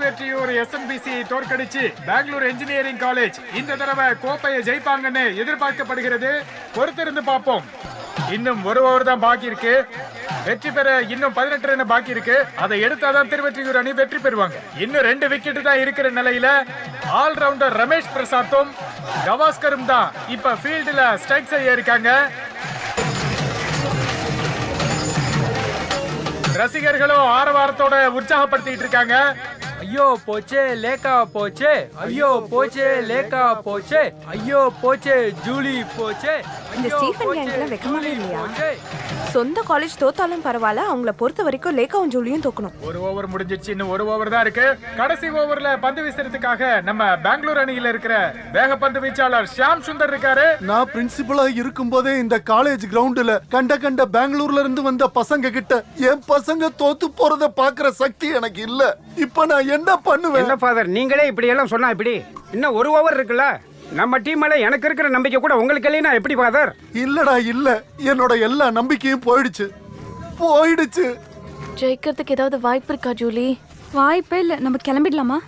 Thiruvottiyur SNBC தோற்கடிச்சு Bangalore engineering college இந்த தடவை கோப்பையை ஜெயிப்பாங்கன்னு எதிர்பார்க்கப்படுகிறது. பொறுத்திருந்து பார்ப்போம். இன்னும் ஒரு ஓவர் தான் பாக்கி இருக்கு. வெற்றி பெற இன்னும் 18 ரன் பாக்கி இருக்கு. அதை எடுத்தாதான் திருவெற்றியூர் அணி வெற்றி பெறுவாங்க. இன்னும் 2 விக்கெட் தான் இருக்கிற நிலையில ஆல்ரவுண்டர் ரமேஷ் பிரசாத்தும் கவாஸ்கரும் தான் இப்ப ஃபீல்டுல ஸ்ட்ரைக் செய்ய இருக்காங்க. ரசிகர்களும் ஆரவாரத்தோட உற்சாகப்படுத்திட்டு இருக்காங்க. ஐயோ போச்சே லேக்கா போச்சே, ஐயோ போச்சே லேக்கா போச்சே, ஐயோ போச்சே ஜூலி போச்சே. இந்த ஸ்டீஃபன் கேங்ல வெக்கமாவே இல்லையா? சொந்த காலேஜ் தோத்தாலும் பரவாயில்ல, அவங்கள பொறுத்த வரைக்கும் லேக்காவும் ஜூலியும் தோக்கணும். ஒரு ஓவர் முடிஞ்சிருச்சு, இன்னும் ஒரு ஓவர் தான் இருக்கு. கடைசி ஓவர்ல பந்து வீசுறதுக்காக நம்ம பெங்களூர் அணியில இருக்கிற வேகப்பந்து வீச்சாளர் ஷியாம் சுந்தர் இருக்காரு. நான் பிரின்சிபலா இருக்கும் போதே இந்த காலேஜ் கிரவுண்ட்ல கண்ட பெங்களூர்ல இருந்து வந்த பசங்க கிட்ட என் பசங்க தோத்து போறத பாக்குற சக்தி எனக்கு இல்ல. இப்ப நான் என்ன பண்ணுவேன்? என்ன ஃபாதர், நீங்களே இப்படி எல்லாம் சொன்னா இப்படி? இன்னும் ஒரு ஓவர் இருக்குல்ல. நம்ம டீம் மேல எனக்கு இருக்கிற நம்பிக்கை கூட உங்களுக்கு இல்லைனா எப்படி ஃபாதர்? இல்லடா இல்ல, என்னோட எல்லா நம்பிக்கையும் போயிடுச்சு. ஜெயிக்கிறதுக்கு ஏதாவது வாய்ப்பு இருக்கா ஜூலி? வாய்ப்பே இல்ல. நம்ம கிளம்பிடலாமா?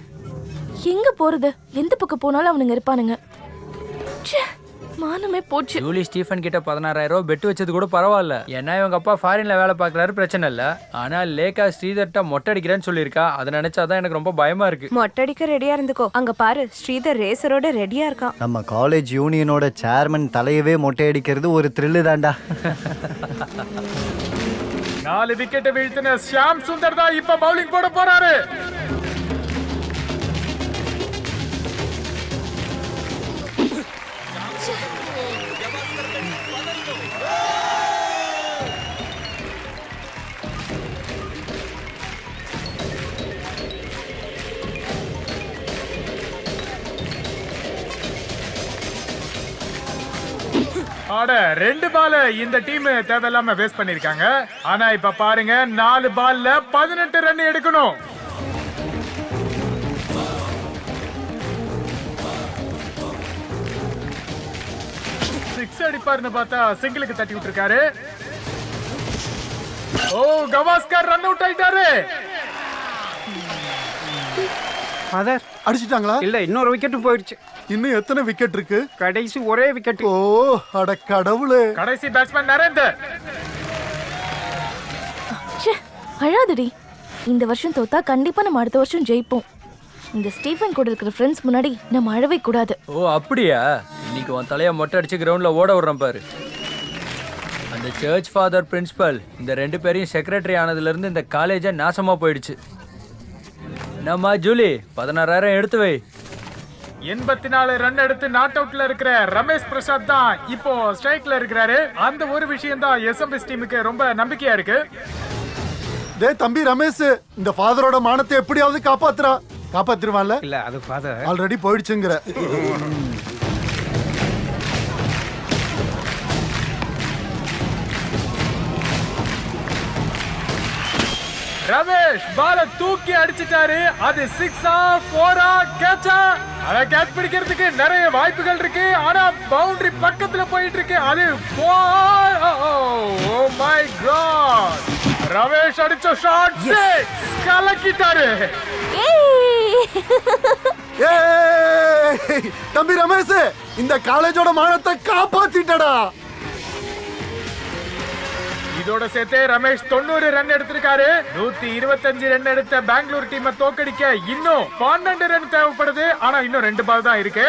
எங்க போறது? எந்த பக்கம் போனாலும் அவனுங்க இருப்பானுங்க. மானமே போச்சு. ஜூலி ஸ்டீஃபன் கிட்ட 16,000 பெட் வச்சது கூட பரவாயில்ல. ஏன்னா இவங்க அப்பா ஃபாரின்ல வேலை பார்க்கறாரு, பிரச்சனை இல்ல. ஆனா லேக்கா ஸ்ரீதர்ட்ட மொட்டை அடிக்கிறேன்னு சொல்லியிருக்கா. அதை நினைச்சாதான் எனக்கு ரொம்ப பயமா இருக்கு. மொட்டை அடிக்க ரெடியா இருந்துக்கோ. அங்க பாரு, ஸ்ரீதர் ரேசரோட ரெடியா இருக்கான். நம்ம காலேஜ் யூனியனோட சேர்மன் தலையவே மொட்டை அடிக்கிறது ஒரு த்ரில்லு தான்டா. 4 விக்கெட்டை வீழ்த்தின ஷியாம் சுந்தர் தான் இப்ப பவுலிங் போட போறாரு. ஆட 2 பால் இந்த டீம் தேவையில்லாம வேஸ்ட் பண்ணிருக்காங்க. ஆனா இப்ப பாருங்க, 4 பால்ல 18 ரன் எடுக்கணும். சிக்ஸ் அடிப்பாருன்னு பார்த்தா சிங்கிளுக்கு தட்டி விட்டுருக்காரு. ஓ, கவாஸ்கர் ரன் அவுட் ஆயிட்டாரு. ஃபாதர் அடிச்சிட்டாங்களா? இல்ல, இன்னொரு விக்கெட்டும் போயிடுச்சு. இன்னும் எத்தனை விக்கெட் இருக்கு? கடைசி ஒரே விக்கெட். ஓ அட கடவுளே. கடைசி பேட்ஸ்மேன் நரேந்தர். அழாதடி. இந்த வருஷம் தோத்தா கண்டிப்பா நம்ம அடுத்த வருஷம் ஜெயிப்போம். இந்த ஸ்டீஃபன் கூட இருக்கிற ஃப்ரெண்ட்ஸ் முன்னாடி நம்ம அழவே கூடாது. ஓ அப்படியா? இன்னைக்கு உன் தலைய மொட்டை அடிச்சு கிரவுண்ட்ல ஓட விடுறேன் பாரு. அந்த சர்ச் ஃபாதர் பிரின்சிபல் இந்த 2 பேரையும் செக்ரட்டரி ஆனதுல இருந்து இந்த காலேஜ நாசமா போயிடுச்சு. நம்ம ஜூலி 16,000 எடுத்து வை. 84 ரன் எடுத்து நாட் அவுட்ல இருக்கிற ரமேஷ் பிரசாத் தான் இப்போ ஸ்ட்ரைக்ல இருக்கிறாரு. அந்த ஒரு விஷயம் தான் SMBC டீமுக்கு ரொம்ப நம்பிக்கையா இருக்கு. டேய் தம்பி ரமேஷ், இந்த ஃபாதரோட மானத்தை எப்படியாவது காப்பாத்திருவான்ல? இல்ல, அது ஃபாதர் ஆல்ரெடி போயிடுச்சுங்கற. ரமேஷ் பால தூக்கி அடிச்சிட்டாரு. அது 6-ஆ 4-ஆ கேட்சா? அத கேட்ச் பிடிக்கிறதுக்கு நிறைய வாய்ப்புகள் இருக்கு. ஆனா பவுண்டரி பக்கத்துல போயிட்டு இருக்கு. அது ஓ மை காட், ரமேஷ் அடிச்ச ஷாட் கலக்கிட்டாரு. தம்பி ரமேஷ், இந்த காலேஜோட மானத்தை காப்பாத்திட்டடா. இதோட சேர்த்து ரமேஷ் 90 ரன் எடுத்திருக்காரு. 125 ரன் எடுத்த பெங்களூர் டீமை தோக்கடிக்க இன்னும் 12 ரன் தேவைப்படுது. ஆனா இன்னும் 2 பால் தான் இருக்கு.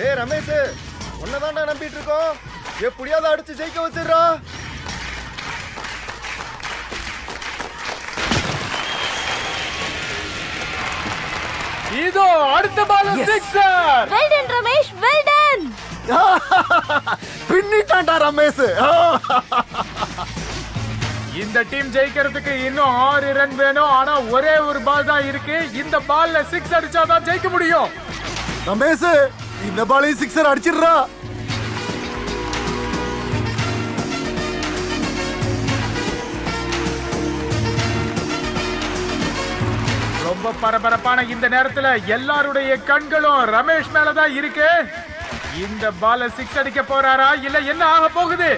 ஏய் ரமேஷ், உன்னதான்டா நம்பிட்டு இருக்கோம். எப்படியாவது அடிச்சு ஜெயிக்க வச்சிடுறா. இதோ அடுத்த ball sixer. Well done Ramesh, well done. பின்னிட்டான்டா ரமேஷ். இந்த டீம் ஜெயிக்கிறதுக்கு இன்னும் 6 ரன் வேணும். ஆனா ஒரே ஒரு பால் தான் இருக்கு. இந்த பால்ல 6 அடிச்சாதான் ஜெயிக்க முடியும். ரமேஷ், இந்த பாலையும் சிக்ஸர் அடிச்சிடுறா. ரொம்ப பரபரப்பான இந்த நேரத்துல எல்லாருடைய கண்களும் ரமேஷ் மேலதான் இருக்கு. இந்த பால 6 அடிக்க போறாரா இல்ல என்ன ஆக போகுது?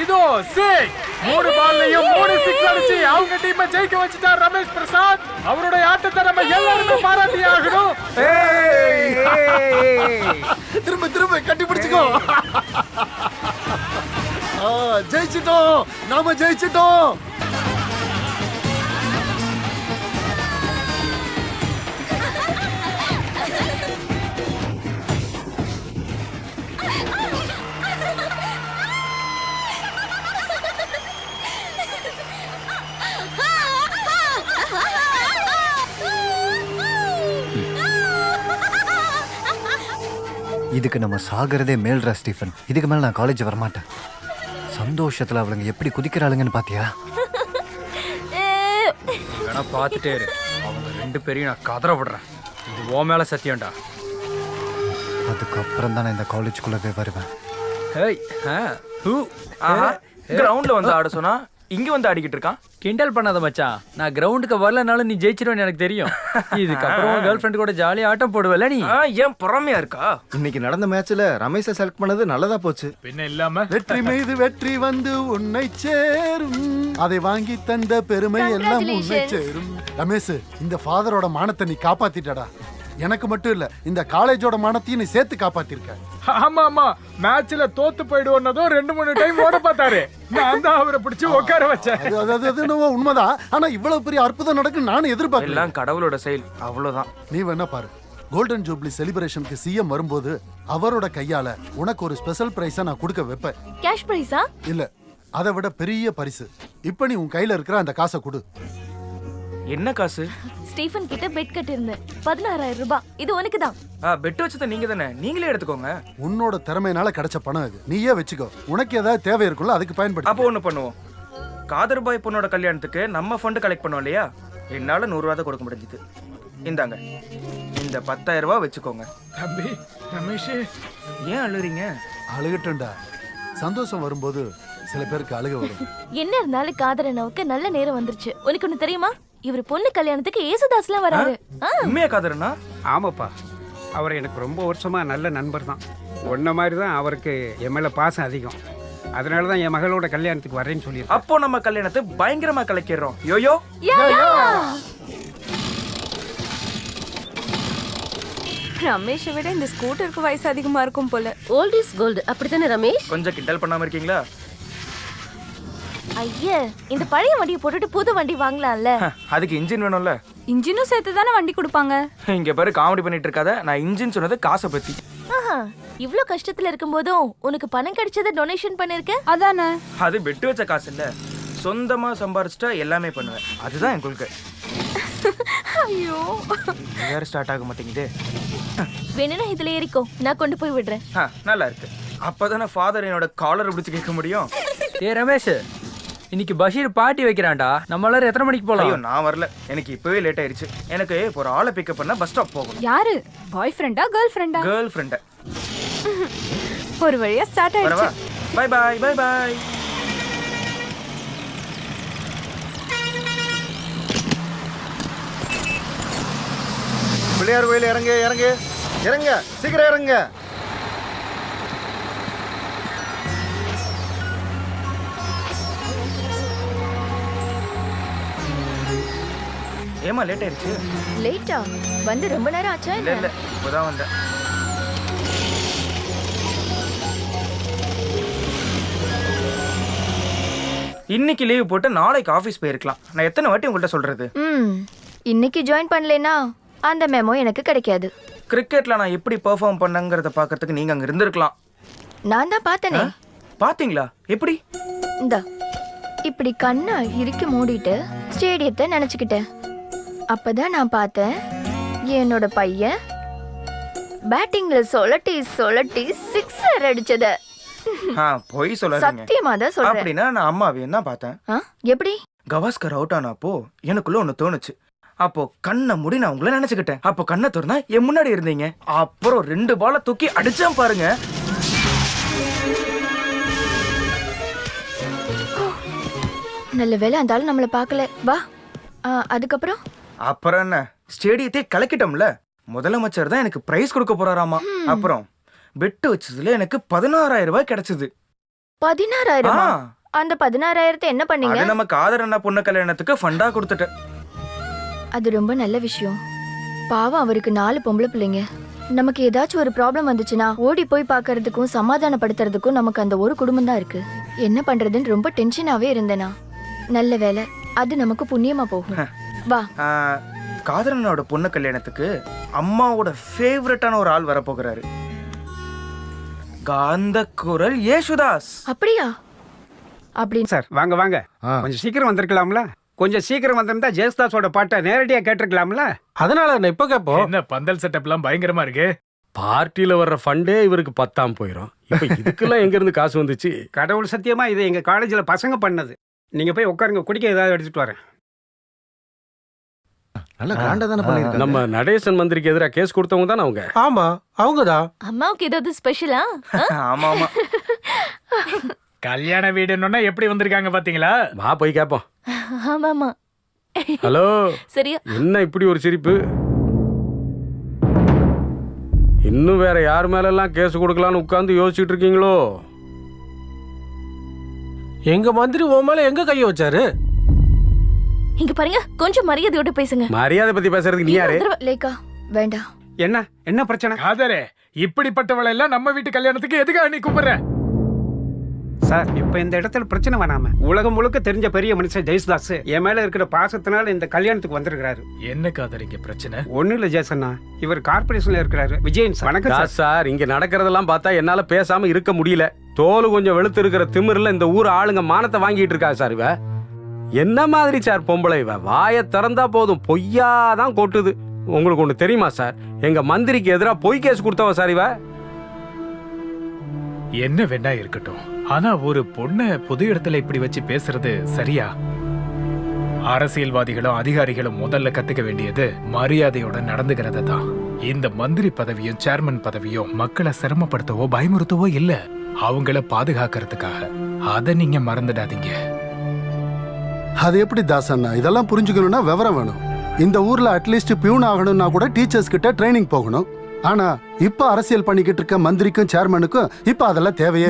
இதோ சிக் 3 பால்லையும் 3 சிக்ஸ் அடிச்சு அவங்க டீமை ஜெயிக்க வச்சுட்டார் ரமேஷ் பிரசாத். அவருடைய ஆட்டத்தை நம்ம எல்லாருமே பாராட்டி ஆகணும். திரும்ப திரும்ப கட்டி பிடிச்சுக்கோ. ஜெயிச்சிட்டோம், நாம ஜெயிச்சிட்டோம். இதுக்கு நம்ம சாகிறதே மேல்ரா ஸ்டீஃபன். இதுக்கு மேல நான் காலேஜ் வரமாட்டேன். சந்தோஷத்துல அவளுங்க எப்படி குதிக்கிறாளுங்கன்னு பாத்தியா? வேணா பார்த்துட்டே இரு. அவங்க 2 பேரையும் நான் கதற விடுறேன். இது ஓ மேல சத்தியம்டா. அதுக்கப்புறம் தான் நான் இந்த காலேஜுக்குள்ளவே வருவேன். ஹேய் கிரவுண்ட்ல வந்து ஆட சொன்னா இங்க வந்து ஆடிக்கிட்டு இருக்கான். கிண்டல் பண்ணாத மச்சான். நான் கிரவுண்டுக்கு வரலனாலும் நீ ஜெயிச்சிருவேன்னு எனக்கு தெரியும். இதுக்கப்புறம் கேர்ள் ஃப்ரெண்ட் கூட ஜாலியா ஆட்டம் போடுவல நீ. ஏன் பொறாமையா இருக்கா? இன்னைக்கு நடந்த மேட்ச்ல ரமேஷை செலக்ட் பண்ணது நல்லதா போச்சு. பின்ன இல்லாம வெற்றி மீது வெற்றி வந்து உன்னை சேரும், அதை வாங்கி தந்த பெருமை எல்லாம் உன்னை சேரும். ரமேஷ், இந்த ஃபாதரோட மானத்தை நீ காப்பாத்திட்டடா. எனக்கு மட்டும் இல்ல, இந்த காலேஜோட மானத்தையும் நீ சேர்த்து காப்பாத்திருக்க. ஆமா ஆமா, மேட்ச்ல தோத்து போயிடுவோன்னதும் 2-3 டைம் ஓட பார்த்தாரு. நான் தான் அவரை பிடிச்சு உட்கார வச்சேன். அது உண்மைதான். ஆனா இவ்வளவு பெரிய அற்புதம் நடக்கும் நானும் எதிர்பார்க்கல. எல்லாம் கடவுளோட செயல், அவ்வளவுதான். நீ வேணா பாரு, கோல்டன் ஜூப்ளி செலிப்ரேஷனுக்கு சிஎம் வரும்போது அவரோட கையால உனக்கு ஒரு ஸ்பெஷல் பிரைஸா நான் கொடுக்க வைப்பேன். கேஷ் பிரைஸா? இல்ல, அதை விட பெரிய பரிசு. இப்ப நீ உன் கையில இருக்கிற அந்த காசை கொடு. என்ன காசு? ஸ்டீஃபன் கிட்ட பெட் கட்டியிருந்தேன். 16,000 ரூபாய். இது உனக்கு தான். பெட் வச்சத நீங்க தானே, நீங்களே எடுத்துக்கோங்க. உன்னோட திறமையினால கிடைச்ச பணம் இது, நீயே வச்சுக்கோ. உனக்கு ஏதாவது தேவை இருக்குல்ல, அதுக்கு பயன்படுத்து. அப்போ ஒண்ணு பண்ணுவோம். காதர் பாய் பொண்ணோட கல்யாணத்துக்கு நம்ம ஃபண்ட் கலெக்ட் பண்ணோம் இல்லையா? என்னால 100 ரூபா தான் கொடுக்க முடிஞ்சது. இந்தாங்க, இந்த 10,000 ரூபாய் வச்சுக்கோங்க. தம்பி ரமேஷ், ஏன் அழுறீங்க? அழுகட்டும்டா. சந்தோஷம் வரும்போது சில பேருக்கு அழுக வரும். என்ன இருந்தாலும் காதரனாவுக்கு நல்ல நேரம் வந்துருச்சு. உனக்கு ஒண்ணு தெரியுமா? இவர் பொண்ணு கல்யாணத்துக்கு ஏசுதாஸ்லாம் வராரு. உண்மையா காதரனா? ஆமாப்பா, அவர் எனக்கு ரொம்ப வருஷமா நல்ல நண்பர் தான். உன்ன மாதிரி தான் அவருக்கு என் மேல பாசம் அதிகம். அதனால தான் என் மகளோட கல்யாணத்துக்கு வரேன்னு சொல்லியிருக்கேன். அப்போ நம்ம கல்யாணத்தை பயங்கரமா கலக்கிறோம். யோயோ ரமேஷை விட இந்த ஸ்கூட்டருக்கு வயசு அதிகமா இருக்கும் போல. ஓல்ட் இஸ் கோல்டு, அப்படித்தானே ரமேஷ்? கொஞ்சம் கிண்டல் பண்ணாம இருக்கீங்களா? ஐயா, இந்த பழைய வண்டியை போட்டுட்டு புது வண்டி வாங்கலாம்ல. அதுக்கு இன்ஜின் வேணும்ல. இன்ஜினும் சேர்த்து தானே வண்டி கொடுப்பாங்க. இங்க பாரு, காமெடி பண்ணிட்டு இருக்காத. நான் இன்ஜின் சொன்னது காசை பத்தி. இவ்ளோ கஷ்டத்துல இருக்கும்போதும் உனக்கு பணம் கிடைச்சத டொனேஷன் பண்ணிருக்க. அதானே. அது பெட்டு வச்ச காசு இல்ல, சொந்தமா சம்பாரிச்சிட்டா எல்லாமே பண்ணுவேன். அதுதான் என் கொள்கை. ஐயோ, வேற ஸ்டார்ட் ஆக மாட்டேங்குது. வேணும்னா இதுல ஏறிக்கோ, நான் கொண்டு போய் விடுறேன். நல்லா இருக்கு. அப்பதானே ஃபாதர் என்னோட காலரை பிடிச்சு கேட்க முடியும். ரமேஷ், இன்னைக்கு பஷீர் பார்ட்டி வைக்கிறான்டா. நம்ம எல்லாரும் எத்தனை மணிக்கு போலாம்? ஐயோ, நான் வரல. எனக்கு இப்பவே லேட் ஆயிருச்சு. எனக்கு ஒரு ஆளை பிக்கப் பண்ண பஸ் ஸ்டாப் போகணும். யாரு? பாய் ஃப்ரெண்டா கேர்ள் ஃப்ரெண்டா? Girlfriend. ஒரு வழியா ஸ்டார்ட் ஆயிடுச்சு. Bye bye bye bye. Pillaiyar கோயில் இறங்க இறங்க இறங்க, சீக்கிரம் இறங்க. ஏமா லேட் ஆயிருச்சு? லேட்டா வந்து ரொம்ப நேரம் ஆச்சா? இல்ல இல்ல, இப்பதான் வந்தேன். இன்னைக்கு லீவ் போட்டு நாளைக்கு ஆபீஸ் போயிருக்கலாம். நான் எத்தனை வாட்டி உங்கள்கிட்ட சொல்றது? இன்னைக்கு ஜாயின் பண்ணலைனா அந்த மெமோ எனக்கு கிடைக்காது. கிரிக்கெட்ல நான் எப்படி பெர்ஃபார்ம் பண்ணங்கறத பார்க்கிறதுக்கு நீங்க அங்க இருந்திருக்கலாம். நான் தான் பார்த்தனே. பாத்தீங்களா? எப்படி? இந்த இப்படி கண்ணை இறுக்கி மூடிட்டு ஸ்டேடியத்தை நினைச்சுக்கிட்டேன். அப்பதான் நான் பார்த்தேன் என்னோட பையன் பேட்டிங்ல சொலட்டி சிக்ஸர் அடிச்சத. போய் சொல்லாதீங்க. சத்தியமா தான் சொல்றேன். அப்படினா நான் அம்மாவையும் தான் பார்த்தேன். எப்படி? கவாஸ்கர் அவுட் ஆனப்போ எனக்குள்ள ஒன்னு தோணுச்சு. அப்போ கண்ணை மூடி நான் உங்களை நினைச்சுக்கிட்டேன். அப்போ கண்ணை திறந்தா என் முன்னாடி இருந்தீங்க. அப்புறம் 2 பாலை தூக்கி அடிச்சான் பாருங்க. நல்ல வேளை அந்த ஆளு நம்மள பார்க்கல. வா. அதுக்கப்புறம் அப்புறம் என்ன, ஸ்டேடியத்தை கலக்கிட்டோம்ல. முதலமைச்சர் தான் எனக்கு பிரைஸ் கொடுக்க போறாராமா. அப்புறம் பெட்டு வச்சதுல எனக்கு 16,000 ரூபாய் கிடைச்சது. 16,000? அந்த 16,000 என்ன பண்ணீங்க? அது நம்ம காதர் அண்ணா பொண்ணு கல்யாணத்துக்கு ஃபண்டா கொடுத்துட்டேன். அது ரொம்ப நல்ல விஷயம். பாவம் அவருக்கு 4 பொம்பளை பிள்ளைங்க. நமக்கு ஏதாச்சும் ஒரு ப்ராப்ளம் வந்துச்சுன்னா ஓடி போய் பார்க்கறதுக்கும் சமாதானப்படுத்துறதுக்கும் நமக்கு அந்த ஒரு குடும்பம் தான் இருக்கு. என்ன பண்றதுன்னு ரொம்ப டென்ஷனாவே இருந்தேனா. நல்ல வேலை, அது நமக்கு புண்ணியமா போகும். வா. காதர் அண்ணாவோட பொண்ணு கல்யாணத்துக்கு அம்மாவோட ஃபேவரட்டான ஒரு ஆள் வரப்போகிறாரு. காந்த குரல் யேசுதாஸ். அப்படியா? அப்படி சார் வாங்க வாங்க, கொஞ்சம் சீக்கிரம் வந்திருக்கலாம்ல. கொஞ்சம் சீக்கிரம் வந்திருந்தா ஜெயசுதாஸோட பாட்டை நேரடியா கேட்டிருக்கலாம்ல. அதனால நான் இப்ப கேட்போம். என்ன பந்தல் செட்டப் எல்லாம் பயங்கரமா இருக்கு. பார்ட்டியில வர்ற ஃபண்டே இவருக்கு 10 போயிடும். இப்ப இதுக்கெல்லாம் எங்க இருந்து காசு வந்துச்சு? கடவுள் சத்தியமா இது எங்க காலேஜ்ல பசங்க பண்ணது. நீங்க போய் உட்காருங்க, குடிக்க ஏதாவது எடுத்துட்டு வரேன். நல்ல கிராண்டா தானே பண்ணிருக்காங்க. நம்ம நடேசன் மந்திரிக்கு எதிராக கேஸ் கொடுத்தவங்க தானே அவங்க. ஆமா அவங்கதான். அம்மாவுக்கு ஏதாவது ஸ்பெஷலா? ஆமா ஆமா. கல்யாண வீடுன்னா எப்படி வந்திருக்காங்க பாத்தீங்களா? வா போய் கேப்போம். ஆமாமா. ஹலோ. சரியா? என்ன இப்படி ஒரு சிரிப்பு? இன்னும் வேற யார் மேல எல்லாம் கேஸ் கொடுக்கலாம்னு உட்கார்ந்து யோசிச்சுட்டு இருக்கீங்களோ? எங்க மந்திரி உன் மேல எங்க கைய வச்சாரு? இங்க பாருங்க, கொஞ்சம் மரியாதையோட பேசுங்க. மரியாதை பத்தி பேசுறதுக்கு நீ யாரு? லேக்கா வேண்டாம். என்ன பிரச்சனை? காதரே, இப்படிப்பட்டவளை எல்லாம் நம்ம வீட்டு கல்யாணத்துக்கு எதுக்காக நீ கூப்பிடுற? சார் இப்ப இந்த இடத்துல பிரச்சனை வேணாம. உலகம் முழுக்க தெரிஞ்ச பெரிய மனுஷன் ஜெயசுதாஸ் என் மேல இருக்கிற பாசத்தினால இந்த கல்யாணத்துக்கு வந்திருக்கிறாரு. என்ன காதர் இங்க பிரச்சனை? ஒண்ணு இல்ல ஜெயசன்னா, இவர் கார்பரேஷன்ல இருக்கிறாரு. விஜயன் சார். வணக்கம் சார். இங்க நடக்கிறதெல்லாம் பார்த்தா என்னால பேசாம இருக்க முடியல. தோல் கொஞ்சம் வெளுத்து இருக்கிற திமிர்ல இந்த ஊர் ஆளுங்க மானத்தை வாங்கிட்டு இருக்கா சார். இவ என்ன மாதிரி சார் பொம்பளை? இவ வாயை திறந்தா போதும் பொய்யாதான் கொட்டுது. உங்களுக்கு ஒண்ணு தெரியுமா சார்? எங்க மந்திரிக்கு எதிராக பொய் கேஸ் கொடுத்தவ சார் இவ. என்ன வேணா இருக்கட்டும், ஆனா ஒரு பொண்ண பொது இடத்துல இப்படி வச்சு பேசுறது சரியா? அரசியல்வாதிகளும் அதிகாரிகளும் முதல்ல கத்துக்க வேண்டியது மரியாதையோட நடந்துகிறத தான். இந்த மந்திரி பதவியும் சேர்மன் பதவியும் மக்களை சிரமப்படுத்தவோ பயமுறுத்தவோ இல்ல, அவங்கள பாதுகாக்கிறதுக்காக. அதை நீங்க மறந்துடாதீங்க. அது எப்படி தாசண்ணா? இதெல்லாம் புரிஞ்சுக்கணும்னா விவரம் வேணும். இந்த ஊர்ல அட்லீஸ்ட் பியூன் ஆகணும்னா கூட டீச்சர்ஸ் கிட்ட ட்ரைனிங் போகணும். ஆனா இப்ப அரசியல் பண்ணிக்கிட்டு இருக்க மந்திரிக்கும் சேர்மனுக்கும் இப்ப அதெல்லாம் தேவையே.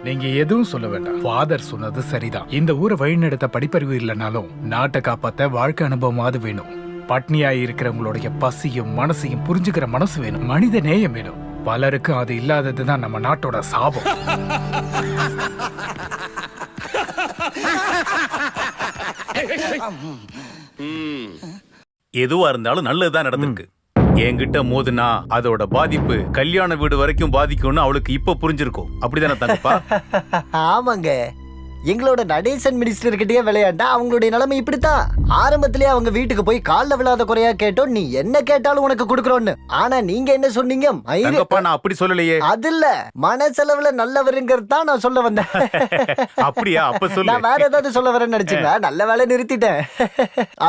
நீங்க எதுவும் சொல்ல வேண்டாம். ஃபாதர் சொன்னது சரிதான். இந்த ஊரை வழிநடத்த படிப்பறிவு இல்லைனாலும் நாட்டை காப்பாத்த வாழ்க்கை அனுபவமாவது வேணும். பட்னியாய் இருக்கிறவங்களுடைய பசியும் மனசையும் புரிஞ்சுக்கிற மனசு வேணும். மனித நேயம் வேணும். பலருக்கு அது இல்லாததுதான் நம்ம நாட்டோட சாபம். எதுவா இருந்தாலும் நல்லதுதான் நடந்திருக்கு. என்கிட்ட மோதுனா அதோட பாதிப்பு கல்யாண வீடு வரைக்கும் பாதிக்கும்னு அவளுக்கு இப்ப புரிஞ்சிருக்கும். அப்படிதானே தங்கப்பா? ஆமாங்க, எங்களோட நடேசன் மினிஸ்டர் கிட்டயே விளையாண்டா அவங்களுடைய நிலைமை இப்படித்தான். ஆரம்பத்திலேயே அவங்க வீட்டுக்கு போய் கால்ல விழாத குறையா கேட்டோம், நீ என்ன கேட்டாலும் உனக்கு கொடுக்கறோம்னு. ஆனா நீங்க என்ன சொன்னீங்க? நான் அப்படி சொல்லலையே. அது இல்ல, மனசெலவுல நல்லவருங்கிறது தான் நான் சொல்ல வந்தேன். அப்படியா? அப்ப சொல்லு. நான் வேற ஏதாவது சொல்ல வரேன்னு நினைச்சீங்களா? நல்ல வேலை நிறுத்திட்டேன்.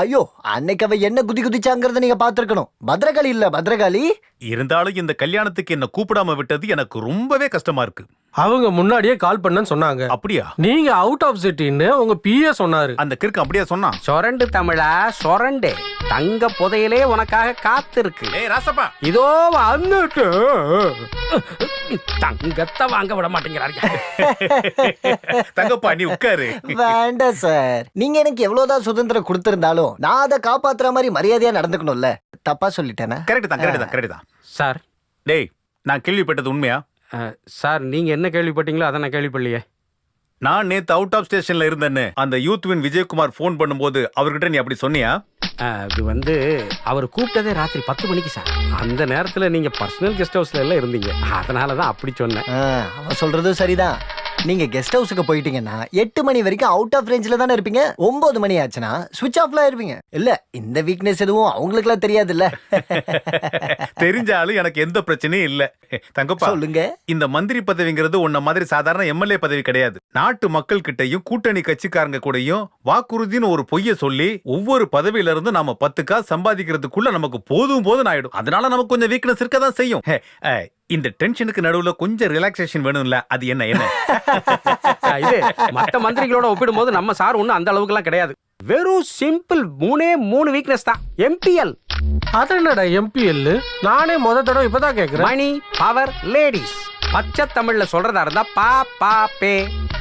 ஐயோ, அன்னைக்கு அவ என்ன குதி குதிச்சாங்கிறத நீங்க பாத்துருக்கணும். பத்ரகாளி இல்ல, பத்ரகாளி. இருந்தாலும் இந்த கல்யாணத்துக்கு என்ன கூப்பிடாம விட்டது எனக்கு ரொம்பவே கஷ்டமா இருக்கு. அவங்க முன்னாடியே கால் பண்ணன்னு சொன்னாங்க. அப்படியா? நீங்க அவுட் ஆஃப் சிட்டின்னு உங்க பிஏ சொன்னாரு. அந்த கிறுக்கு அப்படியே சொன்னான். சொரண்டு தமிழா சொரண்டு, தங்க புதையலே உனக்காக காத்திருக்கு. ஏய் ராசப்பா, இதோ வந்துட்டு தங்கத்தை வாங்க விட மாட்டேங்கிறாங்க. தங்கப்பா நீ உட்காரு. வேண்டாம் சார், நீங்க எனக்கு எவ்வளவுதான் சுதந்திரம் கொடுத்திருந்தாலும் நான் அதை காப்பாத்துற மாதிரி மரியாதையா நடந்துக்கணும்ல. தப்பா சொல்லிட்டேனா? கரெக்ட் தான், கரெக்ட் தான், கரெக்ட் தான் சார். டேய், நான் கேள்விப்பட்டது உண்மையா? சார் நீங்க என்ன கேள்விப்பட்டீங்களோ அதை நான் கேள்விப்படலையே. நான் நேத்து அவுட் ஆஃப் ஸ்டேஷன்ல இருந்தேன்னு அந்த யூத் வின் விஜயகுமார் போன் பண்ணும்போது அவர்கிட்ட நீ அப்படி சொன்னியா? அது வந்து அவர் கூப்பிட்டதே ராத்திரி 10 மணிக்கு சார். அந்த நேரத்துல நீங்க பர்சனல் கெஸ்ட் ஹவுஸ்ல எல்லாம் இருந்தீங்க, அதனாலதான் அப்படி சொன்னேன். அவன் சொல்றதும் சரிதான். நீங்க கெஸ்ட் ஹவுஸுக்கு போயிட்டீங்கன்னா 8 மணி வரைக்கும் அவுட் ஆஃப் ரேஞ்சில தானே இருப்பீங்க. 9 மணி ஆச்சுன்னா சுவிட்ச் ஆஃப்ல இருப்பீங்க. இல்ல, இந்த வீக்னஸ் எதுவும் அவங்களுக்கு எல்லாம் தெரியாது இல்ல. தெரிஞ்சாலும் எனக்கு எந்த பிரச்சனையும் இல்ல. தங்கப்பா சொல்லுங்க. இந்த மந்திரி பதவிங்கிறது உன்ன மாதிரி சாதாரண எம்எல்ஏ பதவி கிடையாது. நாட்டு மக்கள் கிட்டையும் கூட்டணி கட்சிக்காரங்க கூடயும் வாக்குறுதின்னு ஒரு பொய்ய சொல்லி ஒவ்வொரு பதவியில இருந்து நாம 10 காசு சம்பாதிக்கிறதுக்குள்ள நமக்கு போதும் ஆயிடும். அதனால நமக்கு கொஞ்சம் வீக்னஸ் இருக்கதான் செய்யும். இந்த டென்ஷனுக்கு நடுவுல கொஞ்சம் ரிலாக்ஸேஷன் வேணும்ல, அது என்ன என்ன? இது மற்ற மந்திரிகளோட ஒப்பிடும்போது நம்ம சார் ஒன்றும் அந்த அளவுக்கு எல்லாம் கிடையாது. வெறும் சிம்பிள் 3 வீக்னஸ் தான். எம்பிஎல். அது என்னடா எம்பிஎல்? நானே முத தடவை இப்பதான் கேக்குறேன். மணி, பவர், லேடிஸ். பச்சை தமிழ்ல சொல்றதா இருந்தா பா பா பே,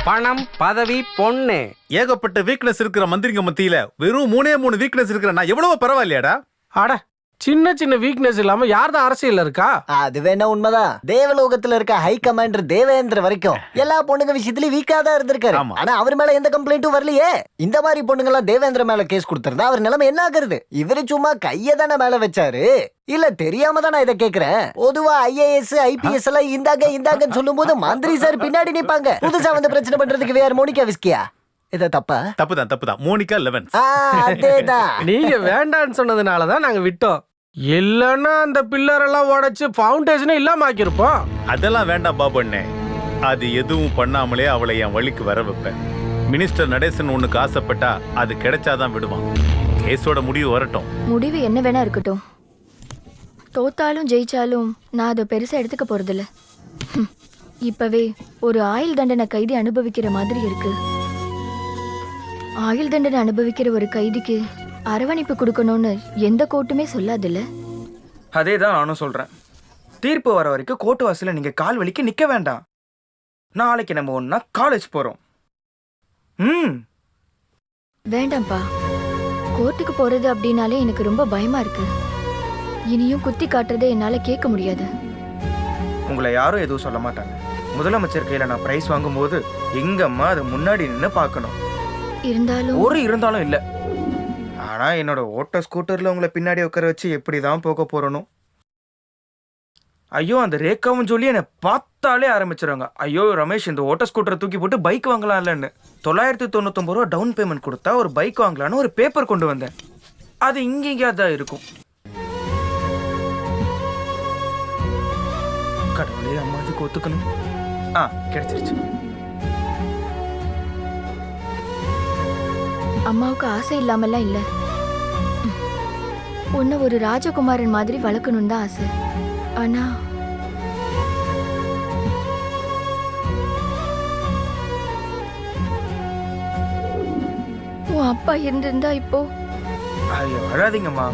பணம் பதவி பொண்ணு. ஏகப்பட்ட வீக்னஸ் இருக்கிற மந்திரிங்க மத்தியில வெறும் 3 வீக்னஸ் இருக்கிற நான் எவ்வளவு பரவாயில்லையாடா? அட சின்ன சின்ன வீக்னஸ் இல்லாம யார் தான் அரசியல்ல இருக்கா? அது வேணா உண்மைதான். தேவலோகத்துல இருக்க ஹை கமாண்டர் தேவேந்திர வரைக்கும் எல்லா பொண்ணுங்க விஷயத்துலயும் வீக்கா தான் இருந்திருக்காரு. ஆனா அவர் மேல எந்த கம்ப்ளைண்ட்டும் வரலையே. இந்த மாதிரி பொண்ணுங்க எல்லாம் தேவேந்திர மேல கேஸ் கொடுத்திருந்தா அவர் நிலைமை என்ன ஆகுறது? இவரு சும்மா கைய தானே மேல வச்சாரு. இல்ல தெரியாம தான் நான் இதை கேக்குறேன். பொதுவா IAS IPS எல்லாம் இந்தாங்கன்னு சொல்லும் போது மந்திரி சார் பின்னாடி நிப்பாங்க. புதுசா வந்து பிரச்சனை பண்றதுக்கு வேற மோனிகா விஸ்கியா? இத தப்புதான். மோனிகா லெவன்ஸ். அதேதான். நீங்க வேண்டான்னு சொன்னதுனாலதான் நாங்க விட்டோம். இல்லன்னா அந்த பில்லர் எல்லாம் உடைச்சு ஃபவுண்டேஷனே இல்லாம ஆக்கிருப்போம். அதெல்லாம் வேண்டாம் பாபண்ணே. அது எதுவும் பண்ணாமலே அவளை என் வழிக்கு வர வைப்பேன். மினிஸ்டர் நடேசன் உனக்கு ஆசைப்பட்டா அது கிடைச்சாதான் விடுவான். கேஸோட முடிவு வரட்டும். முடிவு என்ன வேணா இருக்கட்டும். தோத்தாலும் ஜெயிச்சாலும் நான் அதை பெருசா எடுத்துக்க போறதில்ல. இப்பவே ஒரு ஆயுள் தண்டனை கைதி அனுபவிக்கிற மாதிரி இருக்கு. ஆயுள் தண்டனை அனுபவிக்கிற ஒரு கைதிக்கு அரவணைப்பு கொடுக்கணும்னு எந்த கோர்ட்டுமே சொல்லாதுல்ல. அதே தான் நானும் சொல்றேன். தீர்ப்பு வர வரைக்கும் கோர்ட்டு வாசல்ல நீங்க கால் வலிக்கு நிக்க வேண்டாம். நாளைக்கு நம்ம ஒன்னா காலேஜ் போறோம். வேண்டாம்ப்பா. கோர்ட்டுக்கு போறது அப்படின்னாலே எனக்கு ரொம்ப பயமா இருக்கு. இனியும் குத்தி காட்டுறதை என்னால கேட்க முடியாது. உங்களை யாரும் எதுவும் சொல்ல மாட்டாங்க. முதலமைச்சர் கையில நான் பிரைஸ் வாங்கும்போது எங்க அம்மா அதை முன்னாடி நின்று பார்க்கணும். இருந்தாலும் இல்ல. ஆனா என்னோட ஓட்ட ஸ்கூட்டர்ல உங்களை பின்னாடி உட்கார வச்சு எப்படிதான் போக போறணும். ஐயோ அந்த ரேகாவும் சொல்லி என்னை பார்த்தாலே ஆரம்பிச்சிருவாங்க. ஐயோ ரமேஷ் இந்த ஓட்ட ஸ்கூட்டரை தூக்கி போட்டு பைக் வாங்கலாம் இல்லன்னு 999 ரூபா டவுன் பேமெண்ட் கொடுத்தா ஒரு பைக் வாங்கலான்னு ஒரு பேப்பர் கொண்டு வந்தேன். அது இங்கேயா தான் இருக்கும். கடவுளே அம்மா இதுக்கு ஒத்துக்கணும். கிடைச்சிருச்சு. அம்மாவுக்கு ஆசை இல்லாமலாம் இல்ல. உன்னை ஒரு ராஜகுமாரன் மாதிரி வளர்க்கணும்னு தான் ஆசை. ஆனா உன் அப்பா இருந்திருந்தா இப்போ. ஐயோ அழாதீங்கம்மா.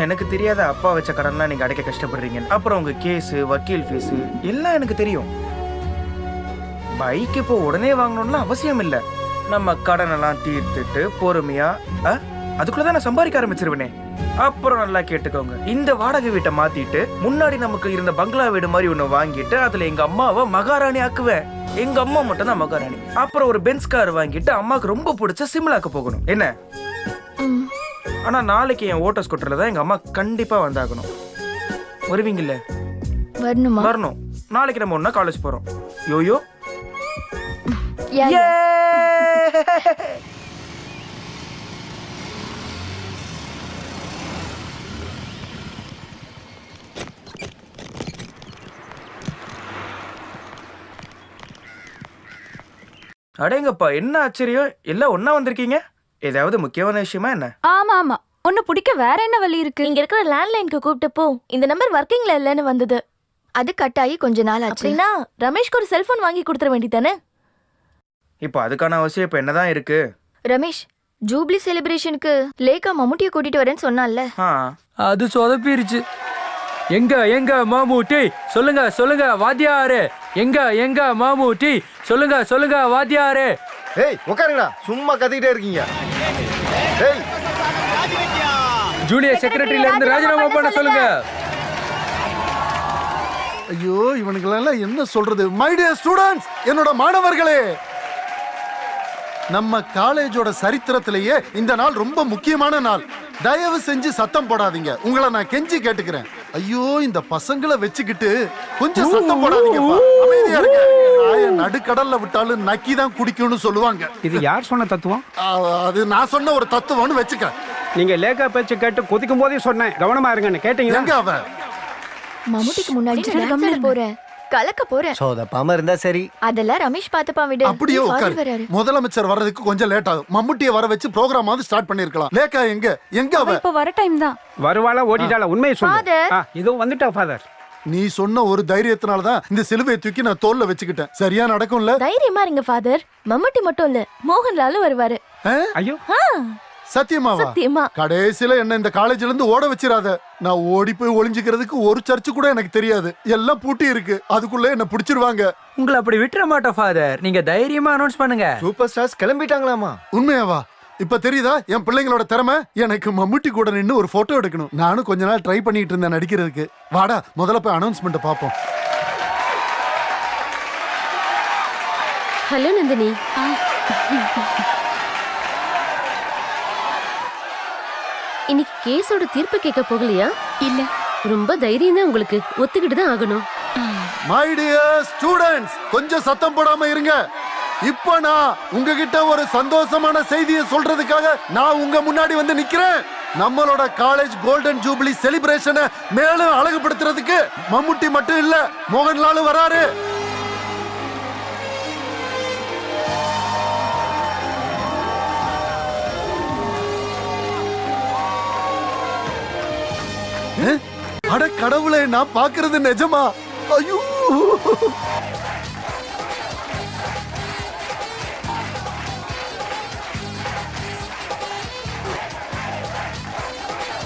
எனக்கு தெரியாத அப்பா வச்ச கடன்லாம் நீங்க அடைக்க கஷ்டப்படுறீங்க. அப்புறம் உங்க கேஸ் வக்கீல் ஃபீஸ் எல்லாம் எனக்கு தெரியும். பைக் இப்போ உடனே வாங்கணும்னு அவசியம் இல்லை. நம்ம கடனெல்லாம் தீர்த்துட்டு பொறுமையா அதுக்குள்ளதான் நான் சம்பாதிக்க ஆரம்பிச்சிருவேனே. அப்புறம் நல்லா கேட்டுக்கோங்க. இந்த வாடகை வீட்டை மாத்திட்டு முன்னாடி நமக்கு இருந்த பங்களா வீடு மாதிரி ஒண்ணு வாங்கிட்டு அதுல எங்க அம்மாவை மகாராணி ஆக்குவேன். எங்க அம்மா மட்டும் தான் மகாராணி. அப்புறம் ஒரு பென்ஸ் கார் வாங்கிட்டு அம்மாவுக்கு ரொம்ப பிடிச்ச சிம்லாக்கு போகணும். என்ன? ஆனா நாளைக்கு என் ஓட்ட ஸ்கூட்டர்ல தான் எங்க அம்மா கண்டிப்பா வந்தாகணும். வருவீங்கல்ல? வரணும். நாளைக்கு நம்ம ஒன்னா காலேஜ் போறோம். யோயோ அடேங்கப்பா என்ன ஆச்சரியம், எல்லாம் ஒன்னா வந்திருக்கீங்க. ஏதாவது முக்கியமான விஷயமா என்ன? ஆமா ஒன்னு பிடிக்க வேற என்ன வழி இருக்கு? இங்க இருக்கிற லேண்ட்லைனுக்கு கூப்பிட்டப்போ இந்த நம்பர் ஒர்க்கிங்ல இல்லன்னு வந்தது. அது கட்டாயி கொஞ்ச நாள் ஆச்சு. அப்படின்னா ரமேஷ்க்கு ஒரு செல்போன் வாங்கி கொடுத்துற வேண்டியதானே? இப்போ அதுக்கான அவசியம் இப்ப என்னதான் இருக்கு? ரமேஷ் ஜூப்ளி செலிப்ரேஷனுக்கு லேகா மம்முட்டியை கூட்டிட்டு வரேன்னு சொன்னான்ல. அது சொதப்பிருச்சு. எங்க மாமூட்டி சொல்லுங்க வாத்தியாரே. எங்க மாமூட்டி சொல்லுங்க வாத்தியாரே. ஏய் உட்காருங்கடா, சும்மா கத்திக்கிட்டே இருக்கீங்க. ஏய் ஜூனியர் செக்ரட்டரியில இருந்து ராஜினாமா பண்ண சொல்லுங்க. ஐயோ இவனுங்களெல்லாம் என்ன சொல்றது? மை டியர் ஸ்டூடண்ட்ஸ், என்னோட மாணவர்களே, நம்ம காலேஜோட சரித்திரத்திலேயே இந்த நாள் ரொம்ப முக்கியமான நாள். தயவு செஞ்சு சத்தம் போடாதீங்க. உங்களை நான் கெஞ்சி கேட்டுக்கிறேன். ஐயோ இந்த பசங்களை வச்சுக்கிட்டு கொஞ்சம் சத்தம் போடாதீங்கப்பா. அமைதியா இருங்க. நடுக்கடல்ல விட்டாலும் நக்கி தான் குடிக்கும்னு சொல்லுவாங்க. இது யார் சொன்ன தத்துவம்? அது நான் சொன்ன ஒரு தத்துவம்னு வச்சுக்க. நீங்க லேக்கா பேச்சு கேட்டு கொதிக்கும் போதே சொன்னேன் கவனமா இருங்கன்னு. கேட்டீங்க? எங்க அவ? மம்முட்டிக்கு முன்னாடி போறேன், கலக்க போறேன். சோதப்பாம இருந்தா சரி. அதெல்லாம் ரமேஷ் பாத்துப்பா விடு. அப்படியே உட்காரு. முதலமைச்சர் வர்றதுக்கு கொஞ்சம் லேட் ஆகும். மம்முட்டியை வர வச்சு ப்ரோகிராம் ஆவது ஸ்டார்ட் பண்ணிருக்கலாம். லேக்கா எங்க அவ? இப்ப வர டைம் தான். வருவாளா ஓடிட்டாளா? உண்மையை சொல்லு. இதோ வந்துட்டா ஃபாதர். நீ சொன்ன ஒரு தைரியத்தினால தான் இந்த சிலுவையை தூக்கி நான் தோல்ல வச்சுக்கிட்டேன். சரியா நடக்கும்ல? தைரியமா இருங்க ஃபாதர். மம்முட்டி மட்டும் இல்ல, மோகன்லாலும் வருவாரு. ஐயோ சத்தியமாவா? சத்தியமா. கடைசியில என்ன இந்த காலேஜ்ல இருந்து ஓட வச்சிராத. நான் ஓடி போய் ஒளிஞ்சுக்கிறதுக்கு ஒரு சர்ச்சு கூட எனக்கு தெரியாது. எல்லாம் பூட்டி இருக்கு. அதுக்குள்ள என்ன பிடிச்சிருவாங்க. உங்களை அப்படி விட்டுற மாட்டோம் ஃபாதர். நீங்க தைரியமா அனௌன்ஸ் பண்ணுங்க. சூப்பர் ஸ்டார்ஸ் கிளம்பிட்டாங்களாமா? உண்மையாவா? இப்ப தெரியுதா என் பிள்ளைங்களோட திறமை? எனக்கு மம்முட்டி கூட நின்னு ஒரு போட்டோ எடுக்கணும். நானும் கொஞ்ச நாள் ட்ரை பண்ணிட்டு இருந்தேன் நடிக்கிறதுக்கு. வாடா முதல்ல போய் அனௌன்ஸ்மெண்ட் பாப்போம். ஹலோ நந்தினி. இன்னைக்கு கேஸோட தீர்ப்பு கேட்க போகலையா? இல்ல. ரொம்ப தைரியம் தான் உங்களுக்கு. ஒத்துக்கிட்டு தான் ஆகணும். மை டியர் ஸ்டூடண்ட்ஸ், கொஞ்சம் சத்தம் போடாம இருங்க. இப்ப நான் உங்ககிட்ட ஒரு சந்தோஷமான செய்தியை சொல்றதுக்காக நான் உங்க முன்னாடி வந்து நிக்கிறேன். நம்மளோட காலேஜ் கோல்டன் ஜூபிலி செலிப்ரேஷனை மேலும் அழகுபடுத்துறதுக்கு மம்முட்டி மட்டும் இல்ல, மோகன்லாலும் வராரு. அட கடவுளே, நான் பாக்குறது நிஜமா? ஐயோ!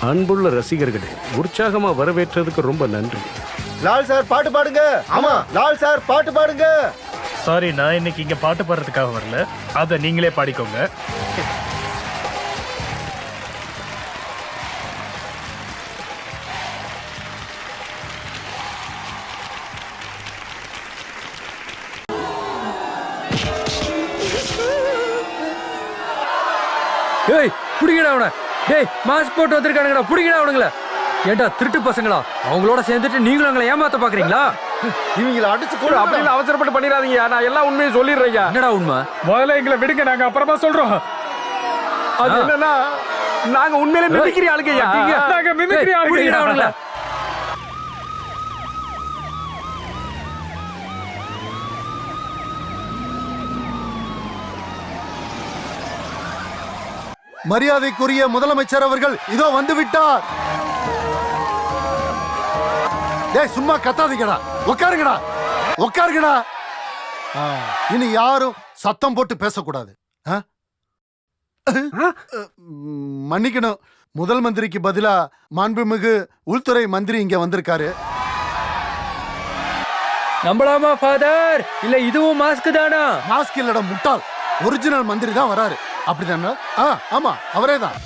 அன்புள்ள ரசிகர்களே, உற்சாகமா வரவேற்றதுக்கு ரொம்ப நன்றி. லால் சார் பாட்டு பாடுங்க. ஆமா, லால் சார் பாட்டு பாடுங்க. சாரி, நான் இன்னைக்கு இங்க பாட்டு பாடுறதுக்காக வரல. அதை நீங்களே பாடிக்கோங்க. ஏய் புடிங்கடா அவனை. டேய் மாஸ்க் போட்டு வந்திருக்கானுங்கடா, புடிங்கடா அவனுங்கள. ஏண்டா திருட்டு பசங்களா, அவங்களோட சேர்ந்துட்டு நீங்களும் அவங்களை ஏமாத்த பாக்குறீங்களா? இவங்கள அடிச்சு கூட அப்படின்னு அவசரப்பட்டு பண்ணிடாதீங்க. நான் எல்லா உண்மையும் சொல்லிடுறேன். என்னடா உண்மை? முதல்ல எங்களை விடுங்க, நாங்க அப்புறமா சொல்றோம். அது என்னன்னா, நாங்க உண்மையிலே மிமிக்ரி ஆளுங்கய்யா. நாங்க மிமிக்ரி ஆளுங்க. மரியாதைக்குரிய முதலமைச்சர் அவர்கள் இதோ வந்து விட்டார். டேய் சும்மா கத்தாதீங்கடா, உட்காருங்கடா, உட்காருங்கடா. இனி யாரும் சத்தம் போட்டு பேசக்கூடாது. மன்னிக்கணும், முதல் மந்திரிக்கு பதிலா மாண்புமிகு உள்துறை மந்திரி இங்க வந்திருக்காரு. நம்பலாமா ஃபாதர்? இல்ல இதுவும் மாஸ்க் தானா? மாஸ்க் இல்லடா முட்டாள், ஒரிஜினல் மந்திரி தான் வராரு. அப்படிதானே? ஆமா, அவரே தான்.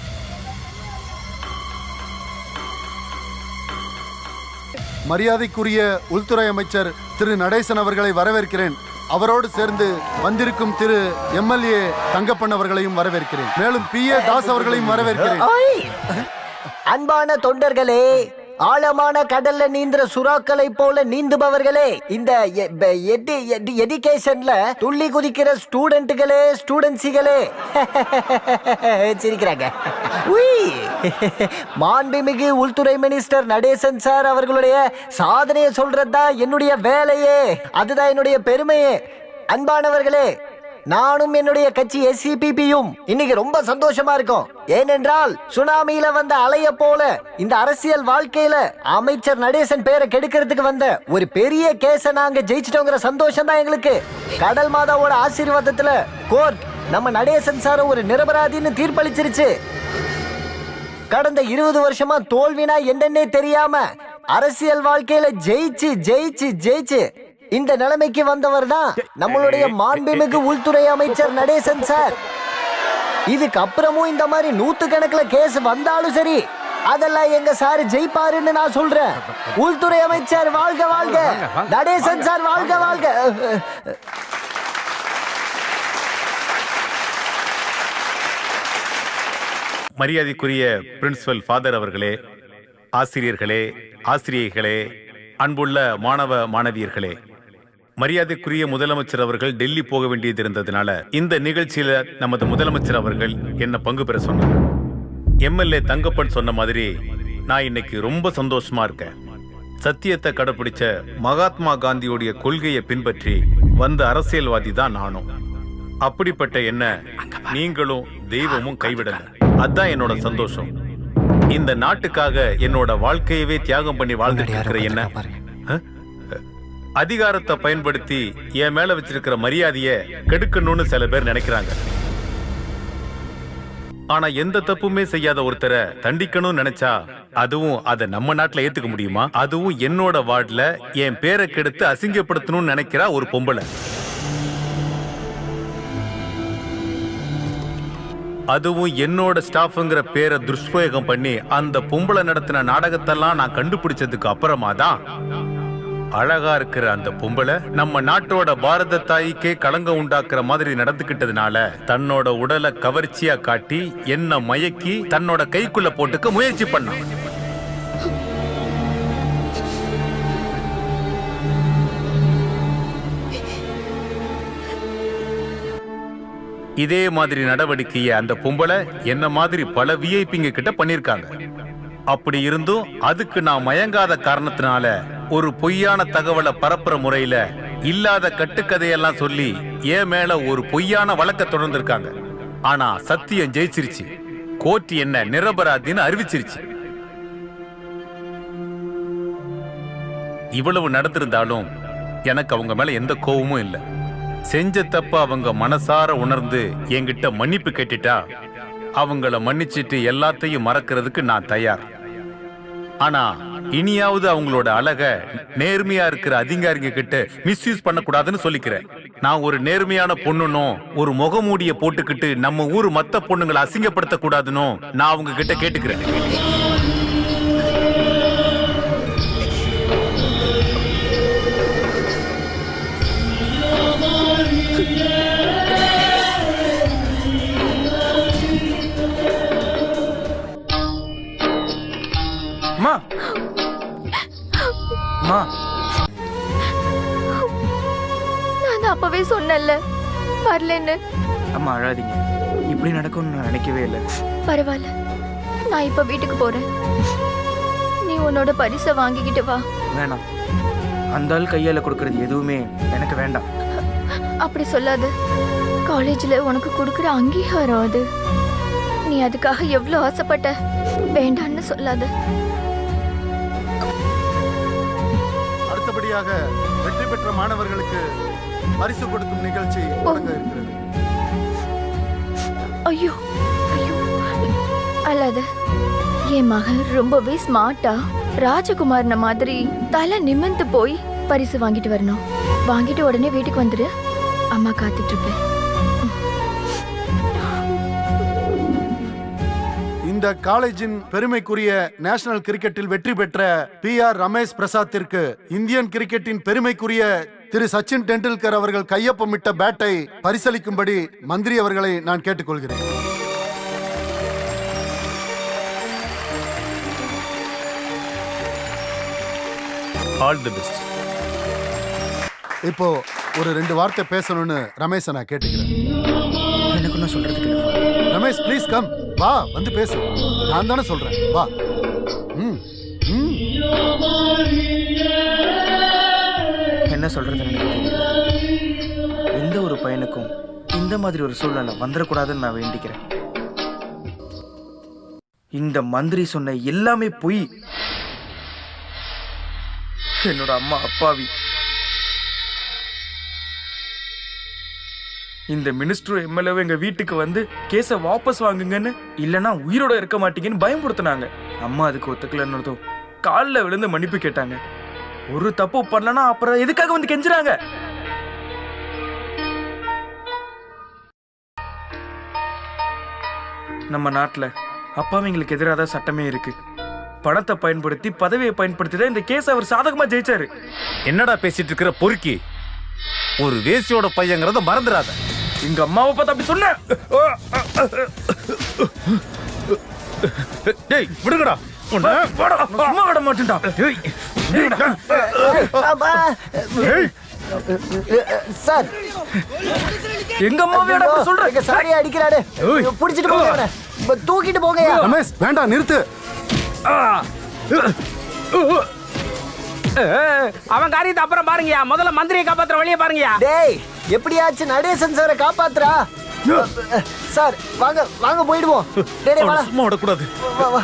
மரியாதைக்குரிய உள்துறை அமைச்சர் திரு நடேசன் அவர்களை வரவேற்கிறேன். அவரோடு சேர்ந்து வந்திருக்கும் திரு எம்எல்ஏ தங்கப்பன் அவர்களையும் வரவேற்கிறேன். மேலும் PA தாஸ் அவர்களையும் வரவேற்கிறேன். அன்பான தொண்டர்களே, ஆழமான கடல்ல நீந்துற சுறாக்களை போல நீந்துபவர்களே, இந்த எஜுகேஷன்ல துள்ளி குதிக்கிற ஸ்டூடெண்ட்டுகளே, ஸ்டூடெண்ட்ஸிகளே சிரிக்கிறாங்க. மாண்புமிகு உள்துறை மினிஸ்டர் நடேசன் சார் அவர்களுடைய சாதனையை சொல்றதுதான் என்னுடைய வேலையே, அதுதான் என்னுடைய பெருமையே. அன்பானவர்களே, நானும் என்னுடைய கட்சி SCPPயும் இன்னைக்கு ரொம்ப சந்தோஷமா இருக்கோம். ஏனென்றால் சுனாமியில வந்த அலைய போல இந்த அரசியல் வாழ்க்கையில அமைச்சர் நடேசன் பேரை கெடுக்கிறதுக்கு வந்த ஒரு பெரிய கேஸ நாங்க ஜெயிச்சிட்டோங்கிற சந்தோஷம் தான் எங்களுக்கு. கடல் மாதாவோட ஆசீர்வாதத்துல கோர்ட் நம்ம நடேசன் சார ஒரு நிரபராதின்னு தீர்ப்பளிச்சிருச்சு. கடந்த 20 வருஷமா தோல்வினா என்னன்னே தெரியாம அரசியல் வாழ்க்கையில ஜெயிச்சு ஜெயிச்சு ஜெயிச்சு இந்த நிலைமைக்கு வந்தவர் தான் நம்மளுடைய மாண்புமிகு உள்துறை அமைச்சர் நடேசன் சார். இதுக்கு அப்புறமும் இந்த மாதிரி 100கணக்கில் கேஸ் வந்தாலும் சரி, அதெல்லாம் எங்க சார் ஜெயிப்பாருன்னு நான் சொல்றேன். உள்துறை அமைச்சர் வாழ்க வாழ்க, நடேசன் சார் வாழ்க வாழ்க. மரியாதைக்குரிய பிரின்சிபல் ஃபாதர் அவர்களே, ஆசிரியர்களே, ஆசிரியைகளே, அன்புள்ள மாணவ மாணவியர்களே, மரியாதைக்குரிய முதலமைச்சர் அவர்கள் டெல்லி போக வேண்டியது இருந்ததுனால இந்த நிகழ்ச்சியில நமது முதலமைச்சர் அவர்கள் என்ன பங்கு பெற சொன்னார். MLA தங்கப்பன் சொன்ன மாதிரி நான் இன்னைக்கு ரொம்ப சந்தோஷமா இருக்கேன். சத்தியத்தை கடைபிடிச்ச மகாத்மா காந்தியோடைய கொள்கையை பின்பற்றி வந்த அரசியல்வாதி தான் நானும். அப்படிப்பட்ட என்ன நீங்களும் தெய்வமும் கைவிடல. அதான் என்னோட சந்தோஷம். இந்த நாட்டுக்காக என்னோட வாழ்க்கையவே தியாகம் பண்ணி வாழ்ந்துட்டு இருக்கிற என்ன அதிகாரத்தை பயன்படுத்தி என் மேல வச்சிருக்கிற மரியாதைய கெடுக்கணும்னு சில பேர் நினைக்கிறாங்க. ஆனா எந்த தப்புமே செய்யாத ஒருத்தரை தண்டிக்கணும்னு நினைச்சா அதுவும் அதை நம்ம நாட்டுல ஏத்துக்க முடியுமா? அதுவும் என்னோட வார்டுல என் பேரை கெடுத்து அசிங்கப்படுத்தணும்னு நினைக்கிறா ஒரு பொம்பளை. அதுவும் என்னோட ஸ்டாஃப்ங்கிற பேரை துஷ்பிரயோகம் பண்ணி அந்த பொம்பளை நடத்தின நாடகத்தெல்லாம் நான் கண்டுபிடிச்சதுக்கு அப்புறமா தான் அழகா இருக்கிற அந்த பொம்பளை நம்ம நாட்டோட பாரத தாய்க்கே களங்கம் உண்டாக்குற மாதிரி நடந்துகிட்டதுனால தன்னோட உடலை கவர்ச்சியா காட்டி என்ன மயக்கி தன்னோட கைக்குள்ள போட்டுக்க முயற்சி பண்ணான். இதே மாதிரி நடவடிக்கையை அந்த பொம்பளை என்ன மாதிரி பல விஐபிங்க கிட்ட பண்ணிருக்காங்க. அப்படி இருந்தும் அதுக்கு நான் மயங்காத காரணத்தினால ஒரு பொய்யான தகவலை பரப்புற முறையில இல்லாத கட்டுக்கதையெல்லாம் சொல்லி ஏன் மேல ஒரு பொய்யான வழக்க தொடர்ந்திருக்காங்க. ஆனா சத்தியம் ஜெயிச்சிருச்சு. கோர்ட் என்ன நிரபராதின்னு அறிவிச்சிருச்சு. இவ்வளவு நடந்திருந்தாலும் எனக்கு அவங்க மேல எந்த கோவமும் இல்லை. செஞ்ச தப்ப அவங்க மனசார உணர்ந்து என்கிட்ட மன்னிப்பு கேட்டுட்டா அவங்கள மன்னிச்சிட்டு எல்லாத்தையும் மறக்கிறதுக்கு நான் தயார். ஆனா இனியாவது அவங்களோட அழக நேர்மையா இருக்கிற அதிகாரிங்க கிட்ட மிஸ்யூஸ் பண்ணக்கூடாதுன்னு சொல்லிக்கிறேன். நான் ஒரு நேர்மையான பொண்ணுனும் ஒரு முகமூடிய போட்டுக்கிட்டு நம்ம ஊர் மத்த பொண்ணுங்களை அசிங்கப்படுத்த கூடாதுன்னு நான் அவங்க கிட்ட கேட்டுக்கிறேன். நான் அப்பவே சொன்னேன்ல வரலன்னு. அம்மா அழாதீங்க. இப்படி நடக்கும்னு நான் நினைக்கவே இல்லை. பரவாயில்ல, நான் இப்ப வீட்டுக்கு போறேன். நீ உன்னோட பரிசை வாங்கிக்கிட்டு வா. வேணாம், அந்த ஆள் கையால கொடுக்கறது எதுவுமே எனக்கு வேண்டாம். அப்படி சொல்லாத. காலேஜ்ல உனக்கு கொடுக்கிற அங்கீகாரம் அது. நீ அதுக்காக எவ்வளவு ஆசைப்பட்ட. வேண்டான்னு சொல்லாத. அடுத்தபடியாக வெற்றி பெற்ற மாணவர்களுக்கு பரிசு கொடுக்கும் நிகழ்ச்சி தொடங்க இருக்கிறது. ஐயோ ஐயோ அல்லாத. என் மகன் ரொம்பவே ஸ்மார்ட்டா ராஜகுமாரன மாதிரி தலை நிமிர்ந்து போய் பரிசு வாங்கிட்டு வரணும். வாங்கிட்டு உடனே வீட்டுக்கு வந்துடு. அம்மா காத்துட்டு இருப்பேன். இந்த காலேஜின் பெருமைக்குரிய நேஷனல் கிரிக்கெட்டில் வெற்றி பெற்ற PR ரமேஷ் பிரசாத்திற்கு இந்தியன் கிரிக்கெட்டின் பெருமைக்குரிய திரு சச்சின் டெண்டுல்கர் அவர்கள் கையொப்பமிட்ட பேட்டை பரிசளிக்கும்படி மந்திரி அவர்களை நான் கேட்டுக்கொள்கிறேன். All the best. இப்போ ஒரு 2 வார்த்தை பேசணும்னு ரமேஷை நான் கேட்டுக்கிறேன். எனக்கு என்ன சொல்றதுக்கு? Ramesh please come. வா வந்து பேசு. நான் தானே சொல்றேன். வா. என்ன சொல்றதுன்னு எனக்கு தெரியல. எந்த ஒரு பையனுக்கும் இந்த மாதிரி ஒரு சூழ்நிலை வந்துடக்கூடாதுன்னு நான் வேண்டிக்கிறேன். இந்த மந்திரி சொன்ன எல்லாமே பொய். என்னோட அம்மா அப்பாவி. இந்த மினிஸ்டர் MLA எங்க வீட்டுக்கு வந்து கேஸை வாபஸ் வாங்குங்கன்னு, இல்லைன்னா உயிரோட இருக்க மாட்டீங்கன்னு பயன்படுத்தினாங்க. அம்மா அதுக்கு ஒத்துக்கலன்னதும் காலில் விழுந்து மன்னிப்பு கேட்டாங்க. ஒரு தப்பு பண்ணலன்னா அப்புறம் எதுக்காக வந்து கெஞ்சுறாங்க? நம்ம நாட்டில் அப்பாவிங்களுக்கு எதிராக தான் சட்டமே இருக்கு. பணத்தை பயன்படுத்தி பதவியை பயன்படுத்தி தான் இந்த கேஸ் அவர் சாதகமா ஜெயிச்சாரு. என்னடா பேசிட்டு இருக்கிற பொறுக்கி? ஒரு வேசியோட பையங்கிறத மறந்துடாத. எங்க அம்மாவை பார்த்து அப்படி சொன்ன. டேய் விடுங்கடா. சும்மா விட மாட்டேன்டா. சார் எங்க அம்மாவே சொல்றேன். சாரியா அடிக்கிறாரு. புடிச்சிட்டு போங்க. தூக்கிட்டு போங்க. ரமேஷ் வேண்டாம், நிறுத்து. அவன் காரியத்தை அப்புறம் பாருங்கயா. முதல்ல மந்திரியை காப்பாத்துற வழியை பாருங்கயா. டேய் எப்படியாச்சும் நடேசன் சாரை காப்பாத்துறா. சார் வாங்க வாங்க போயிடுவோம். டேய் வாடா. சும்மா விடக்கூடாது. வா வா.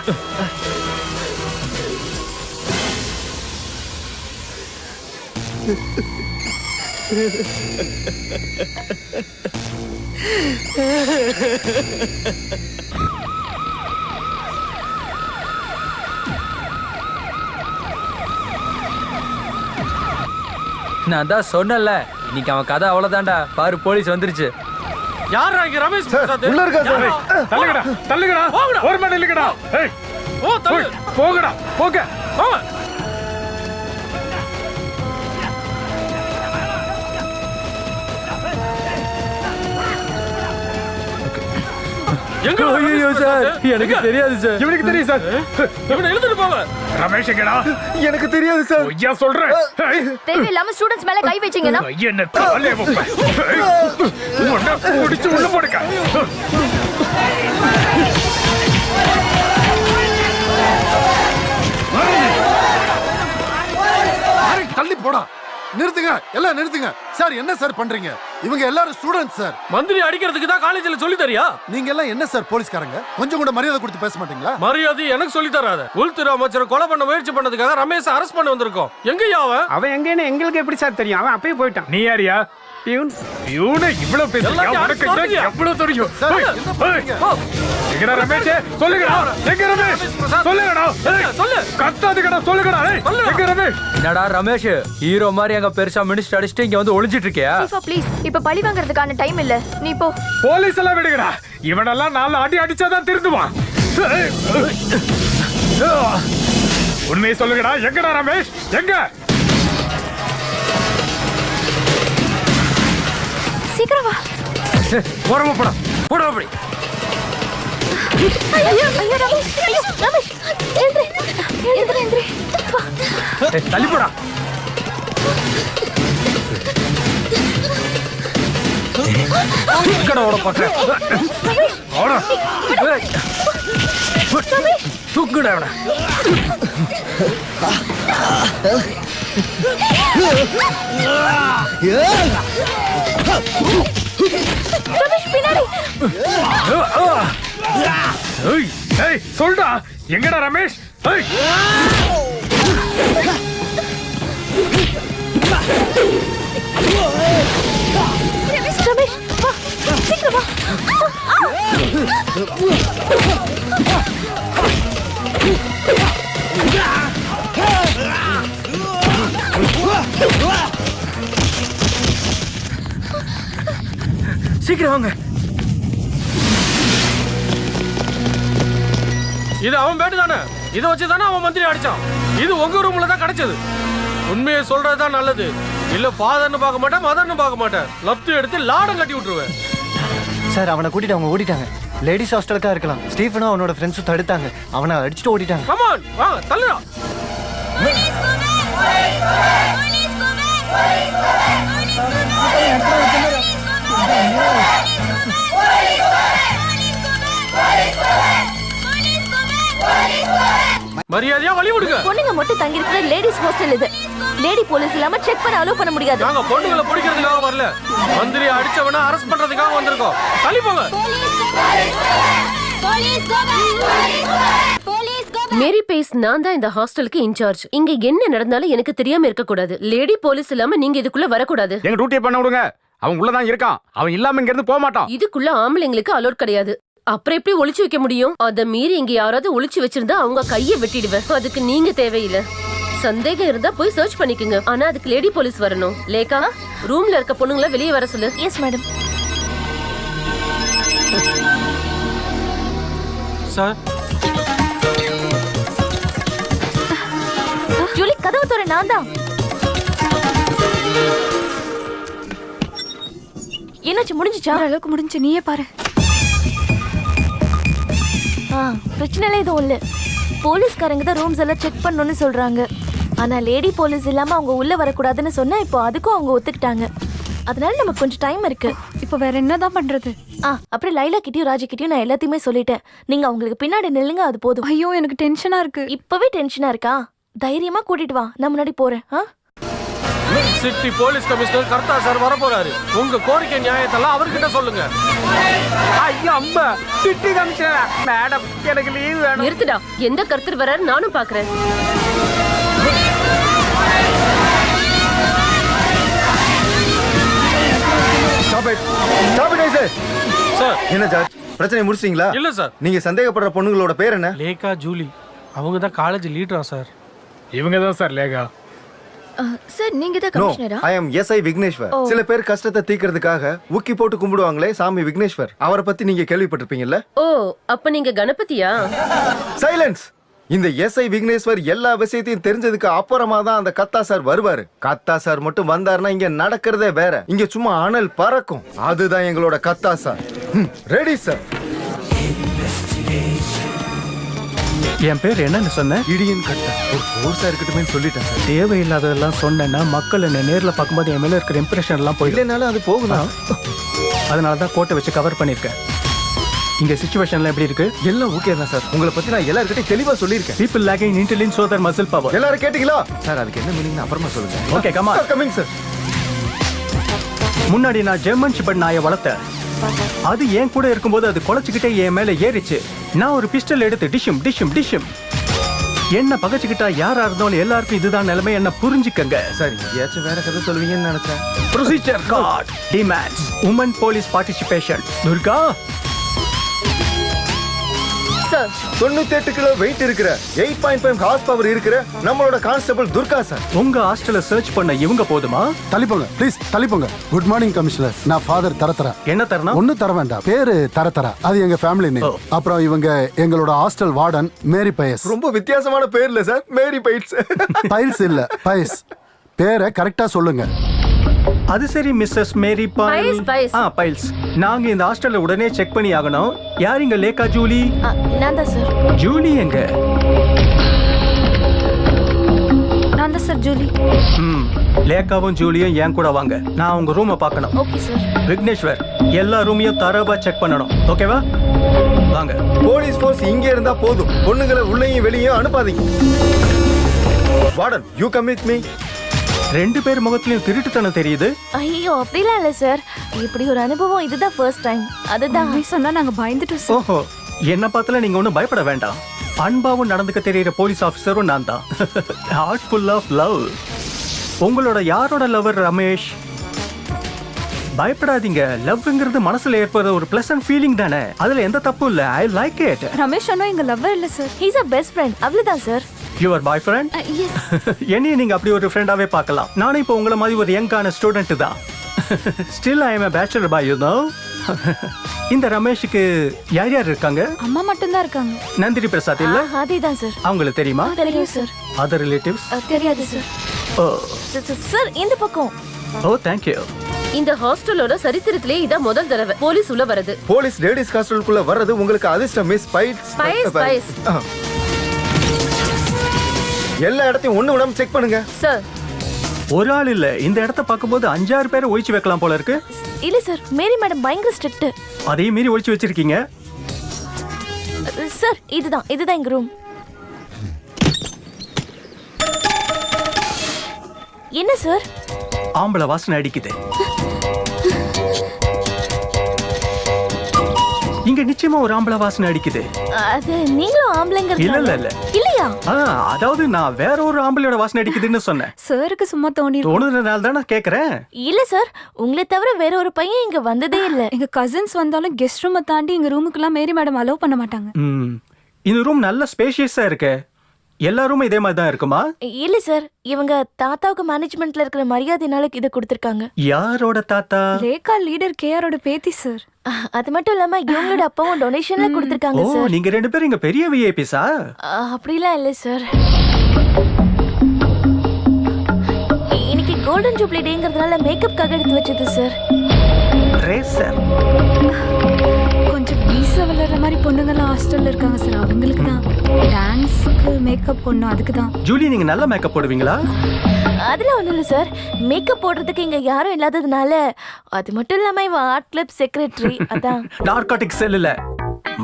நான் தான் சொன்னல இன்னைக்கு அவன் கதை அவ்வளவுதான்டா. பாரு போலீஸ் வந்துருச்சு. யாரா இங்க ரமேஷ் பிரசாத்? உள்ள இருக்கா சார்? தள்ளுங்கடா தள்ளுங்கடா. ஒரு மணி இல்லைங்கடா. ஏய் ஓ தள்ளு. போங்கடா போங்க. எங்க ஐயோ சார், எனக்கு தெரியாது சார். இவனுக்கு தெரியும் சார். இவனை இழுத்துட்டு போங்க. ரமேஷ் எங்கடா? எனக்கு தெரியாது சார். ஐயா சொல்றேன். தேவையில்லாம ஸ்டூடெண்ட்ஸ் மேல கை வச்சீங்கன்னா என்ன காலே வைப்பேன். உன்னை பிடிச்சு உள்ள போடுங்க. தள்ளி போடா. நிறுத்துங்க, எல்லாம் நிறுத்துங்க. சார் என்ன சார் பண்றீங்க? இவங்க எல்லாரும் ஸ்டூடெண்ட்ஸ் சார். மந்திரி அடிக்கிறதுக்கு தான் காலேஜ்ல சொல்லி தரியா? நீங்க எல்லாம் என்ன சார் போலீஸ்காரங்க? கொஞ்சம் கூட மரியாதை கொடுத்து பேச மாட்டீங்களா? மரியாதை எனக்கு சொல்லி தராத. உள்துறை அமைச்சர் கொலை பண்ண முயற்சி பண்ணதுக்காக ரமேஷ் அரெஸ்ட் பண்ண வந்திருக்கோம். எங்கயா அவன்? அவன் எங்கன்னு எங்களுக்கு எப்படி சார் தெரியும்? அவன் அப்பயே போயிட்டான். நீ யாரியா? பியூன். பியூனு இவ்வளவு பேசுறியா? உனக்கு என்ன எவ்வளவு தெரியும்? எங்கடா ரமேஷ்? சொல்லுங்கடா. எங்க ரமேஷ்? சொல்லுங்கடா. சொல்லு. கத்தாதுங்கடா. சொல்லுங்கடா. எங்க ரமேஷ்? என்னடா ரமேஷ், ஹீரோ மாதிரி அங்க பெருசா மினிஸ்டர் அடிச்சுட்டு இங்க வந்து ஒளிஞ்சிட்டு இருக்கியா? ப்ளீஸ் இப்ப பழி வாங்குறதுக்கான டைம் இல்ல. நீ போ. போலீஸ் எல்லாம் விடுங்கடா. இவனெல்லாம் 4 அடி அடிச்சாதான் திருந்துவான். உண்மையை சொல்லுங்கடா. எங்கடா ரமேஷ்? எங்க? சீக்கிரம் வா. போறமா போடா. போடா அப்படி. ஐயோ ஐயோ ரமேஷ். ஐயோ ரமேஷ். எந்திரி. எந்திரி எந்திரி. தள்ளி போடா. எங்கடா ஓட பாக்குற? ஓட. தூக்குடா அவனை. ரமேஷ் பின்னாடி. ஏய் சொல்டா. எங்கடா ரமேஷ்? ஏய் ரமேஷ் ரமேஷ் வா. சீக்கிரம் வா. சீக்கிரம் வாங்க. இது அவன் பேட்டு தானே. இதை வச்சு தானே அவன் மந்திரி அடிச்சான். இது உங்க ரூம்ல தான் கிடைச்சது. உண்மையை சொல்றதுதான் நல்லது. இல்ல ஃபாதர்னு பார்க்க மாட்டேன், மதர்னு பார்க்க மாட்டேன். லப்தி எடுத்து லாடம் கட்டி விட்டுருவேன். சார் அவனை கூட்டிட்டு அவங்க ஓடிட்டாங்க. லேடிஸ் ஹாஸ்டலுக்கா இருக்கலாம். ஸ்டீஃபனும் அவனோட ஃப்ரெண்ட்ஸும் தடுத்தாங்க. அவனை அடிச்சுட்டு ஓடிட்டாங்க. கமான் வாங்க தள்ளுடா. மரியாதையா வழி விடுங்க. பொண்ணுங்க மட்டும் தங்கி இருக்கிற லேடிஸ் ஹாஸ்டல் இது. லேடி போலீஸ் இல்லாம செக் பண்ண அலோ பண்ண முடியாது. நாங்க பொண்ணுங்களை பிடிக்கிறதுக்காக வரல. மந்திரி அடிச்சவன அரெஸ்ட் பண்றதுக்காக வந்திருக்கோம். தள்ளி போங்க. மேரி பேஸ், நான் தான் இந்த ஹாஸ்டலுக்கு இன்சார்ஜ். இங்க என்ன நடந்தாலும் எனக்கு தெரியாம இருக்க கூடாது. லேடி போலீஸ் இல்லாம நீங்க இதுக்குள்ள வரக்கூடாது. எங்க டியூட்டியை பண்ண விடுங்க. அவன் உள்ளதான் இருக்கான். அவன் இல்லாம இங்க இருந்து போக மாட்டான். இதுக்குள்ள ஆம்பளைங்களுக்கு அலோட் கிடையாது. அப்புறம் எப்படி ஒளிச்சு வைக்க முடியும்? அத மீறி இங்க யாராவது ஒளிச்சு வச்சிருந்தா அவங்க கையை வெட்டிடுவேன். அதுக்கு நீங்க தேவையில்லை. சந்தேகம் இருந்தா போய் சர்ச் பண்ணிக்கங்க. ஆனா அதுக்கு லேடி போலீஸ் வரணும். லேக்கா, ரூம்ல இருக்க பொண்ணுங்களை வெளியே வர சொல்லு. Yes madam. சார் ஜூலி கதவு தர. நான் தான். என்னாச்சு? முடிஞ்சுச்சா? அளவுக்கு முடிஞ்சு. நீயே பாரு. பிரச்சனை எதுவும் இல்ல. போலீஸ்காரங்க தான் ரூம்ஸ் எல்லாம் செக் பண்ணணும்னு சொல்றாங்க. ஆனா லேடி போலீஸ் இல்லாம அவங்க உள்ள வரக்கூடாதுன்னு சொன்னா இப்போ அதுக்கும் அவங்க ஒத்துக்கிட்டாங்க. அதனால நமக்கு கொஞ்சம் டைம் இருக்கு. இப்போ வேற என்னதான் பண்றது? அப்புறம் லைலா கிட்டயும் ராஜி கிட்டயும் நான் எல்லாத்தையுமே சொல்லிட்டேன். நீங்க அவங்களுக்கு பின்னாடி நில்லுங்க, அது போதும். ஐயோ எனக்கு டென்ஷனா இருக்கு. இப்பவே டென்ஷனா இருக்கா? தைரியமா கூட்டிட்டு வா, நான் முன்னாடி போறேன். சிட்டி போலீஸ் கமிஷனர் கர்த்தா சார் வர போறாரு. உங்க கோரிக்கை நியாயத்தெல்லாம் அவர்கிட்ட சொல்லுங்க. ஐயோ அம்மா, சிட்டி கமிஷனர் மேடம், எனக்கு லீவ் வேணும். நிறுத்துடா. எந்த கர்த்தர் வராரு நானும் பாக்குறேன். சார் என்ன ஜார்ஜ், பிரச்சனை முடிச்சிட்டீங்களா? இல்ல சார். நீங்க சந்தேகப்படுற பொண்ணுங்களோட பேர் என்ன? லேகா, ஜூலி. அவங்க தான் காலேஜ் லீடரா சார். இவங்க தான் சார் லேகா. சார் நீங்க தான் நோ கமிஷனரா? ஐ அம் எஸ்ஐ விக்னேஸ்வர். ஓ. சில பேர் கஷ்டத்தை தீக்கிறதுக்காக உக்கி போட்டு கும்பிடுவாங்களே சாமி விக்னேஸ்வர். அவரை பத்தி நீங்க கேள்விப்பட்டிருப்பீங்கல்ல? ஓ அப்ப நீங்க கணபதியா? சைலன்ஸ். இந்த எஸ்ஐ விக்னேஸ்வர் எல்லா விஷயத்தையும் தெரிஞ்சதுக்கு அப்புறமா தான் அந்த கத்தா சார் வருவாரு. கத்தா சார் மட்டும் வந்தாருன்னா இங்க நடக்கிறதே வேற. இங்க சும்மா அனல் பறக்கும். அதுதான் எங்களோட கத்தா சார். Ready sir. என் பேர் என்னன்னு சொன்னேன்? இடியன் கட்டா. ஒரு கோர்ஸா இருக்கட்டுமே சொல்லிட்டேன் சார். தேவையில்லாததெல்லாம் சொன்னேன்னா மக்கள் என்ன நேர்ல பார்க்கும்போது என் மேல இருக்கிற இம்ப்ரெஷன் எல்லாம் போயிடும். இல்லைனாலும் அது போகுதான். அதனால தான் கோட்டை வச்சு கவர் பண்ணிருக்கேன். இங்க சிச்சுவேஷன்லாம் எப்படி இருக்கு? எல்லாம் ஓகே தான் சார். உங்களை பத்தி நான் எல்லார்கிட்டயும் தெளிவா சொல்லியிருக்கேன். People lacking intelligence so their muscle power. எல்லாரும் கேட்டீங்களா? சார் அதுக்கு என்ன மீனிங் அப்புறமா சொல்லுங்க. Okay come on. Coming sir. முன்னாடி நான் ஜெர்மன் ஷெப்பர்ட் நாயை வளர்த்தேன். அது என் கூட இருக்கும்போது அது குலைச்சிக்கிட்டே என் மேல ஏறிச்சு. நான் ஒரு பிஸ்டல் எடுத்து டிஷும் டிஷும் டிஷும் என்ன பகச்சுக்கிட்டா யாரா இருந்தாலும் எல்லாருக்கும் இதுதான் நிலைமை. என்ன புரிஞ்சுக்கங்க. சரி ஏதாச்சும் வேற கதை சொல்லுவீங்கன்னு நினைச்சேன். Procedure card demands woman police participation. Durga sir 98 kilo weight இருக்கிற 8.5 ஹார்ஸ் பவர் இருக்கிற நம்மளோட கான்ஸ்டபிள் துர்கா சார். உங்க ஹாஸ்டல்ல சர்ச் பண்ண இவங்க போதுமா? தள்ளிப்போங்க ப்ளீஸ் தள்ளிப்போங்க. Good morning commissioner. நான் ஃபாதர் தரத்தரா. என்ன தரணும்? ஒன்னும் தர வேண்டாம். பேரு தரத்தரா. அது எங்க ஃபேமிலி நேம். அப்புறம் இவங்க எங்களோட ஹாஸ்டல் வார்டன் மேரி பயஸ். ரொம்ப வித்தியாசமான பேர் இல்ல சார்? மேரி பைல்ஸ். பைல்ஸ் இல்ல பயஸ். பேரை கரெக்டா சொல்லுங்க. அது சரி மிஸ்ஸஸ் மேரி பைல்ஸ். நாங்க இந்த ஹாஸ்டல்ல உடனே செக் பண்ணி ஆகணும். யார் இங்க லேக்கா ஜூலி? நான் தான் சார். ஜூலி எங்க? நான் தான் சார் ஜூலி. லேக்காவும் ஜூலியும் என் கூட வாங்க. நான் உங்க ரூமை பார்க்கணும். Okay sir. விக்னேஸ்வர் எல்லா ரூமையும் தரவா செக் பண்ணணும். ஓகேவா? வாங்க. போலீஸ் ஃபோர்ஸ் இங்க இருந்தா போதும். பொண்ணுங்களை உள்ளேயும் வெளியும் அனுப்பாதீங்க. Warden you come with me. ரெண்டு பேர் முகத்திலயும் திருட்டுத்தனம் தெரியுது. ஐயோ அப்படிலாம் இல்ல சார். இப்படி ஒரு அனுபவம் இதுதான் ஃபர்ஸ்ட் டைம். அதுதான் சொன்னா நாங்க பயந்துட்டோம் சார். ஓஹோ என்ன பார்த்தால நீங்க ஒன்றும் பயப்பட வேண்டாம். அன்பாவும் நடந்துக்க தெரியுற போலீஸ் ஆஃபீஸரும் நான் தான். Heart full of love. உங்களோட யாரோட லவர் ரமேஷ்? பயப்படாதீங்க. லவ்ங்கிறது மனசுல ஏற்படுற ஒரு பிளசன்ட் ஃபீலிங் தானே. அதுல எந்த தப்பும் இல்ல. I like it. ரமேஷ் அண்ணா எங்க லவ்வர் இல்ல sir. He's a best friend. அவ்வளவுதான் சார். Your boyfriend? என்னையும் நீங்க அப்படி ஒரு ஃப்ரெண்டாவே பார்க்கலாம். நானும் இப்போ உங்களை மாதிரி ஒரு யங்கான ஸ்டூடெண்ட் தான். Still I am a bachelor boy, you know. இந்த ரமேஷுக்கு யார் யார் இருக்காங்க? அம்மா மட்டும் தான் இருக்காங்க. நந்தினி பிரசாத் இல்ல? அதேதான் சார். அவங்களுக்கு தெரியுமா? தெரியும் சார். Other relatives? தெரியாது சார். ஓ சார் இந்த பக்கம். ஓ thank you. இந்த ஹாஸ்டலோட சரித்திரத்திலே இதான் முதல் தடவை போலீஸ் உள்ள வருது. போலீஸ் லேடிஸ் ஹாஸ்டலுக்குள்ள வர்றது உங்களுக்கு அதிர்ஷ்டம் மிஸ் பைல்ஸ். எல்லா இடத்தையும் ஒண்ணு விடாம செக் பண்ணுங்க சார். ஒரு ஆள் இல்ல. இந்த இடத்தை பார்க்கும்போது 5-6 பேரை ஒழிச்சு வைக்கலாம் போல இருக்கு. இல்ல சார் மேரி மேடம் பயங்கர ஸ்ட்ரிக்ட். அதையும் மீறி ஒழிச்சு வச்சிருக்கீங்க. சார் இதுதான் எங்க ரூம். என்ன சார்? ஆம்பளை வாசனை அடிக்குது. இங்க நிச்சயமா ஒரு ஆம்பளை வாசனை அடிக்குது. அது நீங்களும் ஆம்பளைங்கிறது இல்ல இல்லையா? அதாவது நான் வேற ஒரு ஆம்பளையோட வாசனை அடிக்குதுன்னு சொன்னேன். சாருக்கு சும்மா தோணுதுனால தானே கேக்குறேன். இல்ல சார் உங்களை தவிர வேற ஒரு பையன் இங்க வந்ததே இல்ல. எங்க கசின்ஸ் வந்தாலும் கெஸ்ட் ரூமை தாண்டி எங்க ரூமுக்குலாம் மேரி மேடம் அலோவ் பண்ண மாட்டாங்க. இந்த ரூம் நல்ல ஸ்பேஷியஸா இருக்கு. எல்லா ரூமும் இதே மாதிரி தான் இருக்குமா? இல்ல சார் இவங்க தாத்தாவுக்கு மேனேஜ்மெண்ட்ல இருக்கிற மரியாதைனால இத கொடுத்திருக்காங்க. யாரோட தாத்தா? லேக்கா லீடர் கேஆரோட பேத்தி சார். அது மட்டும் இல்லாம இவங்களோட அப்பாவும் டொனேஷன்ல கொடுத்திருக்காங்க ஓ சார். நீங்க ரெண்டு பேரும் இங்க பெரிய விஐபிஸா? அப்படிலாம் இல்ல சார். இன்னைக்கு கோல்டன் ஜூப்ளி டேங்கிறதுனால மேக்கப்காக எடுத்து வச்சது சார். ரேசர். கொஞ்சம் வீசா வளர்ற மாதிரி பொண்ணுங்கலாம் ஹாஸ்டல்ல இருக்காங்க சார். அவங்களுக்கு தான் டான்ஸ்க்கு மேக்கப் பொண்ணு அதுக்கு தான். ஜூலி நீங்க நல்ல மேக்கப் போடுவீங்களா? அதெல்லாம் ஒண்ணும் இல்ல சார். மேக்கப் போடுறதுக்கு இங்க யாரும் இல்லாததுனால. அது மட்டும் இல்லாம இவ ஆர்ட் கிளப் செக்ரட்டரி. அதான் நார்காட்டிக் செல்லுல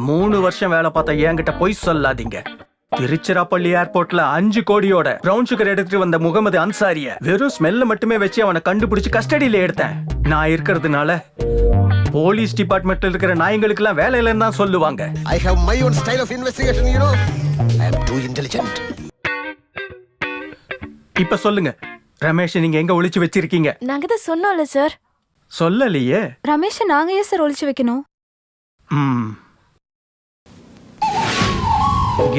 3 வருஷம் வேலை பார்த்த என்கிட்ட போய் சொல்லாதீங்க. திருச்சிராப்பள்ளி ஏர்போர்ட்ல 5 கோடியோட பிரவுன் சுகர் எடுத்துட்டு வந்த முகமது அன்சாரிய வெறும் ஸ்மெல்ல மட்டுமே வச்சு அவனை கண்டுபிடிச்சு கஸ்டடியில எடுத்தேன். நான் இருக்கிறதுனால போலீஸ் டிபார்ட்மெண்ட்ல இருக்கிற நாயங்களுக்கு எல்லாம் வேலை இல்லைன்னு தான் சொல்லுவாங்க. I have my own style of investigation, you know. I am too intelligent. இப்ப சொல்லுங்க ரமேஷ் நீங்க எங்க ஒளிச்சு வச்சிருக்கீங்க? நாங்க தான் சொன்னோம்ல சார். சொல்லலையே. ரமேஷ் நாங்க ஏன் சார் ஒளிச்சு வைக்கணும்?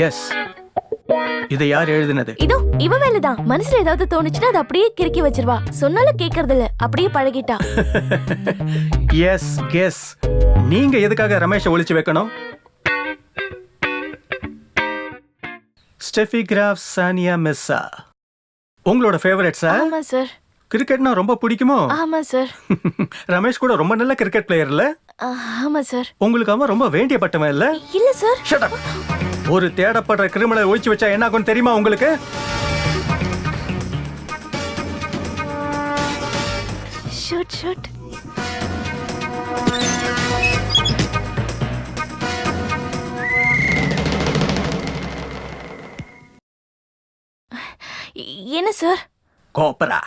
எஸ் இதை யார் எழுதினது? இதோ இவ வேலைதான். மனசுல ஏதாவது தோணுச்சுன்னா அதை அப்படியே கிறுக்கி வச்சிருவா. சொன்னாலும் கேக்குறது இல்ல, அப்படியே பழகிட்டா. S guess. நீங்க எதுக்காக ரமேஷை ஒளிச்சு வைக்கணும்? ஸ்டெஃபி கிராஃப் சானியா மிஸ்ஸா உங்களோட ஃபேவரட் சார்? ஆமா சார். கிரிக்கெட்னா ரொம்ப பிடிக்குமோ? ஆமா சார். ரமேஷ் கூட ரொம்ப நல்ல கிரிக்கெட் பிளேயர் இல்ல? ஆமா சார். உங்களுக்கு அவன் ரொம்ப வேண்டியப்பட்டவன் இல்ல? இல்ல சார். Shut up. ஒரு தேடப்படுற கிரிமினலை ஒழிச்சு வச்சா என்ன ஆகும் தெரியுமா உங்களுக்கு? Shoot shoot. என்ன சார்? கோப்பரா.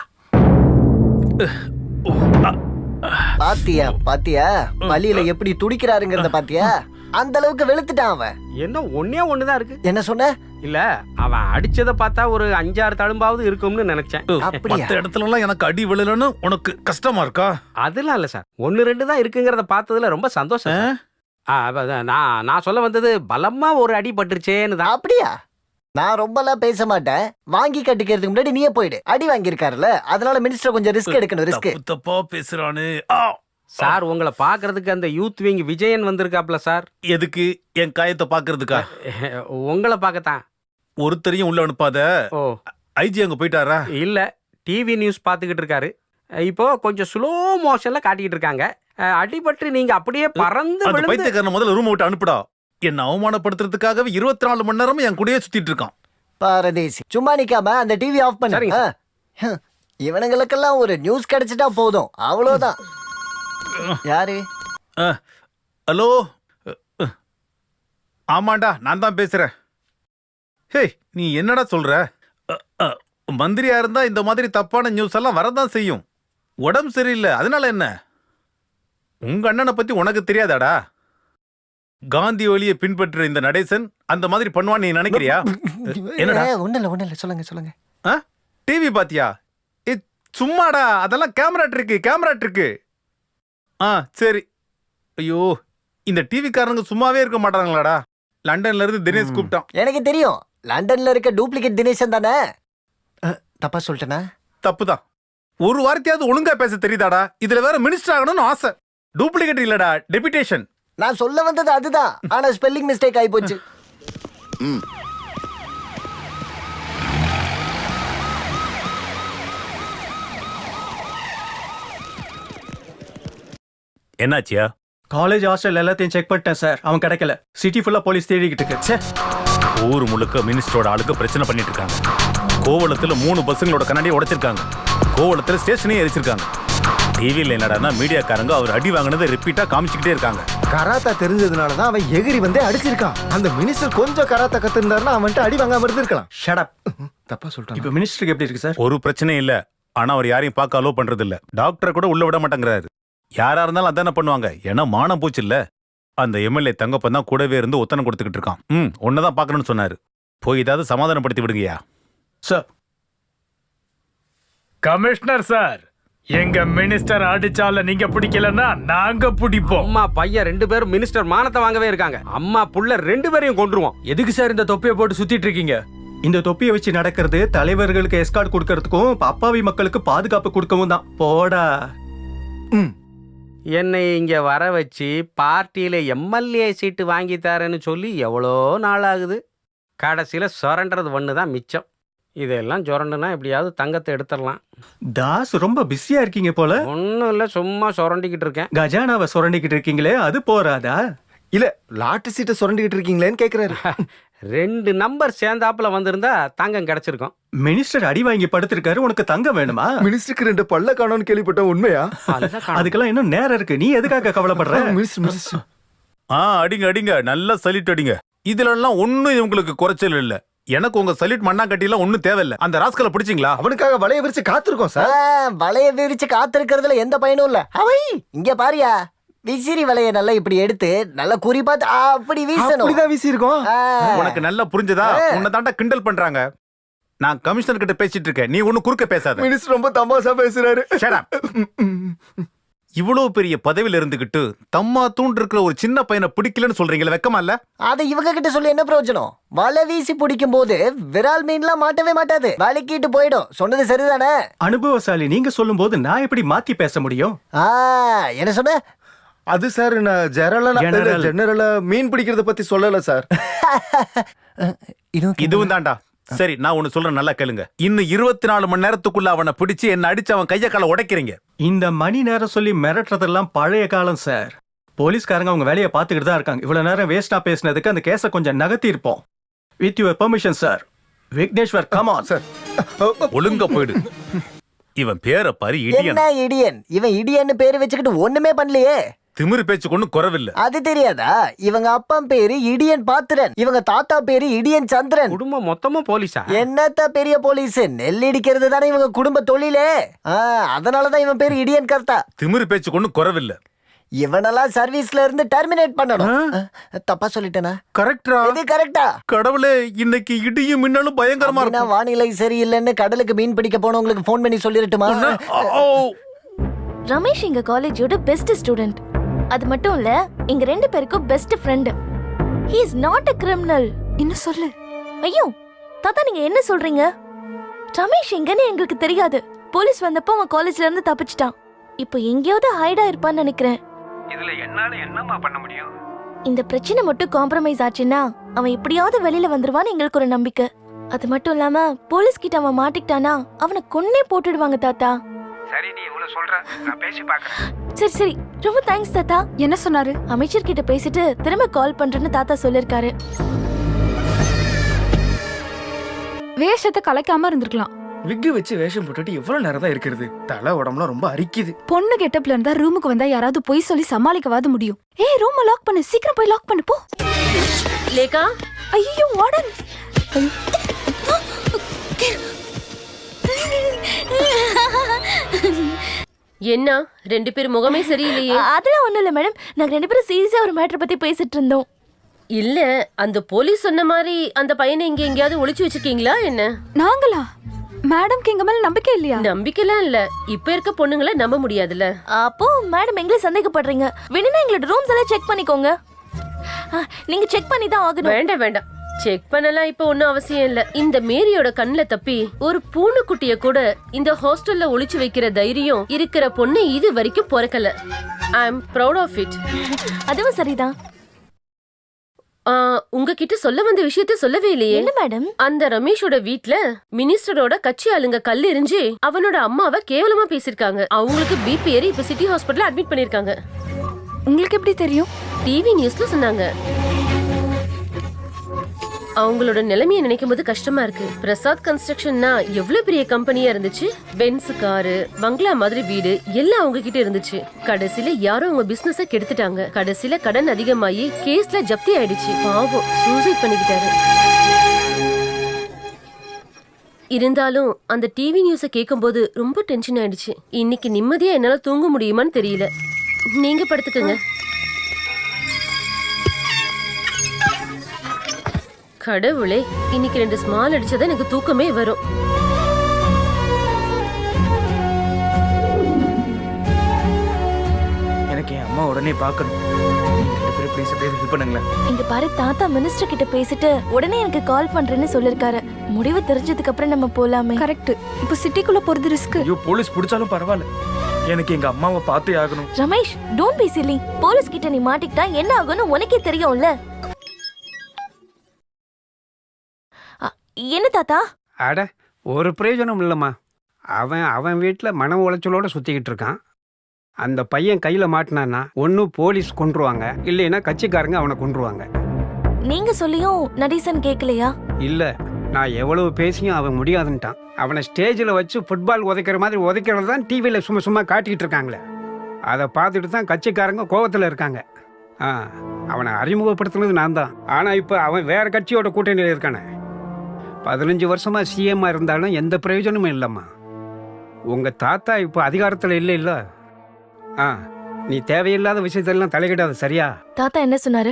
பாத்தியா பாத்தியா பலியில எப்படி துடிக்கிறாருங்கிறத பாத்தியா? அந்த அளவுக்கு வெளுத்துட்டான் அவன். என்ன ஒன்னே ஒண்ணுதான் இருக்கு. என்ன சொன்ன? இல்ல அவன் அடிச்சத பார்த்தா ஒரு 5-6 தழும்பாவது இருக்கும்னு நினைச்சேன். மத்த இடத்துல எல்லாம் எனக்கு அடி விழலன்னு உனக்கு கஷ்டமா இருக்கா? அதெல்லாம் இல்ல சார், 1-2 தான் இருக்குங்கிறத பார்த்ததுல ரொம்ப சந்தோஷம். நான் சொல்ல வந்தது பலமா ஒரு அடி பட்டுருச்சேன்னு தான். அப்படியா? நான் ரொம்பலாம் பேச மாட்டேன். வாங்கி கட்டிக்கிறதுக்கு முன்னாடி நீயே போயிடு. அடி வாங்கியிருக்காருல்ல, அதனால மினிஸ்டர் கொஞ்சம் ரிஸ்க் எடுக்கணும். ரிஸ்க் தப்பா பேசுறானு சார். உங்களை பாக்குறதுக்கு அந்த யூத் விங் விஜயன் வந்திருக்காப்ல சார். எதுக்கு? என் காயத்தை பாக்குறதுக்கா? உங்களை பார்க்கத்தான். ஒருத்தரையும் உள்ள அனுப்பாத. ஐஜி அங்க போயிட்டாரா? இல்ல, டிவி நியூஸ் பாத்துக்கிட்டு இருக்காரு. இப்போ கொஞ்சம் ஸ்லோ மோஷன்ல காட்டிக்கிட்டு இருக்காங்க. அடிபட்டு நீங்க அப்படியே பறந்து அந்த பைத்தியக்காரனை முதல்ல ரூம் விட்டு அனுப்புடா. என்ன அவமானப்படுத்துறதுக்காகவே 24 மணி நேரமும் என் கூடயே சுத்திட்டு இருக்கான். பாரதேசி, சும்மா நிக்காம அந்த டிவி ஆஃப் பண்ணு. இவனுங்களுக்கெல்லாம் ஒரு நியூஸ் கிடைச்சிட்டா போதும், அவ்வளவுதான். யாரு? ஹலோ, ஆமாண்டா, நான் தான் பேசுறேன். ஹே, நீ என்னடா சொல்ற? மந்திரியா இருந்தா இந்த மாதிரி தப்பான நியூஸ் எல்லாம் வரதான் செய்யும். உடம்பு சரியில்லை, அதனால என்ன? உங்க அண்ணனை பத்தி உனக்கு தெரியாதாடா? காந்தி வழியை பின்பற்ற இந்த நடேசன் அந்த மாதிரி பண்ணுவான்னு நீ நினைக்கிறியா? என்னடா? ஒண்ணு சொல்லுங்க சொல்லுங்க. டிவி பாத்தியா? சும்மாடா, அதெல்லாம் கேமரா ட்ரிக்கு. சரி. ஐயோ, இந்த டிவி காரங்க சும்மாவே இருக்க மாட்டாங்களாடா? லண்டன்ல இருந்து தினேஷ் கூப்பிட்டான். எனக்கு தெரியும், லண்டன்ல இருக்க டூப்ளிகேட் தினேஷன் தானே. தப்பா சொல்லிட்டேனா? தப்புதான். ஒரு வார்த்தையாவது ஒழுங்கா பேச தெரியுதாடா? இதுல வேற மினிஸ்டர் ஆகணும்னு ஆசை. டூப்ளிகேட் இல்லடா, டெபுடேஷன். நான் சொல்ல வந்தது அதுதான், ஆனா ஸ்பெல்லிங் மிஸ்டேக் ஆயி போச்சு. என்னாச்சியா? காலேஜ் ஹாஸ்டல் எல்லாத்தையும் செக் பண்ணிட்டேன் சார், அவன் கிடைக்கல. சிட்டி ஃபுல்லா போலீஸ் தேடிக்கிட்டு இருக்கு. ஊர் முழுக்க மினிஸ்டரோட ஆளுக்கு பிரச்சனை பண்ணிட்டு இருக்காங்க. கோவளத்துல 3 பஸ்ஸுங்களோட கண்ணாடியை உடைச்சிருக்காங்க. கோவளத்துல ஸ்டேஷனையும் எரிச்சிருக்காங்க. டிவியில் என்னடானா மீடியாக்காரங்க அவர் அடி வாங்கினதை ரிப்பீட்டா காமிச்சுக்கிட்டே இருக்காங்க. கராத்தா தெரிஞ்சதுனால தான் அவன் எகிரி வந்து அடிச்சிருக்கான். அந்த மினிஸ்டர் கொஞ்சம் கராத்தா கத்துருந்தாருன்னா அவன்கிட்ட அடி வாங்காம இருந்திருக்கலாம். Shut up. தப்பா சொல்லிட்டான். இப்போ மினிஸ்டருக்கு எப்படி இருக்கு சார்? ஒரு பிரச்சனையும் இல்ல, ஆனா அவர் யாரையும் பார்க்க அலோ பண்றது இல்ல. டாக்டரை கூட உள்ள விட மாட்டேங்கிறாரு. யாரா இருந்தாலும் அதானே பண்ணுவாங்க, ஏன்னா மானம் போச்சு இல்ல. அந்த எம்எல்ஏ தங்கப்பன் தான் கூடவே இருந்து ஒத்தனை கொடுத்துக்கிட்டு இருக்கான். ஒன்னதான் பாக்கணும்னு சொன்னாரு. போய் ஏதாவது சமாதானப்படுத்தி விடுங்கயா சார். கமிஷனர் சார், எங்க மினிஸ்டர் அடிச்சால நீங்க பிடிக்கலன்னா நாங்க பிடிப்போம். அம்மா பையன் 2 பேரும் மினிஸ்டர் மானத்தை வாங்கவே இருக்காங்க. அம்மா புள்ள 2 பேரையும் கொன்றுவோம். எதுக்கு சார் இந்த தொப்பியை போட்டு சுத்திட்டு இருக்கீங்க? இந்த தொப்பியை வச்சு நடக்கிறது தலைவர்களுக்கு எஸ்கார்ட் கொடுக்கறதுக்கும் அப்பாவி மக்களுக்கு பாதுகாப்பு கொடுக்கவும் தான். போடா. என்னை இங்க வர வச்சு பார்ட்டியில எம்எல்ஏ சீட்டு வாங்கி தரேன்னு சொல்லி எவ்வளோ நாள் ஆகுது. கடைசியில சுரண்டது ஒண்ணுதான் மிச்சம். இதெல்லாம் சுரண்டுனா எப்படியாவது தங்கத்தை எடுத்துடலாம். தாஸ் ரொம்ப பிஸியா இருக்கீங்க போல. ஒன்னும் இல்ல, சும்மா சுரண்டிக்கிட்டு இருக்கேன். கஜானாவை சுரண்டிக்கிட்டு இருக்கீங்களே, அது போறாதா? இல்ல, லாட்டரி சீட்டை சுரண்டிக்கிட்டு இருக்கீங்களேன்னு கேக்குறாரு. 2 நம்பர் சேர்ந்தாப்புல வந்திருந்தா தங்கம் கிடைச்சிருக்கும். மினிஸ்டர் அடி வாங்கி படுத்திருக்காரு, உனக்கு தங்கம் வேணுமா? மினிஸ்டருக்கு 2 பல்ல காணோம்னு கேள்விப்பட்ட உண்மையா? அதுக்கெல்லாம் இன்னும் நேரம் இருக்கு, நீ எதுக்காக கவலைப்படுற? அடிங்க, நல்லா சலிட் அடிங்க. இதுல எல்லாம் ஒண்ணும் இவங்களுக்கு குறைச்சல் இல்ல. எனக்கு உங்க சலிட் மண்ணாங்கட்டி எல்லாம் ஒண்ணும் தேவையில்ல. அந்த ராஸ்கலை பிடிச்சிங்களா? அவனுக்காக வளைய விரிச்சு காத்திருக்கோம் சார். வளைய விரிச்சு காத்திருக்கிறதுல எந்த பயனும் இல்ல. அவை இங்க பாரியா, விசிறி வளைய நல்லா இப்படி எடுத்து நல்லா குறி பார்த்து அப்படி வீசணும். அப்படிதான் வீசி இருக்கோம். உனக்கு நல்லா புரிஞ்சதா? உன்னை தாண்டா கிண்டல் பண்றாங்க. நான் கமிஷனர் கிட்ட பேசிட்டு இருக்கேன், நீ ஒண்ணு குறுக்க பேசாத. மினிஸ்டர் ரொம்ப தமாஷா பேசுறாரு. Shut up. இவ்வளவு பெரிய பதவியில இருந்துகிட்டு தம்மா தூண்டு இருக்கிற ஒரு சின்ன பையனை பிடிக்கலன்னு சொல்றீங்களா? வெக்கமா இல்ல? அதை இவங்க கிட்ட சொல்லி என்ன பிரயோஜனம்? வலை வீசி பிடிக்கும் போது விரால் மீன்லாம் மாட்டவே மாட்டாது, வலிக்கிட்டு போயிடும். சொன்னது சரிதானே? அனுபவசாலி நீங்க சொல்லும் போது நான் எப்படி மாத்தி பேச முடியும்? என்ன சொன்ன? அது சார் நான் ஜெனரலா மீன் பிடிக்கிறத பத்தி சொல்லல சார். இதுவும் தான்டா. சரி, நான் ஒன்னு சொல்றேன், நல்லா கேளுங்க. இன்னும் 24 மணி நேரத்துக்குள்ள அவனை பிடிச்சு என்ன அடிச்சு அவன் கைய கால உடைக்கிறீங்க. இந்த மணி நேரம் சொல்லி மிரட்டுறதெல்லாம் பழைய காலம் சார். போலீஸ்காரங்க அவங்க வேலையை பார்த்துக்கிட்டு தான் இருக்காங்க. இவ்வளவு நேரம் வேஸ்டா பேசினதுக்கு அந்த கேஸை கொஞ்சம் நகர்த்தி இருப்போம். With your permission sir. Vigneshwar, come on sir. ஒழுங்கா போயிடு. இவன் பேரை பாரு, இடியன். என்ன இடியன்? இவன் இடியன்னு பேரு வச்சுக்கிட்டு ஒண்ணுமே பண்ணலையே. திமிரு பேச்சு கொண்டு குறவில்லை. அது தெரியாதா? இவங்க அப்பா பேரு இடியன் பாத்திரன், இவங்க தாத்தா பேரு இடியன் சந்திரன். குடும்பம் மொத்தமும் போலீஸா? என்னத்த பெரிய போலீஸ், நெல் இடிக்கிறது தானே இவங்க குடும்ப தொழிலே. அதனாலதான் இவன் பேரு இடியன் கர்த்தா. திமிரு பேச்சு கொண்டு குறவில்லை. இவனெல்லாம் சர்வீஸ்ல இருந்து டெர்மினேட் பண்ணணும். தப்பா சொல்லிட்டேனா? கரெக்டா? இது கரெக்டா? கடவுளே, இன்னைக்கு இடியும் மின்னலும் பயங்கரமா இருக்கு. வானிலை சரியில்லைன்னு கடலுக்கு மீன் பிடிக்க போனவங்களுக்கு போன் பண்ணி சொல்லிரட்டுமா? ரமேஷ் எங்க காலேஜோட பெஸ்ட் ஸ்டூடெண்ட். அது மட்டும் இல்ல, எங்க 2 பேருக்கும் best friend. He is not a criminal. என்ன சொல்லு? ஐயோ தாத்தா, நீங்க என்ன சொல்றீங்க? ரமேஷ் எங்கன்னு எங்களுக்கு தெரியாது. போலீஸ் வந்தப்போ அவன் காலேஜ்ல இருந்து தப்பிச்சிட்டான். இப்போ எங்கேயாவது ஹைடா இருப்பான்னு நினைக்கிறேன். இதுல என்னால என்னமா பண்ண முடியும்? இந்த பிரச்சனை மட்டும் காம்ப்ரமைஸ் ஆச்சுன்னா அவன் எப்படியாவது வெளியில வந்துருவான்னு எங்களுக்கு ஒரு நம்பிக்கை. அது மட்டும் இல்லாம போலீஸ் கிட்ட அவன் மாட்டிக்கிட்டானா அவனை கொன்னே போட்டுடுவாங்க தாத்தா. சரி, நீ இவ்வளவு சொல்ற, நான் பேசி பார்க்கறேன். சரி சரி, ரொம்ப தேங்க்ஸ் தாத்தா. என்ன சொன்னாரு? அமைச்சர் கிட்ட பேசிட்டு திரும்ப கால் பண்றேன்னு தாத்தா சொல்லிருக்காரு. வேஷத்தை கலைக்காம இருந்திருக்கலாம். விக்கு வச்சு வேஷம் போட்டுட்டு எவ்வளவு நேரம் தான் இருக்கிறது? தலை உடம்புலாம் ரொம்ப அரிக்குது. பொண்ணு கெட்டப்ல இருந்தா ரூமுக்கு வந்தா யாராவது பொய் சொல்லி சமாளிக்கவாது முடியும். ஏய், ரூமை லாக் பண்ணு, சீக்கிரம் போய் லாக் பண்ணு போ. லேகா, ஐயோ வார்டன். என்ன 2 பேர் முகமே சரியில்லையே? அதெல்லாம் ஒண்ணும் இல்ல மேடம், நாங்க 2 பேரும் சீரியஸா ஒரு மேட்டர் பத்தி பேசிட்டு இருந்தோம். இல்ல, அந்த போலீஸ் சொன்ன மாதிரி அந்த பையனை இங்க எங்கயாவது ஒளிச்சு வச்சிருக்கீங்களா என்ன? நாங்களா? மேடம்க்கு எங்க மேல நம்பிக்கை இல்லையா? நம்பிக்கைலாம் இல்ல, இப்ப இருக்க பொண்ணுங்களை நம்ப முடியாதுல்ல. அப்போ மேடம் எங்களை சந்தேகப்படுறீங்க. வேணும்னா எங்களோட ரூம்ஸ் எல்லாம் செக் பண்ணிக்கோங்க. நீங்க செக் பண்ணி தான் ஆகணும். வேண்டாம் வேண்டாம், செக் பண்ணலாம் இப்ப ஒன்னும் அவசியம் இல்ல. இந்த மேரியோட கண்ணுல தப்பி ஒரு பூனைக்குட்டிய கூட இந்த ஹாஸ்டல்ல ஒளிச்சு வைக்கிற தைரியம் இருக்கிற பொண்ணு இது வரைக்கும் பிறக்கல. ஐ அம் ப்ரௌட் ஆஃப் இட். அதுவும் சரிதான். உங்ககிட்ட சொல்ல வந்த விஷயத்த சொல்லவே இல்லையே. என்ன மேடம்? அந்த ரமேஷோட வீட்ல மினிஸ்டரோட கட்சி ஆளுங்க கல் எறிஞ்சு அவனோட அம்மாவை கேவலமா பேசிருக்காங்க. அவங்களுக்கு பிபி ஏறி இப்ப சிட்டி ஹாஸ்பிடல்ல அட்மிட் பண்ணிருக்காங்க. உங்களுக்கு எப்படி தெரியும்? டிவி நியூஸ்ல சொன்னாங்க. அவங்களோட நிலைமையை நினைக்கும் போது கஷ்டமா இருக்கு. பிரசாத் கன்ஸ்ட்ரக்ஷன்னா எவ்வளவு பெரிய கம்பெனியா இருந்துச்சு. பென்ஸ் காரு, பங்களா மாதிரி வீடு எல்லாம் அவங்க கிட்ட இருந்துச்சு. கடைசியில யாரோ அவங்க பிசினஸ கெடுத்துட்டாங்க. கடைசியில கடன் அதிகமாயி கேஸ்ல ஜப்தி ஆயிடுச்சு. பாவம், சூசைட் பண்ணிக்கிட்டாரு. இருந்தாலும் அந்த டிவி நியூஸ கேட்கும்போது ரொம்ப டென்ஷன் ஆயிடுச்சு. இன்னைக்கு நிம்மதியா என்னால தூங்க முடியுமான்னு தெரியல. நீங்க படுத்துக்கங்க. கடவுளே, இன்னைக்கு 2 ஸ்மால் அடிச்சதா எனக்கு தூக்கமே வரும். எனக்கு என் அம்மா உடனே பார்க்கணும். ப்ளீஸ் அப்படியே ஹெல்ப் பண்ணுங்களேன். இங்க பாரு, தாத்தா மினிஸ்டர் கிட்ட பேசிட்டு உடனே எனக்கு கால் பண்றேன்னு சொல்லிருக்காரு. முடிவு தெரிஞ்சதுக்கு அப்புறம் நம்ம போலாமே. கரெக்ட். இப்போ சிட்டிக்குள்ள போறது ரிஸ்க். ஐயோ, போலீஸ் பிடிச்சாலும் பரவாயில்ல, எனக்கு எங்க அம்மாவை பார்த்தே ஆகணும். Ramesh, don't B chilli. Police கிட்ட நீ மாட்டிக்கிட்டா என்ன ஆகும்னு உனக்கே தெரியும்ல. என்ன தாத்தா? அட, ஒரு பிரயோஜனம் இல்லைம்மா. அவன் வீட்டில் மன உளைச்சலோட சுற்றிக்கிட்டு இருக்கான். அந்த பையன் கையில் மாட்டினான்னா ஒன்று போலீஸ் கொன்றுவாங்க, இல்லைன்னா கட்சிக்காரங்க அவனை கொன்றுவாங்க. நீங்க சொல்லியும் நடேசன் கேட்கலையா? இல்லை, நான் எவ்வளவு பேசியும் அவன் முடியாதுன்ட்டான். அவனை ஸ்டேஜில் வச்சு ஃபுட்பால் உதைக்கிற மாதிரி உதைக்கிறது தான் டிவியில் சும்மா சும்மா காட்டிக்கிட்டு இருக்காங்களே. அதை பார்த்துட்டு தான் கட்சிக்காரங்க கோவத்தில் இருக்காங்க. அவனை அறிமுகப்படுத்துனது நான் தான். ஆனால் இப்போ அவன் வேற கட்சியோட கூட்டணியில் இருக்கானே. 15 வருஷமா சிஎம்மா இருந்தாலும் எந்த பிரயோஜனமும் இல்லைம்மா. உங்கள் தாத்தா இப்போ அதிகாரத்தில் இல்லை. நீ தேவையில்லாத விஷயத்தெல்லாம் தலையிடாது, சரியா? தாத்தா என்ன சொன்னாரு?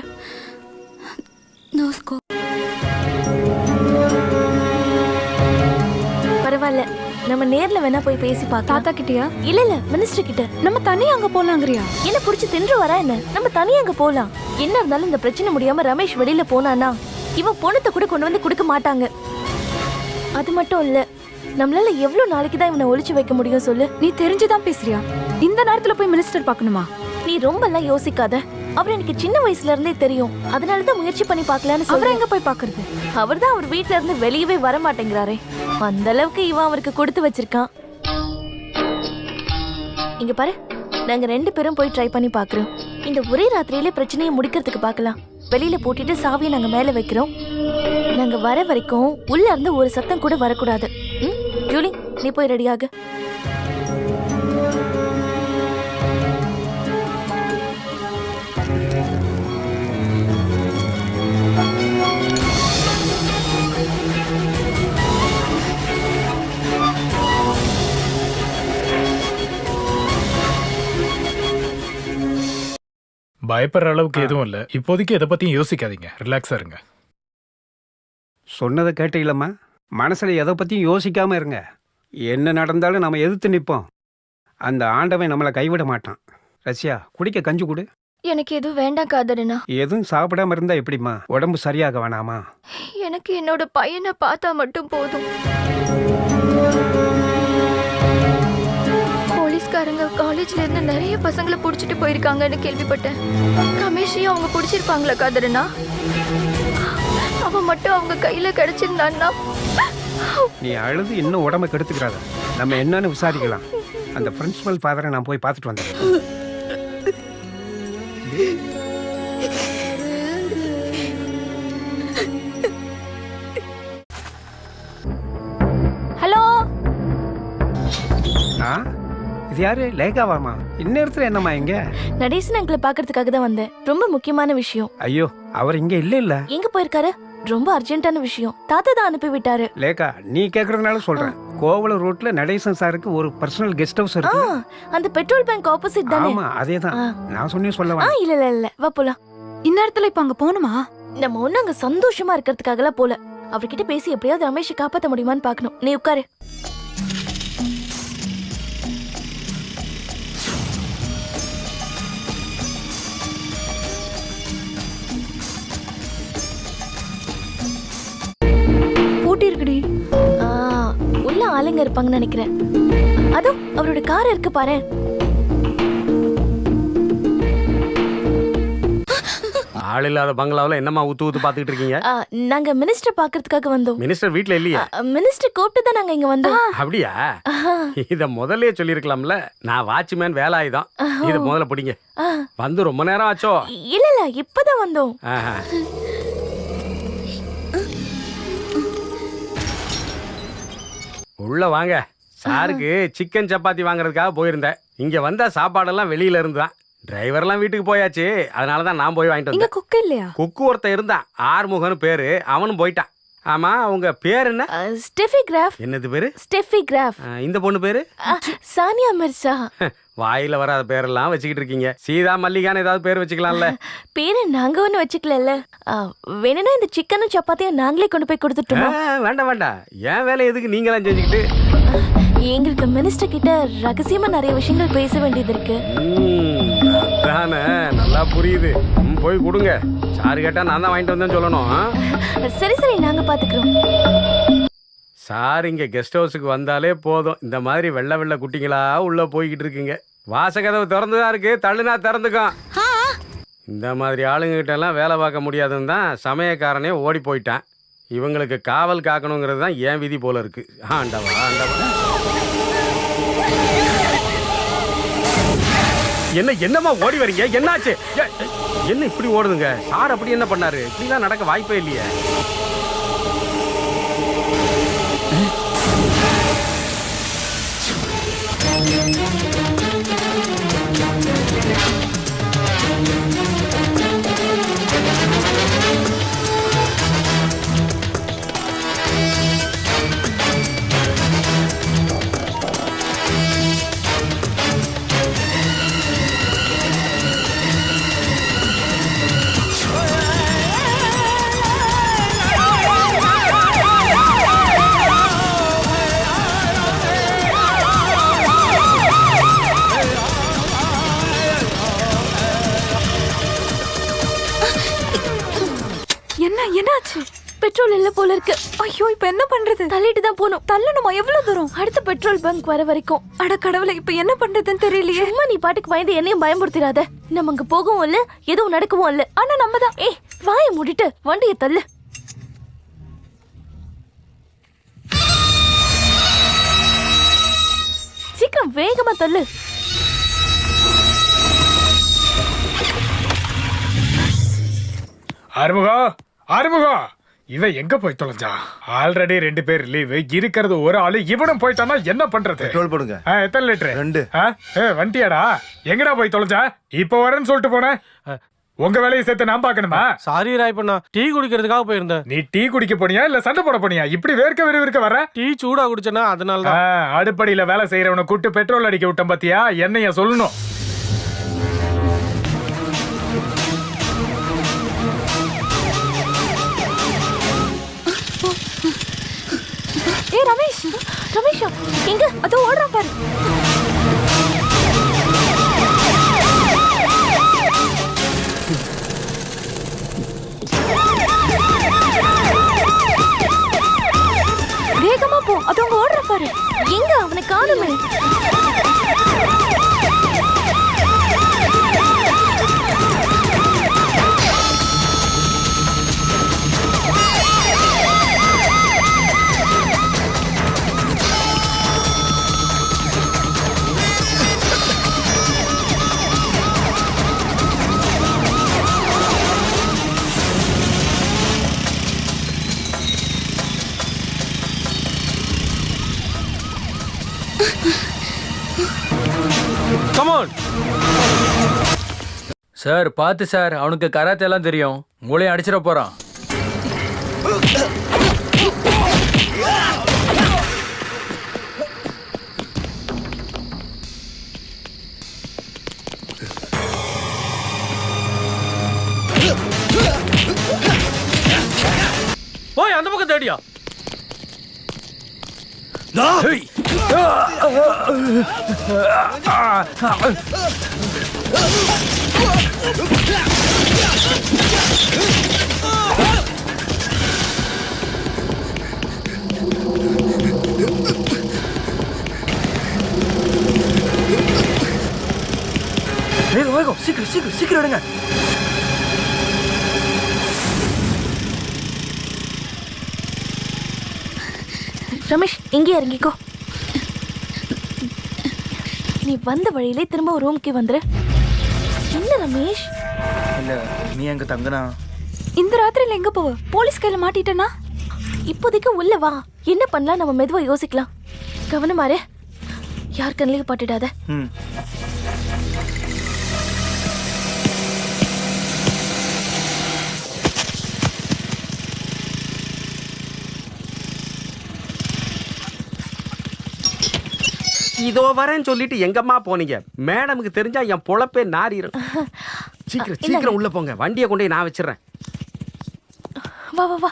பரவாயில்ல, நம்ம நேர்ல வேணா போய் பேசி பார்க்கலாம். தாத்தா கிட்டயா? இல்ல மினிஸ்டர் கிட்ட. நம்ம தனியா அங்க போலாங்கறியா? என்ன புடிச்சு தின்று வரா என்ன? நம்ம தனியா அங்க போலாம். என்ன இருந்தாலும் இந்த பிரச்சனை முடியாம ரமேஷ் வெளியில போனானா இவன் பொண்ணத்தை கூட கொண்டு வந்து கொடுக்க மாட்டாங்க. அது மட்டும் இல்ல, நம்மளால எவ்வளவு நாளைக்கு தான் இவனை ஒளிச்சு வைக்க முடியும் சொல்லு? நீ தெரிஞ்சுதான் பேசுறியா? இந்த நேரத்துல போய் மினிஸ்டர் பார்க்கணுமா? நீ ரொம்ப எல்லாம் யோசிக்காத. அவர் எனக்கு சின்ன வயசுல இருந்தே தெரியும். அதனாலதான் முயற்சி பண்ணி பார்க்கலான்னு சொல்றேன். எங்க போய் பாக்குறது? அவர் தான் அவர் வீட்ல இருந்து வெளியவே வர மாட்டேங்கிறாரே. அந்த அளவுக்கு இவன் அவருக்கு கொடுத்து வச்சிருக்கான். இங்க பாரு, நாங்க 2 பேரும் போய் ட்ரை பண்ணி பாக்குறோம். இந்த ஒரே ராத்திரியில பிரச்சனையை முடிக்கிறதுக்கு பார்க்கலாம். வெளியில போட்டுட்டு சாவியை நாங்க மேல வைக்கிறோம். நாங்க வர வரைக்கும் உள்ள இருந்து ஒரு சத்தம் கூட வரக்கூடாது. ஜூலி, நீ போய் ரெடியாக. பயப்படுற அளவுக்கு எதுவும் இல்ல. இப்போதைக்கு எதை பத்தியும் யோசிக்காதீங்க. ரிலாக்ஸா இருங்க. சொன்னதை கேட்டீங்களம்மா? மனசுல எதை பத்தியும் யோசிக்காம இருங்க. என்ன நடந்தாலும் நம்ம எதிர்த்து நிற்போம். அந்த ஆண்டவன் நம்மளை கைவிட மாட்டான். ரஷ்யா, குடிக்க கஞ்சி கொடு. எனக்கு எதுவும் வேண்டாம் காதரனா. எதுவும் சாப்பிடாம இருந்தா எப்படிம்மா? உடம்பு சரியாக வேணாமா? எனக்கு என்னோட பையனை பார்த்தா மட்டும் போதும். போலீஸ்காரங்க காலேஜ்ல இருந்து நிறைய பசங்களை புடிச்சிட்டு போயிருக்காங்கன்னு கேள்விப்பட்டேன். ரமேஷையும் அவங்க புடிச்சிருப்பாங்களா காதரனா? அவன் மட்டும் அவங்க கையில கிடைச்சிருந்தான்னா. நீ அழுது இன்னும் உடம்பை கெடுத்துக்கிறாத. நம்ம என்னன்னு விசாரிக்கலாம். அந்த பிரின்சிபல் ஃபாதரை நான் போய் பார்த்துட்டு வந்தேன். ஹலோ. இது யாரு? லேகாவாமா? இந்நேரத்துல என்னம்மா இங்க? நடேசன் அங்கிளை பாக்குறதுக்காக தான் வந்தேன். ரொம்ப முக்கியமான விஷயம். ஐயோ, அவர் இங்க இல்ல. எங்க போயிருக்காரு? ரொம்ப அர்ஜென்ட்டான விஷயம். தாத்தா தான் அனுப்பி விட்டாரு. லேகா, நீ கேக்குறதுனால சொல்றேன். கோவளம் ரோட்ல நடேசன் சாருக்கு ஒரு பர்சனல் கெஸ்ட் ஹவுஸ் இருக்கு. அந்த பெட்ரோல் பங்க் ஆப்போசிட் தானே? ஆமா, அதேதான். நான் சொன்னே சொல்லவா? இல்ல வா போலாம். இந்நேரத்துல இப்ப அங்க போணுமா? நம்ம ஒண்ணு அங்க சந்தோஷமா இருக்கிறதுக்காகலாம் போல. அவர்கிட்ட பேசி எப்படியாவது ரமேஷை காப்பாத்த முடியுமான்னு பாக்கணும். நீ உட்காரு. உள்ள ஆளுங்க இருப்பாங்கன்னு நினைக்கிறேன். அதோ அவரோட கார் இருக்கு பாரு. ஆள் இல்லாத பங்களாவில் என்னமா ஊத்து பாத்துக்கிட்டு இருக்கீங்க? நாங்க மினிஸ்டர் பாக்குறதுக்காக வந்தோம். மினிஸ்டர் வீட்ல இல்லையா? மினிஸ்டர் கூப்பிட்டு தான் நாங்க இங்க வந்தோம். அப்படியா? இத முதல்லயே சொல்லிருக்கலாம்ல. நான் வாட்ச்மேன் வேலாயுதம். இத முதல்ல பிடிங்க. வந்து ரொம்ப நேரம் ஆச்சோ? இல்ல இப்பதான் வந்தோம். உள்ள வாங்க. சாருக்கு சிக்கன் சப்பாத்தி வாங்குறதுக்காக போயிருந்தேன். இங்க வந்தா சாப்பாடெல்லாம் வெளியில இருந்துதான். டிரைவர்லாம் வீட்டுக்கு போயாச்சு. அதனாலதான் நான் போய் வாங்கிட்டு வந்தேன். குக்கு இல்லையா? குக்கு ஒருத்தன் இருந்தான், ஆறுமுகன்னு பேரு. அவனும் போயிட்டான். ஆமா, உங்க பேர் என்ன? Steffi graph. என்னது பேரு? Steffi graph. இந்த பொண்ணு பேரு? சானியா மிர்சா. வாயில வராத பேரெல்லாம் வச்சுக்கிட்டு இருக்கீங்க. சீதா, மல்லிகான்னு ஏதாவது பேர் வச்சுக்கலாம்ல. பேரு நாங்க ஒண்ணு வச்சுக்கல. வேணும்னா இந்த சிக்கனும் சப்பாத்தியும் நாங்களே கொண்டு போய் கொடுத்துட்டோம். வேண்டாம். என் வேலை எதுக்கு நீங்களாம் செஞ்சுக்கிட்டு? எங்களுக்கு மினிஸ்டர் கிட்ட ரகசியமா நிறைய விஷயங்கள் பேச வேண்டியது இருக்கு. அதானே, நல்லா புரியுது. போய் கொடுங்க. சாரு கேட்டா நான் தான் வாங்கிட்டு வந்தேன்னு சொல்லணும். சரி நாங்க பாத்துக்கிறோம். சார் இங்க கெஸ்ட் ஹவுஸுக்கு வந்தாலே போதும், இந்த மாதிரி வெள்ளை குட்டிங்களா உள்ள போய்கிட்டு இருக்குங்க. வாசகதவு திறந்துதான் இருக்கு, தள்ளுனா திறந்துக்கும். இந்த மாதிரி ஆளுங்க கிட்ட எல்லாம் வேலை பார்க்க முடியாதுன்னு தான் சமயக்காரனே ஓடி போயிட்டான். இவங்களுக்கு காவல் காக்கணுங்கிறது தான் ஏன் விதி போல இருக்கு. ஆண்டவா. என்னம்மா ஓடி வரீங்க? என்னாச்சு? என்ன இப்படி ஓடுதுங்க? சார் அப்படி என்ன பண்ணாரு? இப்படிலாம் நடக்க வாய்ப்பே இல்லையே. என்னாச்சு? பெட்ரோல் இல்ல போல இருக்கு. ஐயோ, இப்ப என்ன பண்றது? தள்ளிட்டு தான் போகணும். தள்ளணுமா? எவ்வளவு தூரம்? அடுத்த பெட்ரோல் பங்க் வர வரைக்கும். அட கடவுளே, இப்ப என்ன பண்றதுன்னு தெரியலையே. சும்மா நீ பாட்டுக்கு பயந்து என்னையும் பயமுறுத்திடாத. நம்ம அங்க போகவும் இல்ல, எதுவும் நடக்கவும் இல்ல. ஆனா நம்ம தான். ஏய், வாயை மூடிட்டு வண்டியை தள்ளு. சீக்கிரம் வேகமா தள்ளு. ஆறுமுகம் இவன் எங்க போய் தொலைஞ்சா? ஆல்ரெடி 2 பேர் லீவு, இருக்கிறது ஒரு ஆளு. இவனும் போயிட்டானா என்ன பண்றது? பெட்ரோல் போடுங்க. எத்தனை லிட்டர்? 2. வண்டியாடா, எங்கடா போய் தொலைஞ்சா? இப்ப வரேன்னு சொல்லிட்டு போனேன். உங்க வேலையை சேர்த்து நான் பாக்கணுமா? சாரி ராய்ப்பண்ணா, டீ குடிக்கிறதுக்காக போயிருந்தேன். நீ டீ குடிக்க போனியா இல்ல சண்டை போட போனியா? இப்படி வேர்க்க வர? டீ சூடா குடிச்சனா, அதனால அடுப்படியில வேலை செய்யறவனை கூட்டு பெட்ரோல் அடிக்க விட்டேன் பாத்தியா? என்னைய சொல்லணும். ஏய் ரமேஷ், ரமேஷ் எங்க? அதோ ஓடுறான் பாரு. வேகமா போ, அதோ அங்க ஓடுறான் பாரு. எங்க? அவனை காணுமே. சார் பார்த்து சார், அவனுக்கு கராத்தே எல்லாம் தெரியும். உங்களையும் அடிச்சிட போறான். போய் அந்த பக்கம் தேடியா. வேகம் வேகம், சீக்கிரம் சீக்கிரம் சீக்கிரம் எடுங்க. ரமேஷ், இங்கே இறங்கிக்கோ. நீ வந்த வழியிலே திரும்ப ரூம்க்கு வந்துரு. என்ன ரமேஷ்? இல்ல, நீ எங்க தங்கனா? இந்த ராத்திரியில எங்க போவ? போலீஸ் கையில மாட்டிட்டனா? இப்போதைக்கு உள்ள வா. என்ன பண்ணலாம், நம்ம மெதுவா யோசிக்கலாம். கவனமாரு, யார் கண்ணிலையும் பட்டுடாத. இதோ வரேன்னு சொல்லிட்டு எங்கம்மா போனீங்க? மேடமுக்கு தெரிஞ்சா என் பொழப்பே நாரிடும். சீக்கிரம் சீக்கிரம் உள்ள போங்க, வண்டியை கொண்டு நான் வச்சிடறேன். வா வா வா.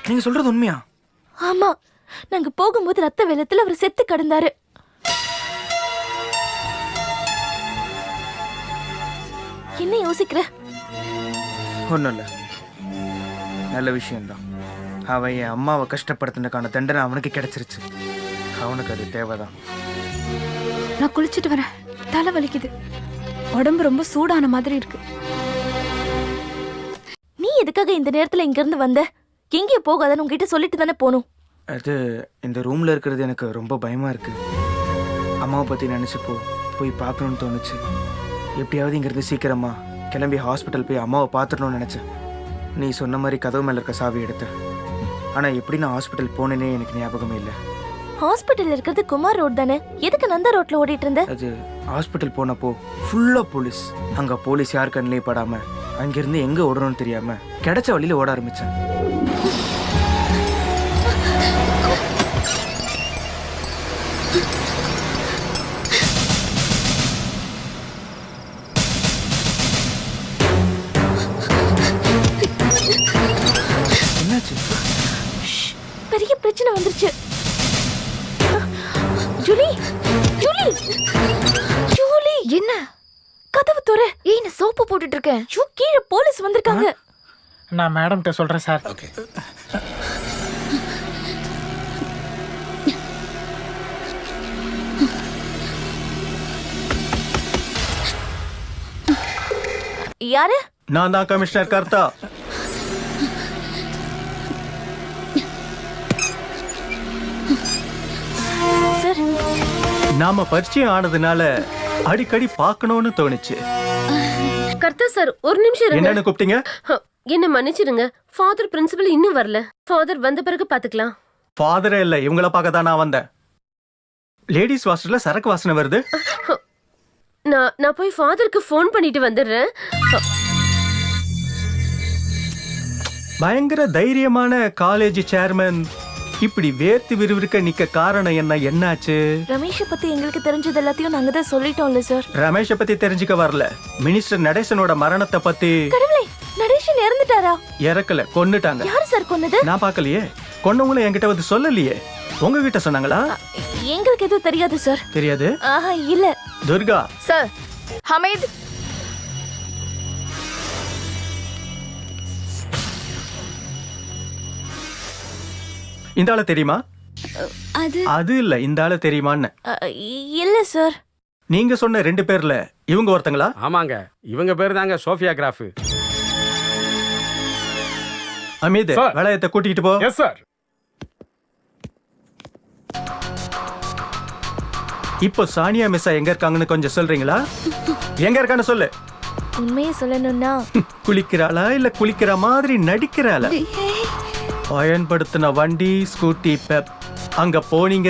நீங்க சொல்றது உண்மையா? ஆமா, நாங்க போகும்போது ரத்த வெள்ளத்துல அவர் செத்து கிடந்தாரு. என்ன யோசிக்கிற? ஒன்றும் இல்லை, நல்ல விஷயம்தான். அவன் என் அம்மாவை கஷ்டப்படுத்தினதுக்கான தண்டனை அவனுக்கு கிடைச்சிருச்சு. அவனுக்கு அது தேவைதான். நான் குளிச்சுட்டு வரேன், தலை வலிக்குது, உடம்பு ரொம்ப சூடான மாதிரி இருக்கு. நீ எதுக்காக இந்த நேரத்துல இங்க இருந்து வந்த? எங்கேயும் போகாதன்னு உங்ககிட்ட சொல்லிட்டு தானே போகணும். அது இந்த ரூம்ல இருக்கிறது எனக்கு ரொம்ப பயமா இருக்கு. அம்மாவை பத்தி நினைச்சப்போ போய் பார்க்கணும்னு தோணுச்சு. எப்படியாவது இங்கிருந்து சீக்கிரமா கிளம்பி ஹாஸ்பிட்டல் போய் அம்மாவை பார்த்துடணும்னு நினைச்சேன். நீ சொன்ன மாதிரி கதவு மேல இருக்க சாவி எடுத்தேன். ஆனா எப்படி நான் ஹாஸ்பிட்டல் போனேனே எனக்கு ஞாபகமே இல்லை. ஹாஸ்பிட்டல் இருக்கிறது குமார் ரோட் தானே, எதுக்கு நந்தா ரோட்ல ஓடிட்டு இருந்த? அது ஹாஸ்பிட்டல் போனப்போ ஃபுல்லா போலீஸ். அங்க போலீஸ் யார் கண்ணிலே படாம அங்கிருந்து எங்க ஓடணும்னு தெரியாம கிடைச்ச வழியில ஓட ஆரம்பிச்சேன். என்னாச்சு? பெரிய பிரச்சனை வந்துருச்சு. ஜூலி, கதவு துற. ஏய் நான் சோப்பு போட்டுட்டு இருக்கேன். கீழே போலீஸ் வந்திருக்காங்க. நான் மேடம் கிட்ட சொல்றேன் சார். யாரு? நான் தான் கமிஷனர் கர்த்தா. சார், நாம பரிச்சயம் ஆனதுனால அடிக்கடி பார்க்கணும்னு தோணுச்சு. கர்த்தா சார், ஒரு நிமிஷம் இருங்க. என்னன்னு கூப்பிட்டீங்க? என்ன மன்னிச்சிருங்க, ஃபாதர் பிரின்சிபல் இன்னும் வரல. ஃபாதர் வந்த பிறகு பாத்துக்கலாம். ஃபாதரே இல்ல, இவங்கள பார்க்க தான் நான் வந்தேன். லேடிஸ் வாஷ்ரூம்ல சரக்கு வாசனை வருது. நான் போய் ஃபாதருக்கு ஃபோன் பண்ணிட்டு வந்துடுறேன். பயங்கர தைரியமான காலேஜ் சேர்மன் இப்படி வேர்த்து விறுவிறுக்க நிக்க காரணம் என்ன? என்னாச்சு? ரமேஷை பத்தி எங்களுக்கு தெரிஞ்சது எல்லாத்தையும் நாங்க தான் சொல்லிட்டோம்ல சார். ரமேஷை பத்தி தெரிஞ்சுக்க வரல, மினிஸ்டர் நடேசனோட மரணத்தை பத்தி. கடவுளே, நடேசன் இறந்துட்டாரா? இறக்கல, கொன்னுட்டாங்க. யாரு சார் கொன்னது? நான் பார்க்கலையே. கொன்னவங்களும் என்கிட்ட வந்து சொல்லலையே. உங்ககிட்ட சொன்னாங்களா? எங்களுக்கு எதுவும் தெரியாது சார். தெரியாது? ஆஹா, இல்ல. துர்கா சார். ஹமீத், இந்த ஆளு தெரியுமா? அது இல்ல, இந்த ஆளு தெரியுமான்னு. இல்ல சார். நீங்க சொன்ன 2 பேர்ல இவங்க ஒருத்தங்களா? ஆமாங்க, இவங்க பேர் தாங்க சோஃபியா கிராஃப். அமீத், வேலையத்தை கூட்டிட்டு போ. Yes sir. இப்போ சானியா மிஸ்ஸா எங்க இருக்காங்கன்னு கொஞ்சம் சொல்றீங்களா? எங்க இருக்கான்னு சொல்லு. உண்மையை சொல்லணும்னா குளிக்கிறாளா இல்ல குளிக்கிற மாதிரி நடிக்கிறாளா? பயன்படுத்தின வண்டி ஸ்கூட்டி பெப். அங்க போனீங்க,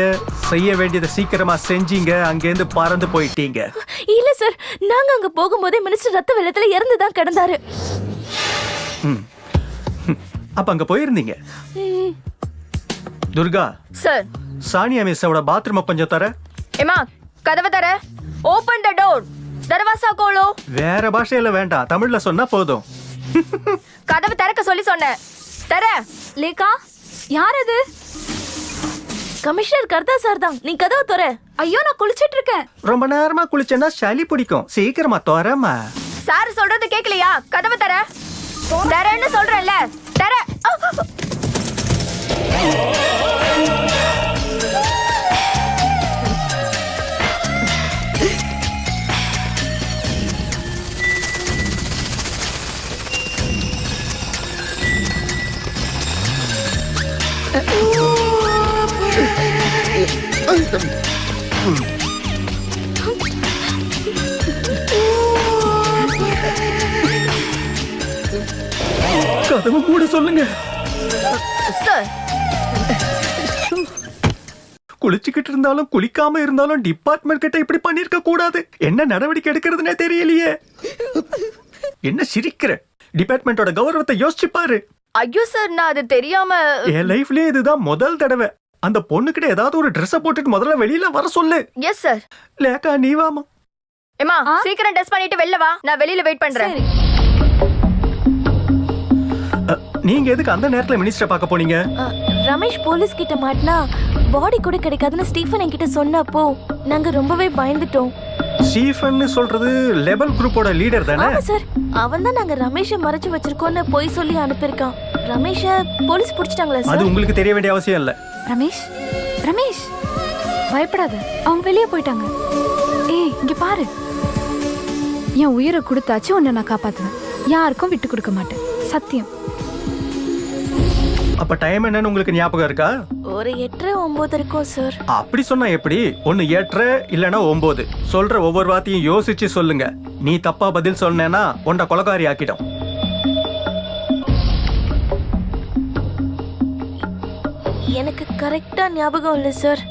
செய்ய வேண்டியதை சீக்கிரமா செஞ்சீங்க, அங்கேருந்து பறந்து போயிட்டீங்க. இல்ல சார், நாங்க அங்க போகும்போதே மினிஸ்டர் ரத்த வெள்ளத்துல இறந்துதான் கிடந்தாரு. அப்ப அங்க போயிருந்தீங்க. துர்கா சார். சானியா மிஸ்ஸோட பாத்ரூம் கொஞ்சம் தர. ஏமா, கதவை தர. ஓபன் தி டோர். தர்வாசா கோலோ. வேற பாஷையில வேண்டாம், தமிழ்ல சொன்னா போதும். கதவை திறக்க சொல்லி சொன்னேன். தர. லேகா, யார் அது? கமிஷனர் கர்த்தா சார் தான். நீ கதவை தர. ஐயோ, நான் குளிச்சிட்டு இருக்கேன். ரொம்ப நேரமா குளிச்சேன்னா சளி பிடிக்கும், சீக்கிரமா தரமா. சார் சொல்றது கேக்கலையா? கதவை தர. தரேன்னு சொல்றேன்ல. தர. கதவு மூட சொல்லுங்க சார். குளிச்சுக்கிட்டு இருந்தாலும் குளிக்காம இருந்தாலும் டிபார்ட்மெண்ட் கிட்ட இப்படி பண்ணிருக்க கூடாது. என்ன நடவடிக்கை எடுக்கிறதுனே தெரியலையே. என்ன சிரிக்கிற? டிபார்ட்மெண்டோட கௌரவத்தை யோசிச்சு பாரு. ஐயோ சார், நான் அது தெரியாம. என் லைஃப்லயே இதுதான் முதல் தடவை. அந்த பொண்ணுகிட்ட ஏதாவது ஒரு ட்ரெஸ் போட்டுட்டு முதல்ல வெளியில வர சொல்லு. Yes sir. லேக்கா, நீ வாமா. ஏமா, சீக்கிரம் ட்ரெஸ் பண்ணிட்டு வெளில வா, நான் வெளியில வெயிட் பண்றேன். நீங்க எதுக்கு அந்த நேரத்துல மினிஸ்டர் பார்க்க போனீங்க? ரமேஷ் போலீஸ் கிட்ட மாட்டினா பாடி கூட கிடைக்காதுன்னு ஸ்டீஃபன் என்கிட்ட சொன்னப்போ நாங்க ரொம்பவே பயந்துட்டோம். ஸ்டீஃபன் சொல்றது லெவல் குரூப்போட லீடர் தானே? ஆமா சார், அவன் தான் நாங்க ரமேஷை மறைச்சு வச்சிருக்கோம்னு போய் சொல்லி அனுப்பியிருக்கான். ரமேஷை போலீஸ் பிடிச்சிட்டாங்களா சார்? அது உங்களுக்கு தெரிய வேண்டிய அவசியம் இல்ல. ரமேஷ், ரமேஷ் பயப்படாத, அவங்க வெளியே போயிட்டாங்க. ஏய், இங்க பாரு, என் உயிரை கொடுத்தாச்சு உன்னை நான் காப்பாத்துவேன். யாருக்கும் விட்டு கொடுக்க மாட்டேன், சத்தியம். அப்ப டைம் என்னன்னு உங்களுக்கு ஞாபகம் இருக்கா? ஒரு 8:09 இருக்கும் சார். அப்படி சொன்னா எப்படி? ஒன்னு 8 இல்லனா 9. சொல்ற ஒவ்வொரு வார்த்தையும் யோசிச்சு சொல்லுங்க. நீ தப்பா பதில் சொன்னேன்னா உன்னை கொலைகாரி ஆக்கிடும். எனக்கு கரெக்டா ஞாபகம் இல்ல சார்.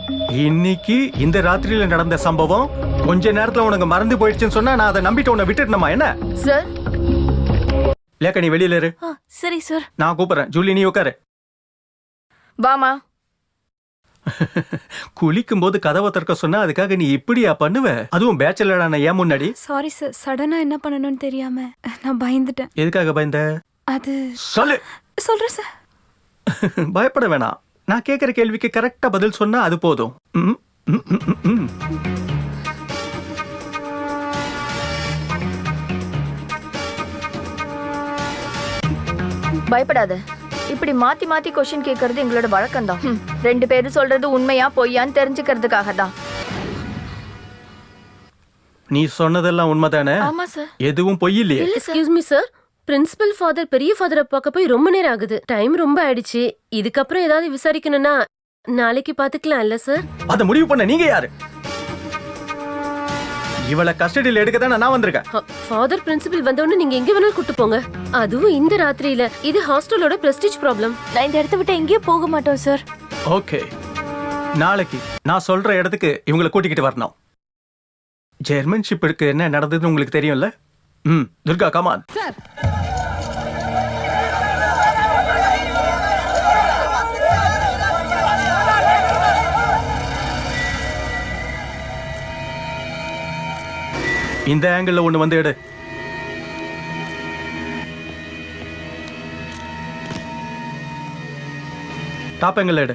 இன்னைக்கு இந்த ராத்திரியில நடந்த சம்பவம் கொஞ்ச நேரத்துல உனக்கு மறந்து போயிடுச்சுன்னு சொன்னா நான் அதை நம்பிட்டு உன்னை விட்டுட்டணுமா என்ன? சார். லேக்கா, நீ வெளியில இரு. சரி சார். நான் கூப்பிடுறேன். ஜூலி, நீ உட்காரு. வாமா. குளிக்கும் போது கதவை திறக்க சொன்னா அதுக்காக நீ இப்படியா பண்ணுவ? அதுவும் பேச்சலரான ஏன் முன்னாடி? சாரி சார், சடனா என்ன பண்ணணும்னு தெரியாம நான் பயந்துட்டேன். எதுக்காக பயந்த? அது சொல்லு. சொல்றேன் சார். பயப்பட வேணாம். நான் கேட்கிற கேள்விக்கு கரெக்டா பதில் சொன்னா அது போதும். பயப்படாத. இப்படி மாத்தி மாத்தி கொஸ்டின் கேட்கறது எங்களோட வழக்கம்தான். 2 பேரும் சொல்றது உண்மையா பொய்யான்னு தெரிஞ்சுக்கிறதுக்காக தான். நீ சொன்னதெல்லாம் உண்மைதானே? ஆமா சார். எதுவும் பொய் இல்லையே? Excuse me sir, principal father பெரிய ஃபாதரை பார்க்க போய் ரொம்ப நேரம் ஆகுது. டைம் ரொம்ப ஆயிடுச்சு. இதுக்கப்புறம் ஏதாவது விசாரிக்கணும்னா நாளைக்கு பாத்துக்கலாம் இல்ல சார்? அத முடிவு பண்ண நீங்க யாரு? இவளை கஸ்டடியில் எடுக்க தான் நான் வந்திருக்கேன். ஃபாதர் பிரின்சிபல் வந்தோடனே நீங்க எங்க வேணாலும் கூட்டு போங்க. அதுவும் இந்த ராத்திரியில. இது ஹாஸ்டலோட பிரஸ்டீஜ் ப்ராப்ளம். நான் இந்த இடத்த விட்டு எங்கேயும் போக மாட்டோம் சார். ஓகே, நாளைக்கு நான் சொல்ற இடத்துக்கு இவங்களை கூட்டிக்கிட்டு வரணும். ஜெர்மன்ஷிப்புக்கு என்ன நடந்ததுன்னு உங்களுக்கு தெரியும்ல? துர்கா கமான். இந்த ஆங்கிள் ஒண்ணு வந்து எடு. டாப் ஆங்கிள் எடு.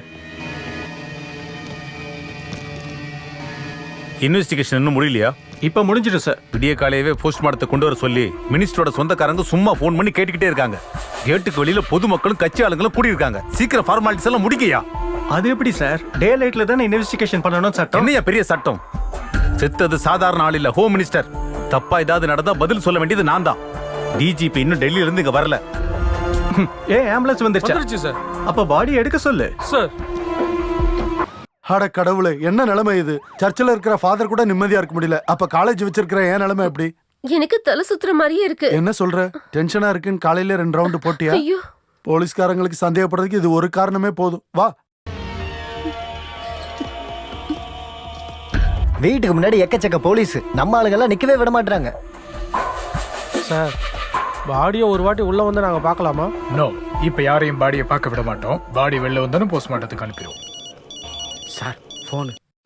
இன்வெஸ்டிகேஷன் இன்னும் முடியலையா? இப்ப முடிஞ்சிடும் சார். விடிய காலையவே போஸ்ட்மார்ட்டத்தை கொண்டு வர சொல்லி மினிஸ்டரோட சொந்தக்காரங்க சும்மா போன் பண்ணி கேட்டுக்கிட்டே இருக்காங்க. கேட்டுக்கு வெளியில பொதுமக்களும் கட்சி ஆளுங்களும் கூடி இருக்காங்க. சீக்கிரம் ஃபார்மாலிட்டிஸ் எல்லாம் முடிக்கையா? அது எப்படி சார்? டே லைட்ல தானே இன்வெஸ்டிகேஷன் பண்ணணும் சட்டம். என்னையா பெரிய சட்டம்? செத்தது சாதாரண ஆள் இல்ல, ஹோம் மினிஸ்டர். தப்பா ஏதாவது நடந்தா பதில் சொல்ல வேண்டியது நான் தான். டிஜிபி இன்னும் டெல்லியில இருந்து இங்க வரல. ஆம்புலன்ஸ் வந்துருச்சு சார். அப்ப பாடி எடுக்க சொல்லு சார். அட கடவுளே, என்ன நிலைமை இது? சர்ச்சில் இருக்கிற ஃபாதர் கூட நிம்மதியா இருக்க முடியல. அப்ப காலேஜ் வச்சிருக்கிற ஏன் நிலைமை எப்படி? எனக்கு தலை சுத்துற மாதிரியே இருக்கு. என்ன சொல்ற? டென்ஷனா இருக்குன்னு காலையில 2 ரவுண்டு போட்டியா? ஐயோ, போலீஸ்காரங்களுக்கு சந்தேகப்படுறதுக்கு இது ஒரு காரணமே போதும். வா. வீட்டுக்கு முன்னாடி எக்கச்சக்க போலீஸ். நம்ம ஆளுங்கெல்லாம் நிக்கவே விட மாட்டாங்க. சார், பாடியை ஒரு வாட்டி உள்ள வந்து நாங்க பார்க்கலாமா? நோ, இப்ப யாரையும் பாடியை பார்க்க விட மாட்டோம். பாடி வெளில வந்தாலும் போஸ்ட்மார்ட்டத்துக்கு அனுப்பிடுவோம். சார்,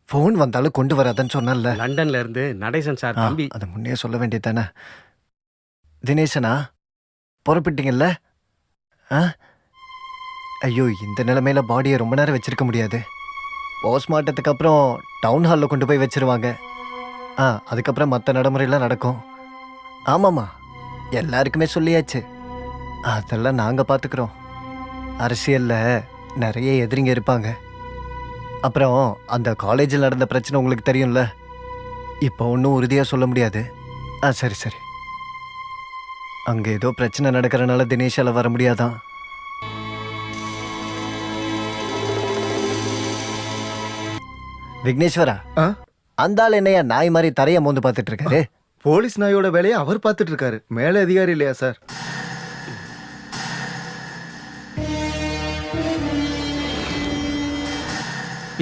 ஃபோன் வந்தாலும் கொண்டு வராதன்னு சொன்னல. லண்டன்ல இருந்து நடேசன் சார் தம்பி. அதை முன்னே சொல்ல வேண்டியது தானே. தினேசனா, புறப்பட்டீங்கல்ல? ஐயோ, இந்த நிலைமையில பாடியை ரொம்ப நேரம் வச்சிருக்க முடியாது. போஸ்ட்மார்ட்டத்துக்கு அப்புறம் டவுன் ஹாலில் கொண்டு போய் வச்சிருவாங்க. அதுக்கப்புறம் மற்ற நடைமுறையெல்லாம் நடக்கும். ஆமாம்மா, எல்லாருக்குமே சொல்லியாச்சு. அதெல்லாம் நாங்கள் பார்த்துக்குறோம். அரசியலில் நிறைய எதிரிங்க இருப்பாங்க. அப்புறம் அந்த காலேஜில் நடந்த பிரச்சனை உங்களுக்கு தெரியும்ல. இப்போ ஒன்றும் உறுதியாக சொல்ல முடியாது. சரி சரி. அங்கே ஏதோ பிரச்சனை நடக்கிறனால தினேஷால வர முடியாதான். விக்னேஸ்வரா, அந்த ஆள் என்னையா நாய் மாதிரி தரைய மோந்து பார்த்துட்டு இருக்காரு? போலீஸ் நாயோட வேலையை அவர் பார்த்துட்டு இருக்காரு. மேலே அதிகாரி இல்லையா சார்?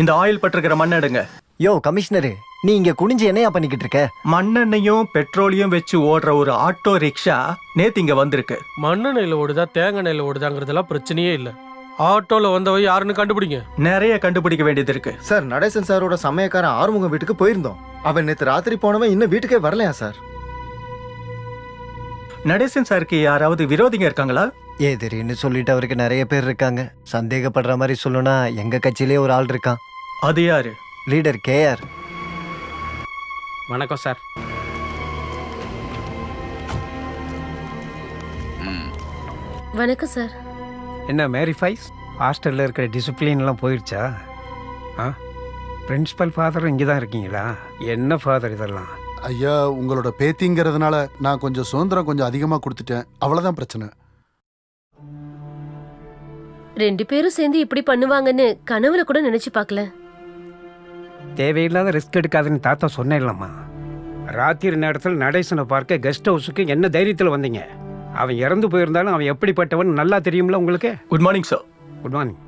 இந்த ஆயில் பட்டிருக்கிற மண் எடுங்க. யோ கமிஷனரு, நீ இங்க குனிஞ்சு என்னையா பண்ணிக்கிட்டு இருக்க? மண்ணெண்ணையும் பெட்ரோலியம் வச்சு ஓடுற ஒரு ஆட்டோ ரிக்ஷா நேத்து இங்க வந்திருக்கு. மண்ணெண்ணெயில ஓடுதா தேங்காய் எண்ணெயில ஓடுதாங்கிறதெல்லாம் பிரச்சனையே இல்லை. ஆட்டோல வந்தவ யாருன்னு கண்டுபிடிங்க. நிறைய கண்டுபிடிக்க வேண்டியது இருக்கு சார். நடேசன் சாரோட சமயக்காரன் ஆறுமுகம் வீட்டுக்கு போயிருந்தோம். அவன் நேற்று ராத்திரி போனவன் இன்னும் வீட்டுக்கே வரலையா சார்? நடேசன் சாருக்கு யாராவது விரோதிங்க இருக்காங்களா? எதிரின்னு சொல்லிட்டு அவருக்கு நிறைய பேர் இருக்காங்க. சந்தேகப்படுற மாதிரி சொல்லணும்னா எங்க கட்சியிலே ஒரு ஆள் இருக்கான். அது யாரு? Leader KR. வணக்கம் சார். வணக்கம் சார். என்ன மேரி ஃபைஸ், ஹாஸ்டலில் இருக்கிற டிசிப்ளின்லாம் போயிடுச்சா? பிரின்சிபல் ஃபாதரும் இங்கே தான் இருக்கீங்களா? என்ன ஃபாதர் இதெல்லாம்? ஐயா, உங்களோட பேத்திங்கிறதுனால நான் கொஞ்சம் சுதந்திரம் கொஞ்சம் அதிகமாக கொடுத்துட்டேன். அவ்வளோதான் பிரச்சனை. 2 பேரும் சேர்ந்து இப்படி பண்ணுவாங்கன்னு கனவுல கூட நினைச்சு பார்க்கல. தேவையில்லாத ரிஸ்க் எடுக்காதுன்னு தாத்தா சொன்னேன்லம்மா. ராத்திரி நேரத்தில் நடேசனை பார்க்க கெஸ்ட் ஹவுஸுக்கு என்ன தைரியத்தில் வந்தீங்க? அவன் இறந்து போயிருந்தாலும் அவன் எப்படிப்பட்டவன் நல்லா தெரியும்ல உங்களுக்கு. Good morning sir. Good morning.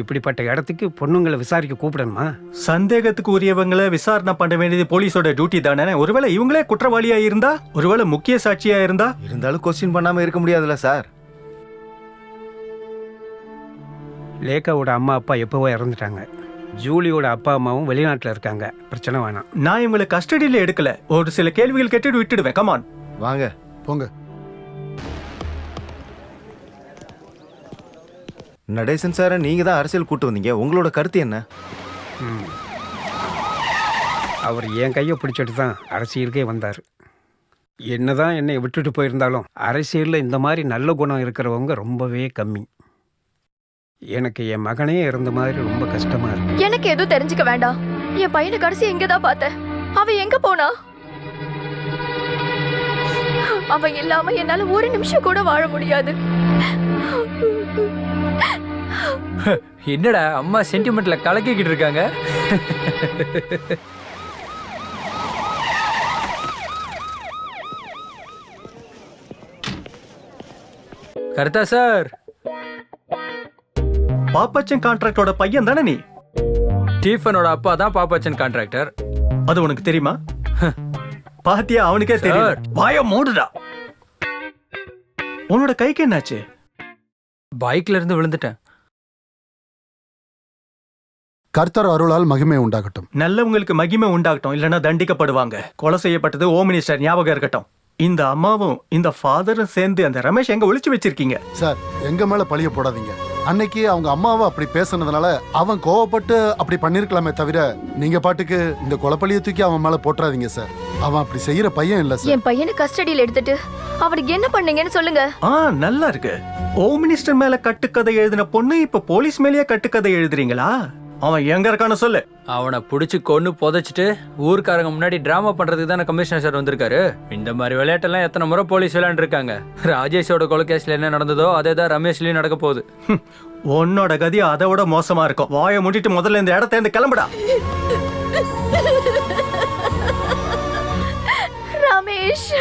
இப்படிப்பட்ட இடத்துக்கு பொண்ணுங்களை விசாரிக்க கூப்பிடணுமா? சந்தேகத்துக்கு உரியவங்களை விசாரணை பண்ண வேண்டியது போலீஸோட டியூட்டி தானே. ஒருவேளை இவங்களே குற்றவாளியா இருந்தா, ஒருவேளை முக்கிய சாட்சியா இருந்தாலும் கொஸ்டின் பண்ணாம இருக்க முடியாதுல்ல சார். லேகாவோட அம்மா அப்பா எப்போவோ இறந்துட்டாங்க. ஜூலியோட அப்பா அம்மாவும் வெளிநாட்டில் இருக்காங்க. பிரச்சனை வேணாம். நான் இவங்களை கஸ்டடியில் எடுக்கல. ஒரு சில கேள்விகள் கேட்டுட்டு விட்டுடுவேன். கமான் வாங்க போங்க. நடேசன் சாரை நீங்க தான் அரசியல் கூட்டு வந்தீங்க. உங்களோட கருத்து என்ன? அவர் என் கையை பிடிச்சிட்டு தான் அரசியலுக்கே வந்தார். என்னதான் என்னை விட்டுட்டு போயிருந்தாலும் அரசியலில் இந்த மாதிரி நல்ல குணம் இருக்கிறவங்க ரொம்பவே கம்மி. எனக்கு என் மகனே இறந்த மாதிரி ரொம்ப கஷ்டமா இருக்கு. எனக்கு எதுவும் தெரிஞ்சுக்க வேண்டாம். என் பையனை கடைசி எங்கதான் பார்த்தேன். அவன் எங்க போனா? அவன் இல்லாம என்னால ஒரு நிமிஷம் கூட வாழ முடியாது. என்னடா அம்மா சென்டிமெண்ட்ல கலக்கிக்கிட்டு இருக்காங்க. கரெக்டா சார்? பாப்பச்சன் கான்ட்ராக்டோட பையன் தானே நீ? ஸ்டீஃபனோட அப்பா தான் பாப்பச்சன் கான்ட்ராக்டர். அது உனக்கு தெரியுமா? பாத்தியா, அவனுக்கே தெரியும். வாய மூடுடா. உன்னோட கைக்கு என்னாச்சு? பைக்ல இருந்து விழுந்துட்டேன். கர்த்தர் அருளால் மகிமை உண்டாகட்டும். நல்லவங்களுக்கு மகிமை உண்டாகட்டும், இல்லைன்னா தண்டிக்கப்படுவாங்க. கொலை செய்யப்பட்டது ஹோம் மினிஸ்டர், ஞாபகம் இருக்கட்டும். இந்த அம்மாவும் இந்த ஃபாதரும் சேர்ந்து அந்த ரமேஷ் எங்க ஒளிச்சு வச்சிருக்கீங்க? சார், எங்க மேல பழிய போடாதீங்க. அன்னைக்கு அவங்க அம்மாவை அப்படி பேசுனதுனால அவன் கோவப்பட்டு அப்படி பண்ணிருக்கலாமே தவிர, நீங்க பாட்டுக்கு இந்த கொலைப்பழிய தூக்கி அவன் மேல போட்டுறாதீங்க சார். அவன் அப்படி செய்யற பையன் இல்ல சார். என் பையனை கஸ்டடியில் எடுத்துட்டு அவனுக்கு என்ன பண்ணீங்கன்னு சொல்லுங்க. நல்லா இருக்கு. ஹோம் மினிஸ்டர் மேல கட்டுக்கதை எழுதின பொண்ணு இப்ப போலீஸ் மேலேயே கட்டுக்கதை எழுதுறீங்களா? அவன் எங்க இருக்கான்னு சொல்லு. அவனை புடிச்சு கொன்னு புதைச்சிட்டு ஊருக்காரங்க முன்னாடி டிராமா பண்றதுக்கு தானே கமிஷனர் சார் வந்திருக்காரு. இந்த மாதிரி விளையாட்டெல்லாம் எத்தனை முறை போலீஸ் விளையாண்டு இருக்காங்க. ராஜேஷோட கொலை கேஸ்ல என்ன நடந்ததோ அதே தான் ரமேஷ்லயும் நடக்க போகுது. உன்னோட கதி அதை விட மோசமா இருக்கும். வாயை மூடிட்டு முதல்ல இந்த இடத்த இருந்து கிளம்புடா. ரமேஷ்.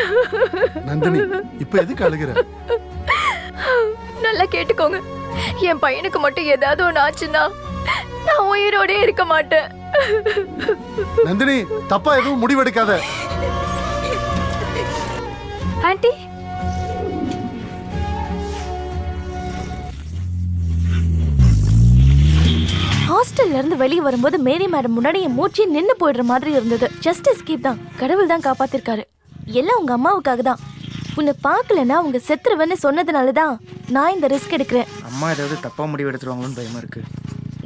நந்தினி, இப்ப எதுக்கு அழுகுற? நல்லா கேட்டுக்கோங்க. என் பையனுக்கு மட்டும் ஏதாவது ஒண்ணு ஆச்சுன்னா நான் உயிரோட இருக்க மாட்டேன். நந்தினி, தப்பா எதுவும் முடிவெடுக்காத. ஆண்டி, ஹாஸ்டல்ல இருந்து வெளியே வரும்போது மேரி மேடம் முன்னாடி என் மூச்சு நின்னு போயிடுற மாதிரி இருந்தது. ஜஸ்ட் எஸ்கேப் தான். கடவுள் தான் காப்பாத்திருக்காரு. எல்லாம் உங்க அம்மாவுக்காக தான். உன்னை பார்க்கலன்னா அவங்க செத்துருவேன்னு சொன்னதுனாலதான் நான் இந்த ரிஸ்க் எடுக்கிறேன். அம்மா ஏதாவது தப்பா முடிவு எடுத்துருவாங்களோன்னு பயமா இருக்கு.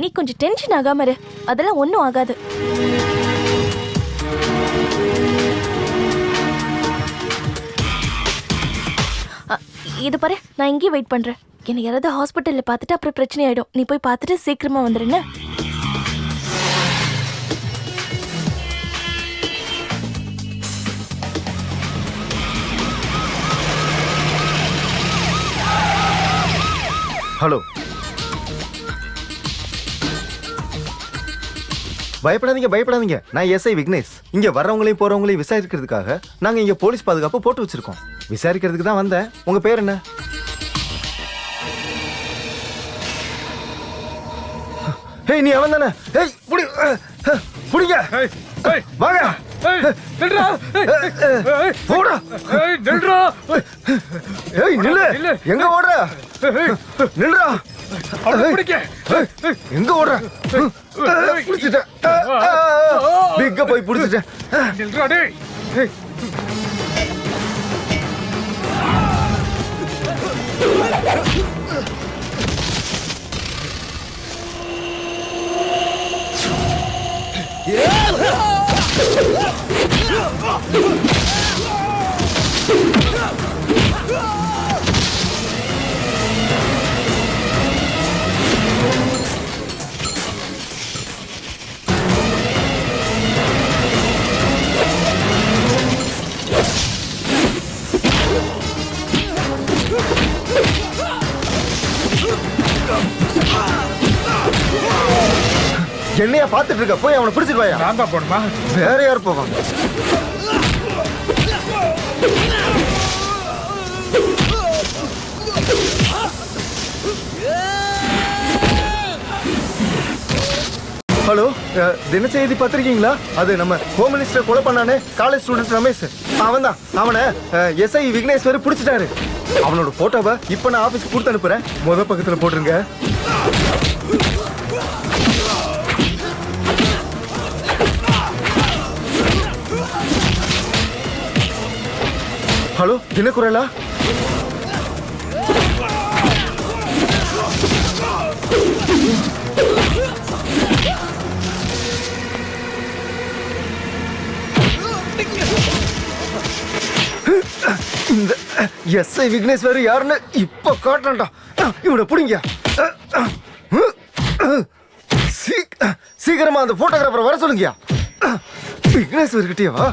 நீ கொஞ்சம் டென்ஷன் ஆகாம இரு. அதெல்லாம் ஒன்றும் ஆகாது. இது பாரு, நான் இங்கேயே வெயிட் பண்றேன். என்னை யாராவது ஹாஸ்பிட்டல்ல பார்த்துட்டு அப்புறம் பிரச்சனை ஆயிடும். நீ போய் பார்த்துட்டு சீக்கிரமா வந்துருன்னு. ஹலோ, பயப்படாதீங்க. நான் எஸ்ஐ விக்னேஷ். இங்க வர்றவங்களையும் போறவங்களையும் விசாரிக்கிறதுக்காக நாங்க இங்க போலீஸ் பாதுகாப்பு போட்டு வச்சிருக்கோம். விசாரிக்கிறதுக்கு தான் வந்தேன். உங்க பேர் என்ன? ஏய், நீ அவன் தானே? ஏய், புடிங்க. வாங்க. போடா. ஏய், நில்லு. எங்க ஓடுற? நில்றா. எங்க ஓடுற? புடிச்சிட்டேன். பிக்க போய் புடிச்சிட்டேன். என்னையா பாத்துட்டு இருக்க? போய் அவனை பிடிச்சிட்டு வாயா. நான் தான் போணுமா? வேற யார் போவாங்க? ஹலோ, தினசெய்தி பார்த்திருக்கீங்களா? அது நம்ம ஹோம் மினிஸ்டர் கொலை பண்ணானே, காலேஜ் ஸ்டூடெண்ட் ரமேஷ். அவன் தான். அவனை எஸ்ஐ விக்னேஸ்வர் பிடிச்சிட்டாரு. அவனோட போட்டோவை இப்ப நான் ஆபீஸ்க்கு கொடுத்து அனுப்புறேன். முதல் பக்கத்துல போட்டுருங்க. ஹலோ, தினக்குரலா? இந்த எஸ்ஐ விக்னேஸ்வர் யாருன்னு இப்ப காட்டண்டா. இவனை புடிங்க. சீக்கிரமா அந்த போட்டோகிராஃபரை வர சொல்லுங்கயா. விக்னேஸ்வர் கிட்டே வா.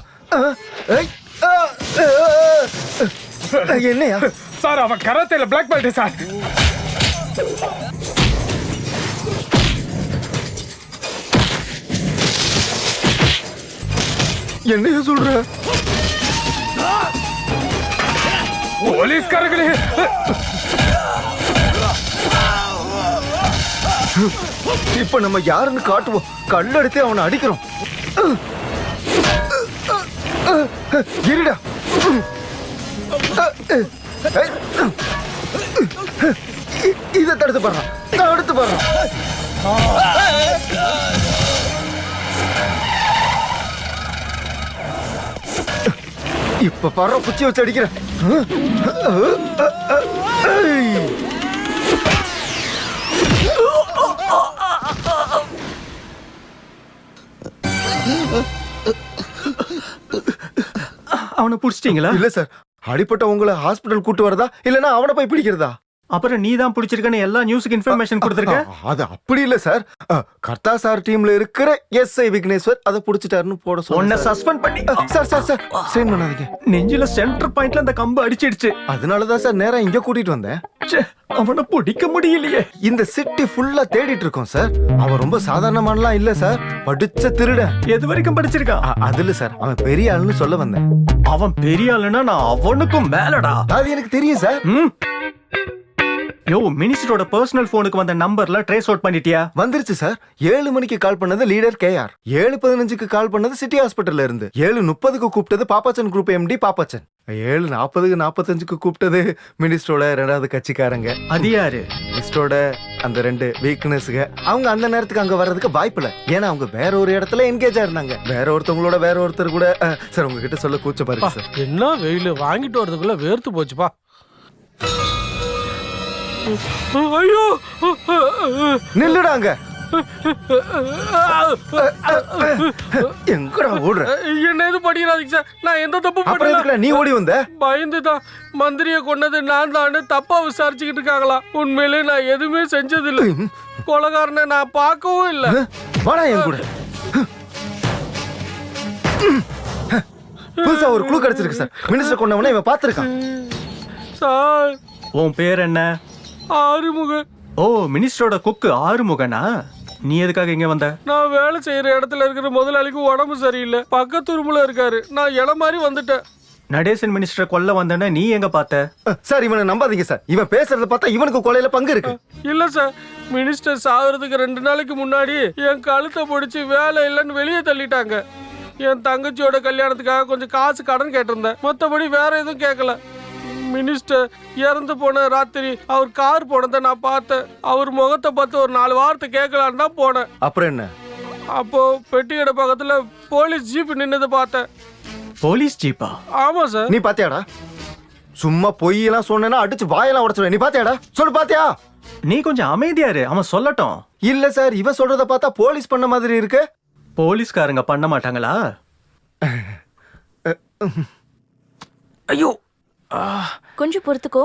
என்னையா சார்? அவன் கராத்தேல பிளாக் பெல்ட் சார். என்னைய சொல்ற? போலீஸ்காரர்களே, இப்ப நம்ம யாருன்னு காட்டுவோம். கல்லெடுத்து அவனை அடிக்கிறோம். இருடா. இதை தடுத்து பாடுறான். தடுத்து பாடுறான். இப்ப பாரு, குச்சி வச்சு அடிக்கிறேன். அவனை புடிச்சிட்டீங்களா? இல்ல சார், அடிப்பட்ட உங்களை ஹாஸ்பிட்டல் கூட்டு வரதா இல்லனா அவனை போய் பிடிக்கிறதா? அப்புறம் நீ தான் பிடிச்சிருக்கன்னு எல்லா நியூஸுக்கு இன்ஃபர்மேஷன் கொடுத்துருக்க. அது அப்படி இல்ல சார். கர்த்தா சார் டீம்ல இருக்கிற எஸ்ஐ விக்னேஸ்வர் அதை புடிச்சிட்டாருன்னு போட உன்னை சஸ்பெண்ட் பண்ணி. சார் சார் சார் சைன் பண்ணாதீங்க. நெஞ்சில சென்டர் பாயிண்ட்ல அந்த கம்பு அடிச்சிடுச்சு. அதனாலதான் சார் நேரா இங்க கூட்டிட்டு வந்தேன். அவனை பிடிக்க முடியலையே. இந்த சிட்டி ஃபுல்லா தேடிட்டு இருக்கோம் சார். அவன் ரொம்ப சாதாரணமானலாம் இல்ல சார். படிச்ச திருடன். எது வரைக்கும் படிச்சிருக்கான்? அதுல சார் அவன் பெரிய ஆளுன்னு சொல்ல வந்தேன். அவன் பெரிய ஆளுன்னா நான் அவனுக்கும் மேலடா. அது எனக்கு தெரியும் சார். யோ, மினிஸ்டரோட பர்சனல் போனுக்கு வந்த நம்பர்ல ட்ரேஸ் அவுட் பண்ணிட்டியா? வந்துருச்சு சார். 7 மணிக்கு கால் பண்ணது லீடர் கேஆர். 7:15க்கு கால் பண்ணது சிட்டி ஹாஸ்பிட்டல்ல இருந்து. 7:30க்கு கூப்பிட்டது பாப்பாச்சன் குரூப் எம்டி பாப்பாச்சன். 7:40க்கு 45க்கு கூப்பிட்டது மினிஸ்டரோட 2வது கட்சிக்காரங்க. அது யாரு? மினிஸ்டரோட அந்த 2 வீக்னஸ்ங்க. அவங்க அந்த நேரத்துக்கு அங்க வர்றதுக்கு வாய்ப்பில்லை. ஏன்னா அவங்க வேற ஒரு இடத்துல என்கேஜா இருந்தாங்க. வேற ஒருத்தவங்களோட வேற ஒருத்தர் கூட. சார் உங்ககிட்ட சொல்ல கூச்ச பாருங்க சார். என்ன வெயில் வாங்கிட்டு வரதுக்குள்ள வேர்த்து போச்சுப்பா. ஐயோ, நில்லுடாங்க. எங்கடா ஓடுற? என்ன எது படிக்கிறாதீங்க சார். நான் எந்த தப்பு பண்ணல. நீ ஓடி வந்த? பயந்துதான். மந்திரியை கொண்டது நான் தான் தப்பா விசாரிச்சுக்கிட்டு இருக்காங்களா? உண்மையிலே நான் எதுவுமே செஞ்சதில்லை. கொலைகாரனை நான் பார்க்கவும் இல்லை. வாடா என் கூட. புதுசா ஒரு க்ளூ கிடைச்சிருக்கு சார். மினிஸ்டர் கொண்டவனை இவன் பார்த்திருக்கான் சார். உன் பேர் என்ன? ஆறுமுகன். ஓ, மினிஸ்டரோட குக்கு ஆறுமுகனா? நீ எதுக்காக இங்க வந்த? நான் வேலை செய்யற இடத்துல இருக்கிற முதலாளிக்கு உடம்பு சரியில்லை. பக்கத்து ரூம்ல இருக்காரு. நான் இடம் மாதிரி வந்துட்டேன். நடேசன் மினிஸ்டரை கொல்ல வந்தேன்னா நீ எங்க பார்த்த? சார் இவனை நம்பாதீங்க சார். இவன் பேசுறத பார்த்தா இவனுக்கு கொலையில பங்கு இருக்கு. இல்ல சார், மினிஸ்டர் சாகிறதுக்கு 2 நாளைக்கு முன்னாடி என் கழுத்தை பிடிச்சி வேலை இல்லைன்னு வெளியே தள்ளிட்டாங்க. என் தங்கச்சியோட கல்யாணத்துக்காக கொஞ்சம் காசு கடன் கேட்டிருந்தேன். மற்றபடி வேற எதுவும் கேட்கல. மினிஸ்டர் இறந்து போன ராத்திரி அவர் கார் போனதை நான் பார்த்தேன். அவர் முகத்தை பார்த்து ஒரு 4 வார்த்தை கேட்கலான்னு தான் போனேன். அப்புறம் என்ன? அப்போ பெட்டி கடை பக்கத்துல போலீஸ் ஜீப் நின்னதை பார்த்தேன். போலீஸ் ஜீப்பா? ஆமா சார். நீ பாத்தியாடா? சும்மா பொய்யெல்லாம் சொன்னா அடிச்சு வாயெல்லாம் உடைச்சிடுவேன். நீ பாத்தியாடா? சொல்லு பாத்தியா? நீ கொஞ்சம் அமைதியா இரு, அவன் சொல்லட்டும். இல்ல சார், இவ சொல்றத பார்த்தா போலீஸ் பண்ண மாதிரி இருக்கு. போலீஸ்காரங்க பண்ண மாட்டாங்களா? ஐயோ, கொஞ்சம் பொறுத்துக்கோ.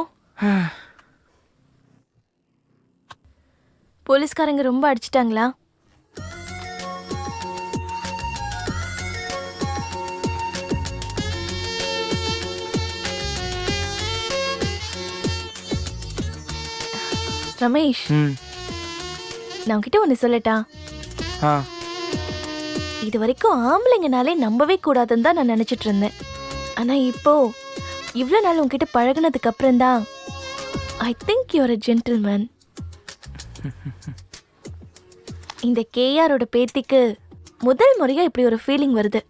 போலீஸ்காரங்க ரொம்ப அடிச்சிட்டாங்களா? ரமேஷ், நான் உன்கிட்ட ஒண்ணு சொல்லட்டா? இது வரைக்கும் ஆம்பளைங்கனாலே நம்பவே கூடாதுன்னு தான் நான் நினைச்சிட்டு இருந்தேன். ஆனா இப்போ இவ்வளவு நாள் உன்கிட்ட பழகுனதுக்கு அப்புறம் தான் I think you are a gentleman. இந்த கேஆரோட பேத்திக்கு முதல் முறையா இப்படி ஒரு ஃபீலிங் வருது.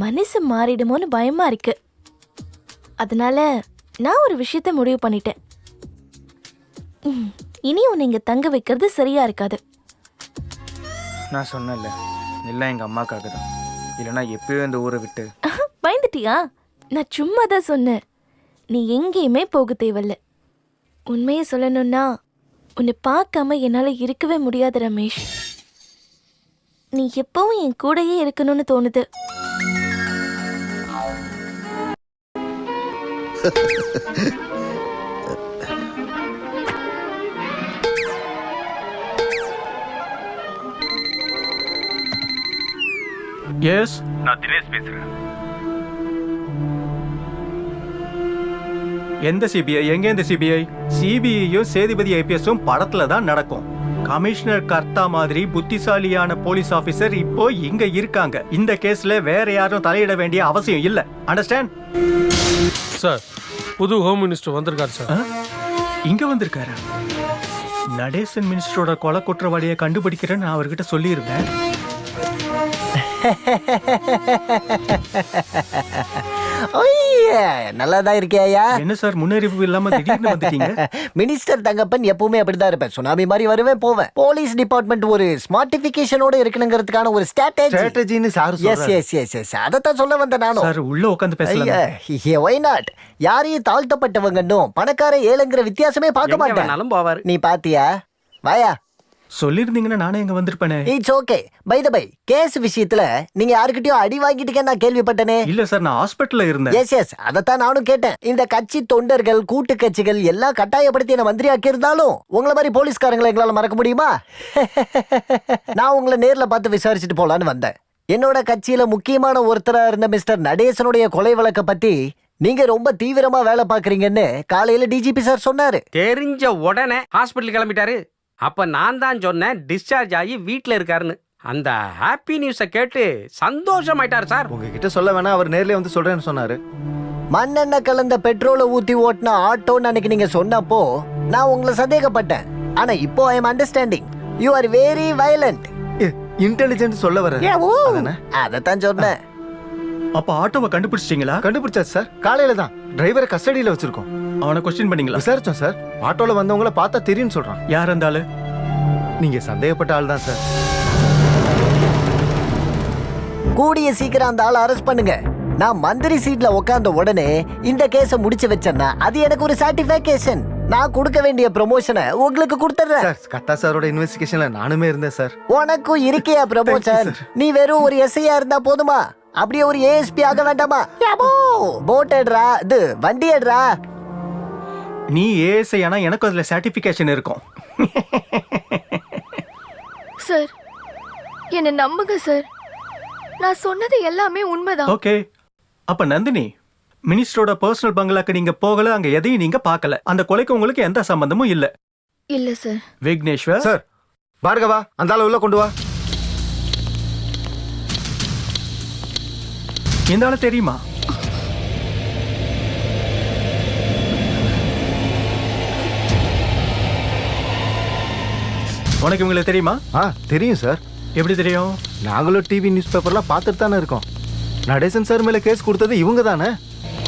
மனசு மாறிடுமோன்னு பயமா இருக்கு. அதனால நான் ஒரு விஷயத்த முடிவு பண்ணிட்டேன். இனி உன்னை இங்க தங்க வைக்கிறது சரியா இருக்காது. நான் சொன்னேன்ல, எல்லாம் எங்க அம்மாக்காக தான். இல்லைன்னா எப்பயோ இந்த ஊரை விட்டு. பயந்துட்டியா? நான் சும்மா தான் சொன்னேன். நீ எங்கேயுமே போக தேவையில்ல. உண்மையை சொல்லணும்னா உன்னை பார்க்காம என்னால இருக்கவே முடியாது ரமேஷ். நீ எப்பவும் என் கூடயே இருக்கணும்னு தோணுது. எஸ், நான் தினேஷ் பேசுறேன். எந்த சிபிஐ? எங்க இந்த சிபிஐ? சிபிஐயும் சேதுபதி ஐபிஎஸும் படத்துல தான் நடக்கும். கமிஷனர் கர்த்தா மாதிரி புத்திசாலியான போலீஸ் ஆபீசர் இப்போ இங்க இருக்காங்க. இந்த கேஸ்ல வேற யாரும் தலையிட வேண்டிய அவசியம் இல்ல. அண்டர்ஸ்டாண்ட்? சார், புது ஹோம் மினிஸ்டர் வந்திருக்காரு சார். இங்க வந்திருக்காரு. நடேசன் மினிஸ்டரோட கொலை குற்றவாளியை கண்டுபிடிக்கிறேன்னு நான் அவர்கிட்ட சொல்லியிருந்தேன். நல்லாதான் இருக்கியா? என்ன சார் முன்னறிவு இல்லாம திடீர்னு வந்துட்டீங்க? மினிஸ்டர் தங்கப்பன் எப்பவுமே அப்படிதான் இருப்பேன். சுனாமி மாதிரி வருவேன் போவேன். போலீஸ் டிபார்ட்மெண்ட் ஒரு ஸ்மார்ட்டிபிகேஷனோட இருக்கணுங்கிறதுக்கான ஒரு ஸ்ட்ராட்டஜின்னு சார் சொல்றாரு. எஸ் அதத்தான் சொல்ல வந்தேன் நானும். சார் உள்ள உட்கார்ந்து பேசலாம். Why not? யாரையும் தாழ்த்தப்பட்டவங்கன்னும் பணக்கார ஏழைங்கிற வித்தியாசமே பார்க்க மாட்டேன். போவாரு. நீ பாத்தியா? வாயா. சொல்லிருந்தீங்கன்னா நானே இங்க வந்திருப்பேனே. It's okay. By the by, case விஷயத்துல நீங்க யாருக்கிட்டயும் அடி வாங்கிட்டீங்கன்னு நான் கேள்விப்பட்டனே. இல்ல சார், நான் ஹாஸ்பிட்டல்ல இருந்தேன். எஸ் அதத்தான் நானும் கேட்டேன். இந்த கட்சி தொண்டர்கள் கூட்டு கட்சிகள் எல்லாம் கட்டாயப்படுத்தி என்ன மந்திரி ஆக்கி இருந்தாலும் உங்களை மாதிரி போலீஸ்காரங்களை எங்களால மறக்க முடியுமா? நான் உங்களை நேர்ல பார்த்து விசாரிச்சுட்டு போலான்னு வந்தேன். என்னோட கட்சியில முக்கியமான ஒருத்தரா இருந்த மிஸ்டர் நடேசனுடைய கொலை வழக்க பத்தி நீங்க ரொம்ப தீவிரமா வேலை பாக்குறீங்கன்னு காலையில டிஜிபி சார் சொன்னாரு. தெரிஞ்ச உடனே ஹாஸ்பிட்டல் கிளம்பிட்டாரு. அப்ப நான் தான் சொன்னேன் டிஸ்சார்ஜ் ஆகி வீட்டுல இருக்காருன்னு. அந்த ஹாப்பி நியூஸை கேட்டு சந்தோஷமாயிட்டாரு சார். உங்ககிட்ட சொல்ல வேணா, அவர் நேர்ல வந்து சொல்றேன்னு சொன்னாரு. மண்ணெண்ணெய் கலந்த பெட்ரோலை ஊத்தி ஓட்டின ஆட்டோன்னு அன்னைக்கு நீங்க சொன்னப்போ நான் உங்களை சந்தேகப்பட்டேன். ஆனா இப்போ I am understanding you are very violent. Intelligent சொல்ல வர. அதத்தான் சொன்னேன். அப்ப ஆட்டோவை கண்டுபிடிச்சிட்டீங்களா? கண்டுபிடிச்சாச்சு சார். காலையில தான் டிரைவரை கஸ்டடியில வச்சிருக்கோம். அவனை கொஸ்டின் பண்ணீங்களா? விசாரிச்சோம் சார். ஆட்டோல வந்தவங்கள பார்த்தா தெரியும்னு சொல்றான். யார் அந்த ஆளு? நீங்க சந்தேகப்பட்ட ஆள் தான் சார். கூடிய சீக்கிரம் அந்த ஆளை அரெஸ்ட் பண்ணுங்க. நான் மந்திரி சீட்ல உட்கார்ந்த உடனே இந்த கேஸ முடிச்சு வச்சேன்னா அது எனக்கு ஒரு சாட்டிஸ்ஃபேக்ஷன். நான் கொடுக்க வேண்டிய ப்ரமோஷனை உங்களுக்கு கொடுத்துறேன். சார், கத்தா சாரோட இன்வெஸ்டிகேஷன்ல நானுமே இருந்தேன் சார். உனக்கும் இருக்கியா ப்ரமோஷன்? நீ வெறும் ஒரு எஸ்ஐயா இருந்தா போதுமா? அப்படியே ஒரு ஏஎஸ்பி ஆக வேண்டாமா? போட் எடுறா, இது வண்டி எடுறா. நீ ஏஎஸ்ஐ ஆனா எனக்கு அதுல சர்டிபிகேஷன் இருக்கும். சார், என்ன நம்புங்க சார். நான் சொன்னது எல்லாமே உண்மைதான். ஓகே. அப்ப நந்தினி, மினிஸ்டரோட பர்சனல் பங்களாக்கு நீங்க போகல, அங்க எதையும் நீங்க பார்க்கல. அந்த கொலைக்கு உங்களுக்கு எந்த சம்பந்தமும் இல்ல. இல்ல சார். விக்னேஸ்வர் சார், பார்கவா அந்த ஆளை உள்ள கொண்டு வா. இந்த ஆளு தெரியுமா? உனக்கு இவங்களை தெரியுமா? தெரியும் சார். எப்படி தெரியும்? நாங்களும் டிவி நியூஸ் பேப்பர்லாம் பார்த்துட்டு தானே இருக்கோம். நடேசன் சார் மேல கேஸ் கொடுத்தது இவங்க தானே.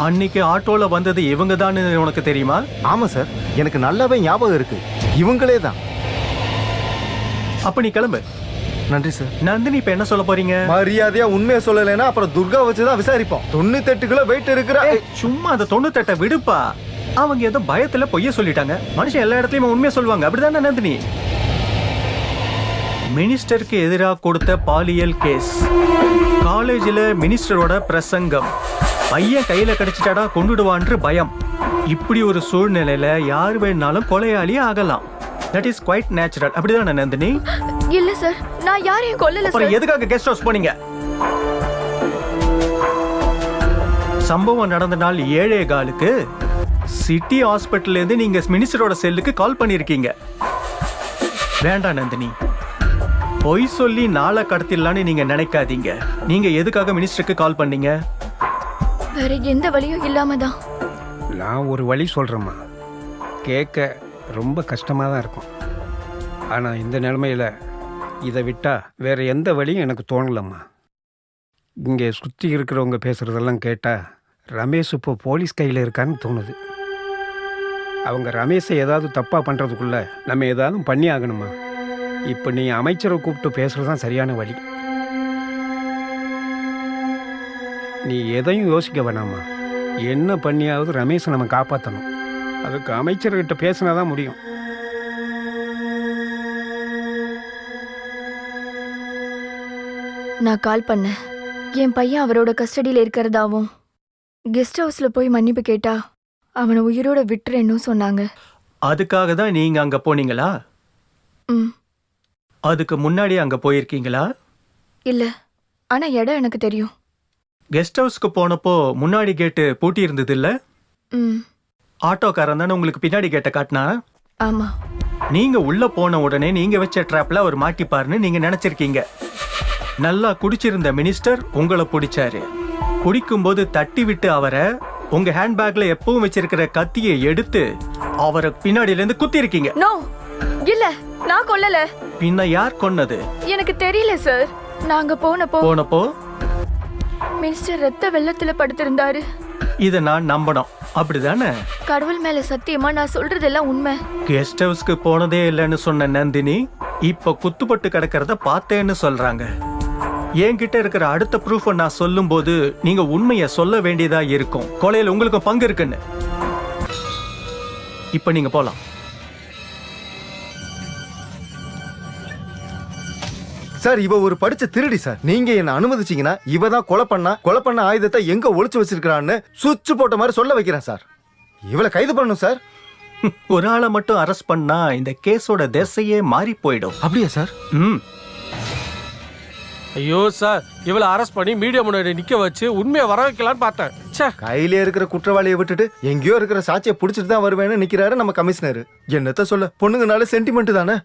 அன்னைக்கு ஆட்டோல வந்தது இவங்க தானே உனக்கு தெரியுமா? ஆமா சார், எனக்கு நல்லாவே ஞாபகம் இருக்கு. இவங்களே தான். அப்ப நீ கிளம்பு. நன்றி சார். நந்தினி இப்ப என்ன சொல்ல போறீங்க? மரியாதையா உண்மையை சொல்லலைன்னா அப்புறம் துர்கா வச்சுதான் விசாரிப்போம். 98 கிலோ வெயிட் இருக்கிற. சும்மா அந்த 98 விடுப்பா. அவங்க ஏதோ பயத்துல பொய்ய சொல்லிட்டாங்க. மனுஷன் எல்லா இடத்துலயும் உண்மையை சொல்லுவாங்க. அப்படிதானே நந்தினி? மினிஸ்டருக்கு எதிராக கொடுத்த பாலியல் கேஸ், காலேஜில் மினிஸ்டரோட பிரசங்கம், பையன் கையில கிடைச்சிட்டாடா கொண்டுடுவான்ற பயம். இப்படி ஒரு சூழ்நிலையில யார் வேணாலும் கொலையாளி ஆகலாம். That is quite natural. அப்படிதானே நந்தினி? இல்ல சார், நான் யாரையும் கொல்லல சார். அப்புறம் எதுக்காக கெஸ்ட் ஹவுஸ் போனீங்க? சம்பவம் நடந்த நாள் 7:15 சிட்டி ஹாஸ்பிட்டல்ல இருந்து நீங்க மினிஸ்டரோட செல்லுக்கு கால் பண்ணிருக்கீங்க. வேண்டாம் நந்தினி, பொய் சொல்லி நாளை கடத்திடலான்னு நீங்க நினைக்காதீங்க. நீங்க எதுக்காக மினிஸ்டருக்கு கால் பண்ணீங்க? வேற எந்த வழியும் இல்லாம தான். நான் ஒரு வழி சொல்றேம்மா. கேட்க ரொம்ப கஷ்டமாக தான் இருக்கும். ஆனால் இந்த நிலைமையில் இதை விட்டால் வேறு எந்த வழியும் எனக்கு தோணலம்மா. இங்கே சுற்றி இருக்கிறவங்க பேசுகிறதெல்லாம் கேட்டால் ரமேஷ் இப்போ போலீஸ் கையில் இருக்கான்னு தோணுது. அவங்க ரமேஷை ஏதாவது தப்பாக பண்ணுறதுக்குள்ளே நம்ம ஏதாவது பண்ணி ஆகணுமா? இப்போ நீ அமைச்சரை கூப்பிட்டு பேசுகிறது தான் சரியான வழி. நீ எதையும் யோசிக்க வேணாமா. என்ன பண்ணியாவது ரமேஷை நம்ம காப்பாற்றணும். அதுக்கு அமைச்சர்கிட்ட பேசினா தான் முடியும். நான் கால் பண்ணேன். என் பையன் அவரோட கஸ்டடியில் இருக்கிறதாவும் கெஸ்ட் ஹவுஸ்ல போய் மன்னிப்பு கேட்டா அவனை உயிரோட விட்டுறேன்னு சொன்னாங்க. அதுக்காக தான் நீங்க அங்க போனீங்களா? ம். அதுக்கு முன்னாடி அங்க போயிருக்கீங்களா? இல்ல, ஆனா இடம் எனக்கு தெரியும். கெஸ்ட் ஹவுஸ்க்கு போனப்போ முன்னாடி கேட்டு பூட்டி இருந்தது இல்ல? ம். ஆட்டோக்காரன் தானே உங்களுக்கு பின்னாடி கேட்ட காட்டினா? ஆமா. நீங்க உள்ள போன உடனே நீங்க வச்ச ட்ராப்ல அவர் மாட்டிப்பாருன்னு நீங்க நினைச்சிருக்கீங்க. நல்லா குடிச்சிருந்த மினிஸ்டர் உங்களை பிடிச்சாரு. குடிக்கும்போது தட்டி விட்டு அவரை உங்க ஹேண்ட்பேக்ல எப்பவும் வச்சிருக்கிற கத்தியை எடுத்து அவரை பின்னாடில இருந்து குத்தி இருக்கீங்க. நோ, இல்ல, நான் கொல்லல. பின்ன யார் கொன்னது? எனக்கு தெரியல சார். நாங்க போனப்போ மினிஸ்டர் ரத்த வெள்ளத்துல படுத்திருந்தாரு. இத நான் நம்பணும், அப்படிதானே? கடவுள் மேல சத்தியமா நான் சொல்றதெல்லாம் உண்மை. கெஸ்ட் ஹவுஸ்க்கு போனதே இல்லைன்னு சொன்ன நந்தினி இப்ப குத்துப்பட்டு கிடக்கிறத பார்த்தேன்னு சொல்றாங்க. என்கிட்ட இருக்கிற அடுத்த ப்ரூஃப் நான் சொல்லும் போது நீங்க உண்மையை சொல்ல வேண்டியதா இருக்கும். கொலையில உங்களுக்கு பங்கு இருக்குன்னு. இப்ப நீங்க போலாம். சார், இவ ஒரு படிச்ச திருடி சார். நீங்க என்ன அனுமதிச்சீங்கன்னா இவ தான் கொலை பண்ண ஆயுதத்தை எங்க ஒளிச்சு வச்சிருக்கான்னு சுவிட்ச் போட்ட மாதிரி சொல்ல வைக்கிறேன் சார். இவளை கைது பண்ணணும் சார். ஒரு ஆளை மட்டும் அரெஸ்ட் பண்ணா இந்த கேஸோட திசையே மாறி போயிடும். அப்படியா சார்? ஐயோ சார், இவளை அரெஸ்ட் பண்ணி மீடியா முன்னாடி நிக்க வச்சு உண்மையை வர வைக்கலான்னு பார்த்தேன். கையில இருக்கிற குற்றவாளியை விட்டுட்டு எங்கேயோ இருக்கிற சாட்சியை புடிச்சிட்டு தான் வருவேன்னு நிக்கிறாரு நம்ம கமிஷனர். என்னத்த சொல்ல, பொண்ணுங்கனால சென்டிமெண்ட் தானே.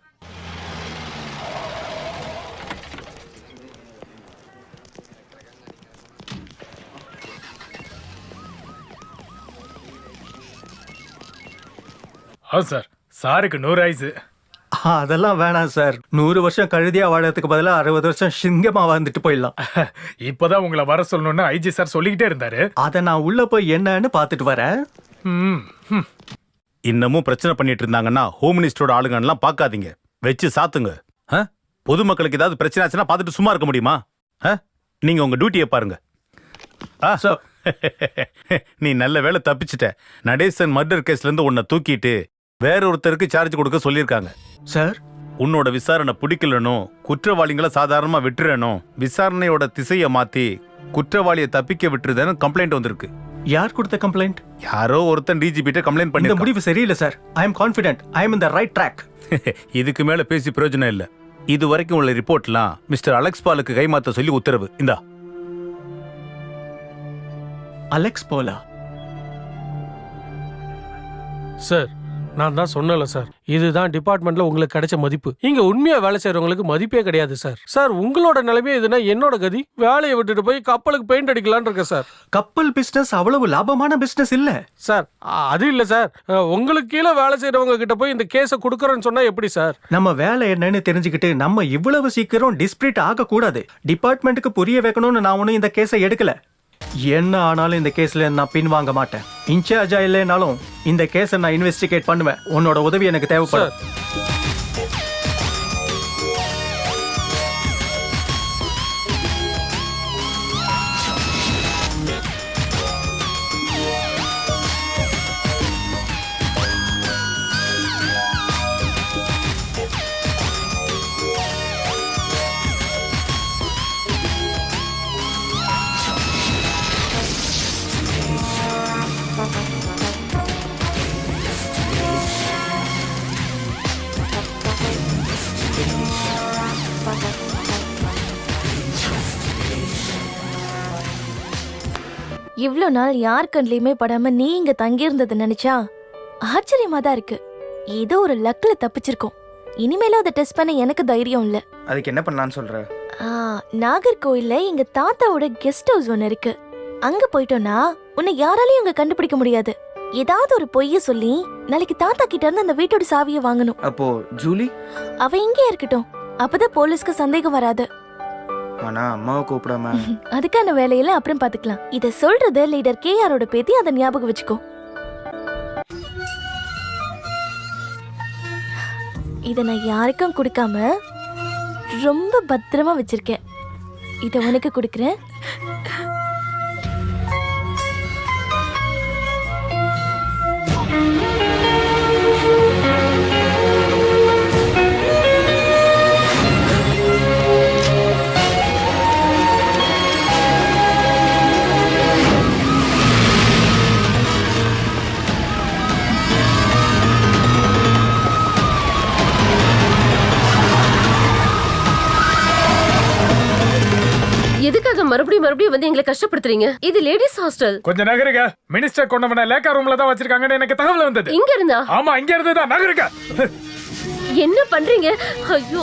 சார், சாருக்கு 100 ஆயுசு. அதெல்லாம் வேணாம் சார். 100 வருஷம் கழுதியா வாழறதுக்கு பதிலா 60 வருஷம் சிங்கமா வாழ்ந்துட்டு போயிடலாம். இப்பதான் உங்களை வர சொல்லணும்னு ஐஜி சார் சொல்லிக்கிட்டே இருந்தாரு. அத நான் உள்ள போய் என்னன்னு பாத்துட்டு வரேன். இன்னமும் பிரச்சனை பண்ணிட்டு இருந்தாங்கன்னா ஹோம் மினிஸ்டரோட ஆளுங்கலாம் பார்க்காதீங்க, வச்சு சாத்துங்க. பொதுமக்களுக்கு ஏதாவது பிரச்சனை ஆச்சுன்னா பார்த்துட்டு சும்மா இருக்க முடியுமா? நீங்க உங்க டியூட்டியை பாருங்க. நீ நல்ல வேலை தப்பிச்சிட்ட. நடேசன் மர்டர் கேஸ்ல இருந்து உன்னை தூக்கிட்டு வேற ஒருத்தருக்கு சார்ஜ் கொடுக்க சொல்லியிருக்காங்க சார். உன்னோட விசாரணை பிடிக்கலனும் குற்றவாளிகளை சாதாரணமா விட்டுறணும், விசாரணையோட திசையை மாத்தி குற்றவாளியை தப்பிக்க விட்டுருதுன்னு கம்ப்ளைண்ட் வந்திருக்கு. யார் கொடுத்த கம்ப்ளைண்ட்? யாரோ ஒருத்தன் டிஜிபிட்ட கம்ப்ளைண்ட் பண்ணி. இந்த முடிவு சரியில்லை sir. I am confident. I am in the right track. இதுக்கு மேல பேசி பிரயோஜனம் இல்ல. இது வரைக்கும் உள்ள ரிப்போர்ட்லாம் மிஸ்டர் அலெக்ஸ் பாலுக்கு கைமாத்த சொல்லி உத்தரவு. இந்தா. அலெக்ஸ் போலா சார், நான் தான் சொன்னல சார், இதுதான் டிபார்ட்மெண்ட்ல உங்களுக்கு கிடைச்ச மதிப்பு. இங்க உண்மையா வேலை செய்யறவங்களுக்கு மதிப்பே கிடையாது சார். சார், உங்களோட நிலைமை இதுனா என்னோட கதி. வேலையை விட்டுட்டு போய் கப்பலுக்கு பெயிண்ட் அடிக்கலான்னு இருக்க சார். கப்பல் பிசினஸ் அவ்வளவு லாபமான பிசினஸ் இல்ல சார். அது இல்ல சார், உங்களுக்கு கீழே வேலை செய்யறவங்க கிட்ட போய் இந்த கேஸை கொடுக்கறேன்னு சொன்னா எப்படி சார்? நம்ம வேலை என்னன்னு தெரிஞ்சுக்கிட்டு நம்ம இவ்வளவு சீக்கிரம் டிஸ்பிரிட் ஆக கூடாது. டிபார்ட்மெண்ட்டுக்கு புரிய வைக்கணும்னு நான் ஒன்னும் இந்த கேஸை எடுக்கல. என்ன ஆனாலும் இந்த கேஸ்ல நான் பின் வாங்க மாட்டேன். இன்சார்ஜா இல்லைனாலும் இந்த கேஸை நான் இன்வெஸ்டிகேட் பண்ணுவேன். உன்னோட உதவி எனக்கு தேவைப்படும். இவ்ளோ நாள் யார் கண்லயுமே படாம நீ இங்க தங்கியிருந்தது நினைச்சா ஆச்சரியமா தான் இருக்கு. ஏதோ ஒரு லக்ல தப்பிச்சிருக்கோம். இனிமேலும் அதை டெஸ்ட் பண்ண எனக்கு தைரியம் இல்ல. அதுக்கு என்ன பண்ணலாம்னு சொல்ற? நாகர்கோயில்ல எங்க தாத்தாவோட கெஸ்ட் ஹவுஸ் ஒன்னு இருக்கு. அங்க போயிட்டோம்னா உன்னை யாராலையும் அங்க கண்டுபிடிக்க முடியாது. ஏதாவது ஒரு பொய்ய சொல்லி நாளைக்கு தாத்தா கிட்ட இருந்து அந்த வீட்டோட சாவியை வாங்கணும். அப்போ ஜூலி அவ இங்கே இருக்கட்டும். அப்பதான் போலீஸ்க்கு சந்தேகம் வராது. ஆனா அம்மாவை கூப்பிடாம அதுக்கான வேலையில அப்புறம் பாத்துக்கலாம். இத சொல்றது லீடர் கேஆரோட பேத்தி. அதை ஞாபகம் வச்சுக்கோ. இத நான் யாருக்கும் கொடுக்காம ரொம்ப பத்திரமா வச்சிருக்கேன். இத உனக்கு கொடுக்கறேன். எதுக்காக மறுபடியும் மறுபடியும் வந்து எங்களை கஷ்டப்படுத்துறீங்க? இது லேடிஸ் ஹாஸ்டல். கொஞ்சம் நகருங்க. மினிஸ்டர் கொண்டவன லேக்கா ரூம்ல தான் வச்சிருக்காங்கன்னு எனக்கு தகவல் வந்தது. இங்க இருந்தா? ஆமா, இங்க இருந்து தான். நகருங்க. என்ன பண்றீங்க? ஐயோ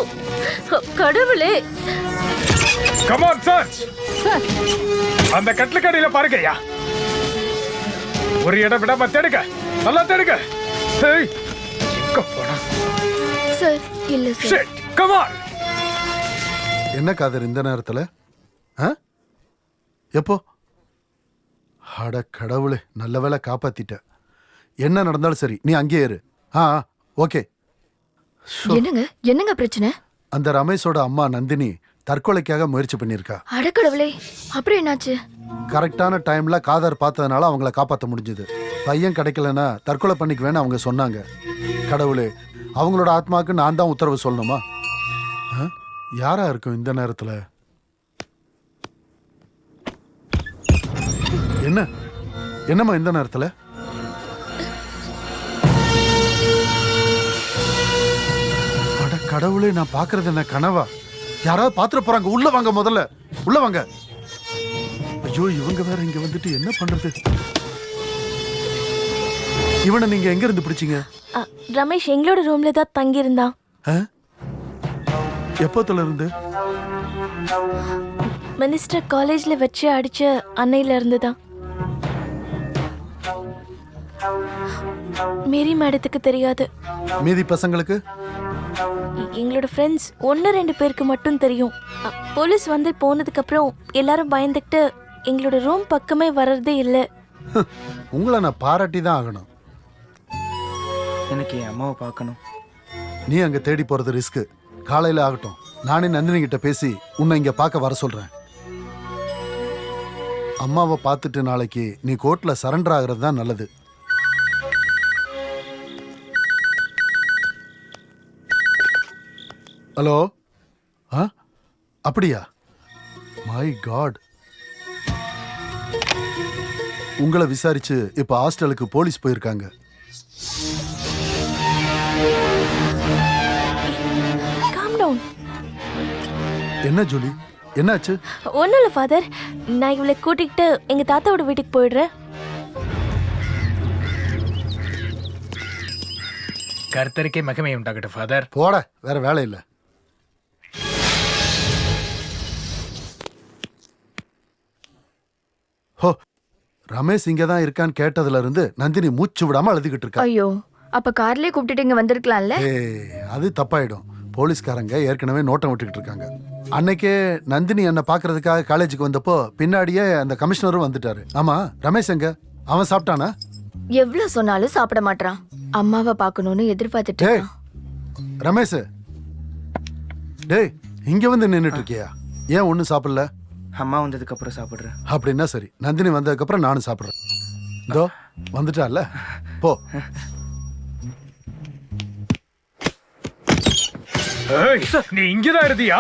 கடவுளே. Come on search. அந்த கட்லக்கடியில பாருங்கயா. ஒரு இடம் விடாம தேடுங்க. நல்லா தேடுங்க. ஏய், எங்க போனா? சார் இல்ல சார். Shit, come on. என்ன காதர் இந்த நேரத்துல? எப்போ? அட கடவுளே, நல்ல வேளை காப்பாத்திட்ட. என்ன நடந்தாலும் சரி, நீ அங்கேயே இரு. ஓகே. என்னங்க பிரச்சனை? அந்த ரமேஷோட அம்மா நந்தினி தற்கொலைக்காக முயற்சி பண்ணிருக்கா. அடக்கடவுளே, அப்புறம் என்னாச்சு? கரெக்டான டைம்ல காதர் பார்த்ததுனால அவங்கள காப்பாற்ற முடிஞ்சது. பையன் கிடைக்கலன்னா தற்கொலை பண்ணிக்குவேன்னு அவங்க சொன்னாங்க. கடவுளே, அவங்களோட ஆத்மாவுக்கு நான் தான் உத்தரவு சொல்லணுமா? யாரா இருக்கும் இந்த நேரத்துல? என்னம்மா இந்த நேரத்துல? அட கடவுளே, நான் பாக்குறது என்ன கனவா? யாராவது பாத்துட்டு போறாங்க. உள்ள வாங்க, முதல்ல உள்ள வாங்க. ஐயோ, இவங்க வேற இங்க வந்துட்டு என்ன பண்றது? இவனை நீங்க எங்க இருந்து பிடிச்சீங்க? ரமேஷ் எங்களோட ரூம்ல தான் தங்கி இருந்தான். எப்போத்துல இருந்து? மினிஸ்டர் காலேஜ்ல வச்சு அடிச்ச அன்னையில இருந்து தான். மேரி மேடத்துக்கு தெரியாது. மீதி பசங்களுக்கு? எங்களோட ஃப்ரெண்ட்ஸ் 1-2 பேருக்கு மட்டும் தெரியும். போலீஸ் வந்து போனதுக்கு அப்புறம் எல்லாரும் பயந்துக்கிட்டு எங்களோட ரூம் பக்கமே வர்றதே இல்லை. உங்களை நான் பாராட்டி தான் ஆகணும். எனக்கு என் அம்மாவை பார்க்கணும். நீ அங்க தேடி போறது ரிஸ்க். காலையில ஆகட்டும், நானே நந்தினி கிட்ட பேசி உன்னை இங்க பார்க்க வர சொல்றேன். அம்மாவை பார்த்துட்டு நாளைக்கு நீ கோர்ட்ல சரண்டர் ஆகிறது தான் நல்லது. ஹலோ. அப்படியா? My God. உங்களை விசாரிச்சு இப்ப ஹாஸ்டலுக்கு போலீஸ் போயிருக்காங்க. என்ன ஜூலி, என்னாச்சு? ஒன்றும் இல்லை ஃபாதர், நான் இவளை கூட்டிகிட்டு எங்கள் தாத்தாவோட வீட்டுக்கு போயிடுறேன். கர்த்தருக்கே மகிமை உண்டாகட்டும் ஃபாதர். போட, வேற வேலை இல்லை. ஹோ, ரமேஷ் இங்க தான் இருக்கான்னு கேட்டதுல இருந்து நந்தினி மூச்சு விடாம அழுதுகிட்டு இருக்கா. ஐயோ, அப்ப கார்லயே கூப்பிட்டுட்டு இங்க வந்திருக்கலாம்ல. அது தப்பாயிடும். போலீஸ்காரங்க ஏற்கனவே நோட்டம் விட்டுக்கிட்டு இருக்காங்க. அன்னைக்கே நந்தினி என்ன பாக்குறதுக்காக காலேஜுக்கு வந்தப்போ பின்னாடியே அந்த கமிஷனரும் வந்துட்டாரு. ஆமா, ரமேஷ் எங்க? அவன் சாப்பிட்டானா? எவ்வளவு சொன்னாலும் சாப்பிட மாட்டான். அம்மாவை பார்க்கணும்னு எதிர்பார்த்துட்டு. ரமேஷ், டேய், இங்க வந்து நின்னுட்டு இருக்கியா? ஏன் ஒன்னும் சாப்பிடல? அம்மா வந்ததுக்கு அப்புறம் சாப்பிடுறேன். அப்படின்னா சரி, நந்தினி வந்ததுக்கு அப்புறம் நானும் சாப்பிடுறேன். இதோ வந்துட்டால, போ. நீ இங்கதான் இருந்தியா?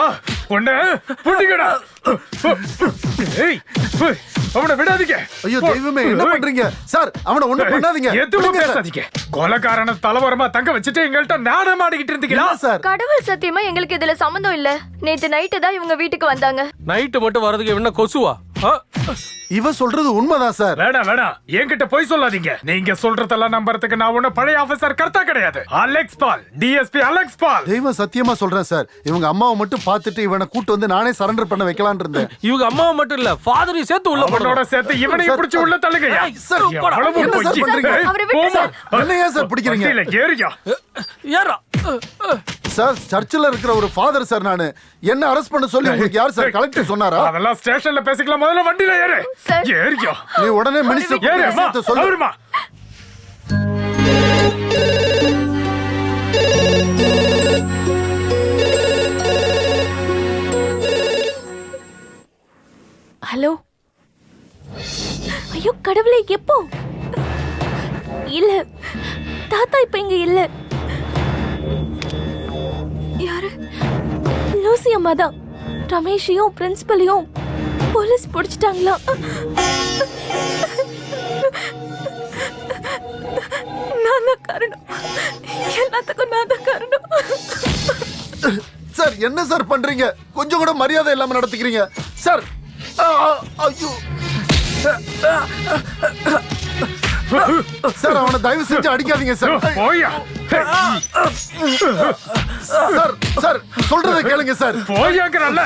அவனை விடாதீங்க. ஐயோ தெய்வமே, என்ன பண்றீங்க சார்? அவனை ஒண்ணு பண்ணாதீங்க. எதுவும் பேசாதீங்க. கொலைக்காரன தலைவரமா தங்க வச்சுட்டு எங்கள்கிட்ட நாடகம் ஆடிக்கிட்டு இருந்தீங்களா சார்? கடவுள் சத்தியமா எங்களுக்கு இதுல சம்பந்தம் இல்ல. நேத்து நைட்டு தான் இவங்க வீட்டுக்கு வந்தாங்க. நைட்டு மட்டும் வரதுக்கு என்ன கொசுவா? இவ சொல்றது உண்மைதான் சார். வேணாம், என்கிட்ட போய் சொல்லாதீங்க. நீங்க சொல்றதெல்லாம் நம்பறதுக்கு நான் ஒண்ணு பழைய ஆபீசர் கர்த்தா கிடையாது. அலெக்ஸ் பால், டிஎஸ்பி அலெக்ஸ் பால். தெய்வம் சத்தியமா சொல்றேன் சார், இவங்க அம்மாவை மட்டும் பார்த்துட்டு இவனை கூட்டு வந்து நானே சரண்டர் பண்ண வைக்கலாம்னு இருந்தேன். இவங்க அம்மாவை மட்டும் இல்ல, ஃபாதரையும் சேர்த்து உள்ள பண்ணோட சேர்த்து இவனையும் பிடிச்சு உள்ள தள்ளுங்கயா. சார், என்ன சார் பண்றீங்க? என்ன ஏன் சார் பிடிக்கிறீங்க? ஏறியா ஏறா சார், சர்ச்சில் இருக்கிற ஒரு ஃபாதர் சார். நானு என்ன அரெஸ்ட் பண்ண சொல்லி உங்களுக்கு யார் சார் கலெக்டர் சொன்னாரா? அதெல்லாம் ஸ்டேஷன்ல பேசிக்கலாம். முதல்ல வண்டியில ஏறு. ஏறியா. நீ உடனே மினிஸ்டர் ஏறு சொல்லுமா. ஹலோ. ஐயோ கடவுளே, எப்போ? இல்ல, தாத்தா இப்ப இங்க இல்ல. யாரு? லூசி அம்மா தான். ரமேஷையும் பிரின்சிபலையும் போலீஸ் பிடிச்சிட்டாங்களா? நான் தான் காரணம். எல்லாத்துக்கும் நான் தான் காரணம். சார், என்ன சார் பண்றீங்க? கொஞ்சம் கூட மரியாதை இல்லாம நடத்துக்கிறீங்க சார். ஐயோ சார், அவனை தயவு செஞ்சு அடிக்காதீங்க சார். போயா சார், சார் சொல்றதை கேளுங்க சார். போயாங்கறல்ல.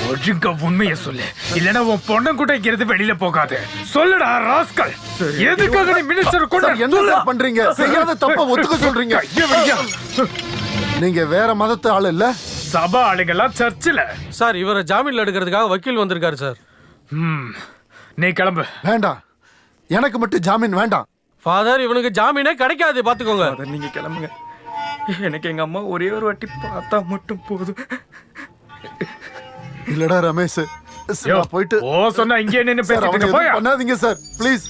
ஒழுங்கா உண்மையை சொல்லு, இல்லனா உன் பொண்ணன் கூட இங்க இருந்து வெளியில போகாது. சொல்லுடா ராஸ்கல். எதுக்காக நீ மினிஸ்டர் கொண்டு என்ன சார் பண்றீங்க? செய்யாத தப்ப ஒத்துக்க சொல்றீங்க. நீங்க வேற மதத்து ஆளு இல்ல? சபா ஆளுங்கெல்லாம் சர்ச்சில். சார், இவரை ஜாமீன்ல எடுக்கிறதுக்காக வக்கீல் வந்திருக்காரு சார். நீ கிளம்பு. வேண்டாம், எனக்கு மட்டும் ஜாமீன் வேண்டாம். ஃபாதர், இவனுக்கு ஜாமீனே கிடைக்காது, பாத்துக்கோங்க. நீங்க கிளம்புங்க. எனக்கு எங்க அம்மா ஒரே ஒரு வாட்டி பார்த்தா மட்டும் போதும். இல்லடா ரமேஷ், போயிட்டு சொன்னா இங்கே நின்னு பேசிட்டு போயா. பண்ணாதீங்க சார், ப்ளீஸ்.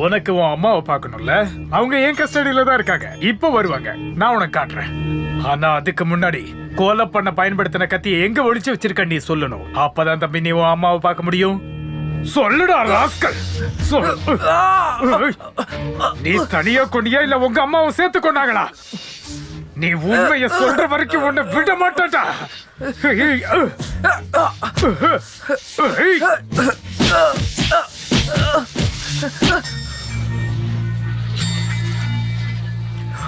உனக்கு உன் அம்மாவை பார்க்கணும்ல, அவங்க என் கஸ்டடியில தான் இருக்காங்க. இப்ப வருவாங்க, நான் உனக்கு காட்டுறேன். ஆனா அதுக்கு முன்னாடி கொலை பண்ண பயன்படுத்தின கத்தியை எங்க ஒளிச்சு வச்சிருக்க நீ சொல்லணும். அப்பதான் தம்பி நீ உன் அம்மாவை பார்க்க முடியும். சொல்லுடா ராஸ்கல். நீ தனியா கொண்டியா இல்ல உங்க அம்மாவை சேர்த்து கொண்டாங்களா? நீ உண்மைய சொல்ற வரைக்கும் உன்னை விட மாட்டா.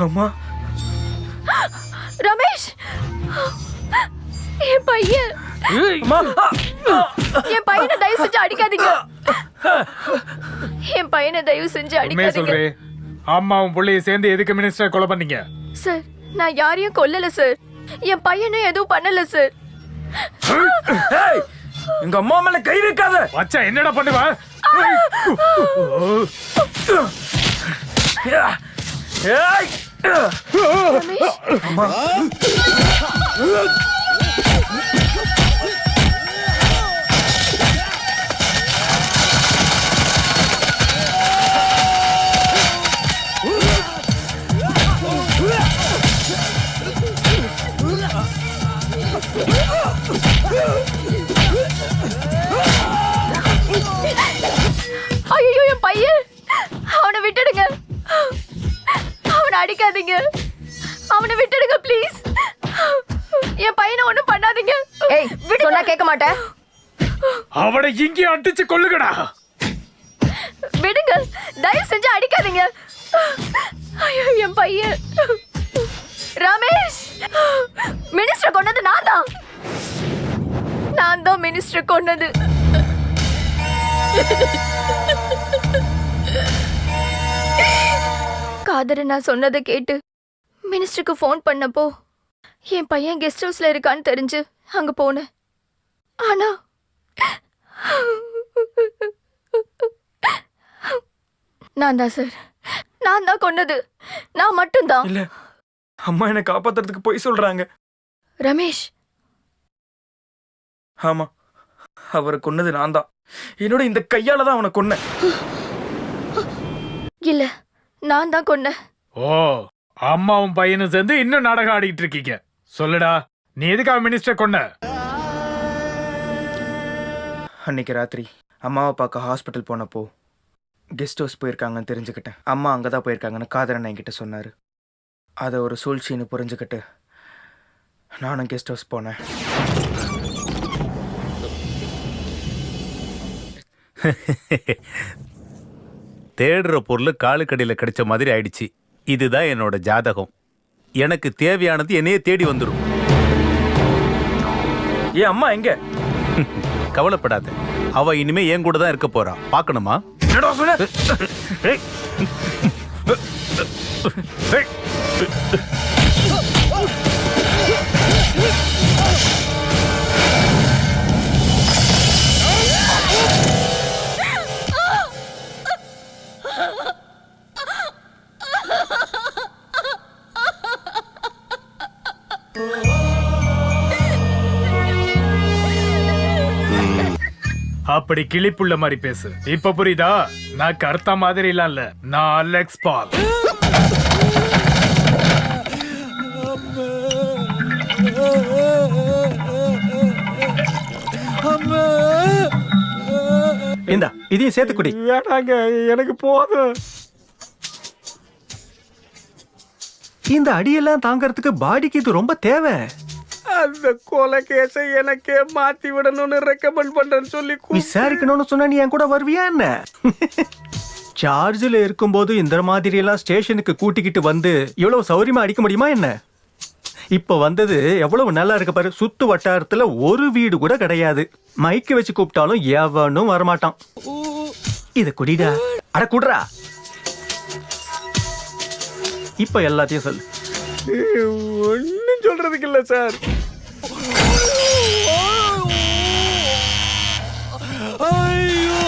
அம்மா, ரமேஷ், என் பையன், என் பையனை தயவு செஞ்சு அடிக்காதீங்க. என் பையனை தயவு செஞ்சு அடிக்காதீங்க. அம்மாவும் பிள்ளைய சேர்ந்து எதுக்கு மினிஸ்டர் கொலை பண்ணீங்க? சார், நான் யாரையும் கொல்லல சார். என் பையனும் எதுவும் பண்ணல சார். எங்க அம்மா மேல கை வைக்காத. வச்சா என்னடா பண்ணுவ? அம்மா, ஐயோ, என் பையன், அவனை விட்டுடுங்க. அவனை அடிக்காதீங்க. அவனை விட்டுடுங்க ப்ளீஸ். என் பையனை ஒண்ணும் பண்ணாதீங்க. ஏய், சொன்னா கேட்க மாட்டேன். அவனை இங்கே அடிச்சு கொல்லுங்கடா. விடுங்க, தயவு செஞ்சு அடிக்காதீங்க. ஐயோ, என் பையன். ரமேஷ், மினிஸ்டர் கொன்னது நான் தான். நான் தான் மினிஸ்டர் கொன்னது. காதர் நான் சொன்னதை கேட்டு மினிஸ்டருக்கு ஃபோன் பண்ணப்போ என் பையன் கெஸ்ட் ஹவுஸ்ல இருக்கான்னு தெரிஞ்சு அங்க போனேன். ஆனா நான் தான் சார், நான் தான் கொன்னது. நான் மட்டும்தான். இல்ல, அம்மா என்ன காப்பாத்துறதுக்கு போய் சொல்றாங்க. ரமேஷ், ஆமா, அவரை கொன்னது நான் தான். என்னோட இந்த கையால தான் அவனை கொன்னேன். இல்ல, நான் தான் கொன்னேன். ஓ, அம்மாவும் பையனும் சேர்ந்து இன்னும் நாடகம் ஆடிட்டு இருக்கீங்க. சொல்லுடா, நீ எதுக்காக மினிஸ்டர் கொன்ன? அன்னைக்கு ராத்திரி அம்மாவை பார்க்க ஹாஸ்பிட்டல் போனப்போ கெஸ்ட் ஹவுஸ் போயிருக்காங்கன்னு தெரிஞ்சுக்கிட்டேன். அம்மா அங்கதான் போயிருக்காங்கன்னு காதரன் என்கிட்ட சொன்னாரு. அதை ஒரு சூழ்ச்சின்னு புரிஞ்சுக்கிட்டு நானும் கெஸ்ட் ஹவுஸ் போனேன். தேடுற பொருள் காலுக்கடியில கிடைச்ச மாதிரி ஆயிடுச்சு. இதுதான் என்னோட ஜாதகம். எனக்கு தேவையானது என்னையே தேடி வந்துடும். ஏன் அம்மா எங்க? கவலைப்படாத, அவ இனிமே என் கூட தான் இருக்க போறா. பார்க்கணுமா? என்னடா சொன்ன? அப்படி கிளிப்புள்ள மாதிரி பேசு. இப்ப புரியுதா? நான் கர்த்தா மாதிரி இல்ல, நான் அலெக்ஸ் பால். இந்தா, இதையும் சேர்த்து குடி. வேணாங்க, எனக்கு போதும். இந்த அடியெல்லாம் தாங்கறதுக்கு பாடிக்கு இது ரொம்ப தேவை. அந்த கொலை கேஸை எனக்கே மாத்தி விடணும்னு ரெக்கமெண்ட் பண்றேன்னு சொல்லி விசாரிக்கணும்னு சொன்னா நீ என் கூட வருவியா என்ன? சார்ஜில் இருக்கும்போது இந்த மாதிரி எல்லாம் ஸ்டேஷனுக்கு கூட்டிக்கிட்டு வந்து இவ்வளவு சௌரியமா அடிக்க முடியுமா என்ன? இப்ப வந்தது எவ்வளவு நல்லா இருக்கு பாரு. சுத்து வட்டாரத்துல ஒரு வீடு கூட கிடையாது. மைக்கு வச்சு கூப்பிட்டாலும் எவனும் வரமாட்டான். இத குடிடா. அட குடுறா. இப்ப எல்லாத்தையும் சொல்லு. ஒன்னும் சொல்றதுக்கு இல்ல சார். ஐயோ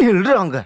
நில்றாங்க.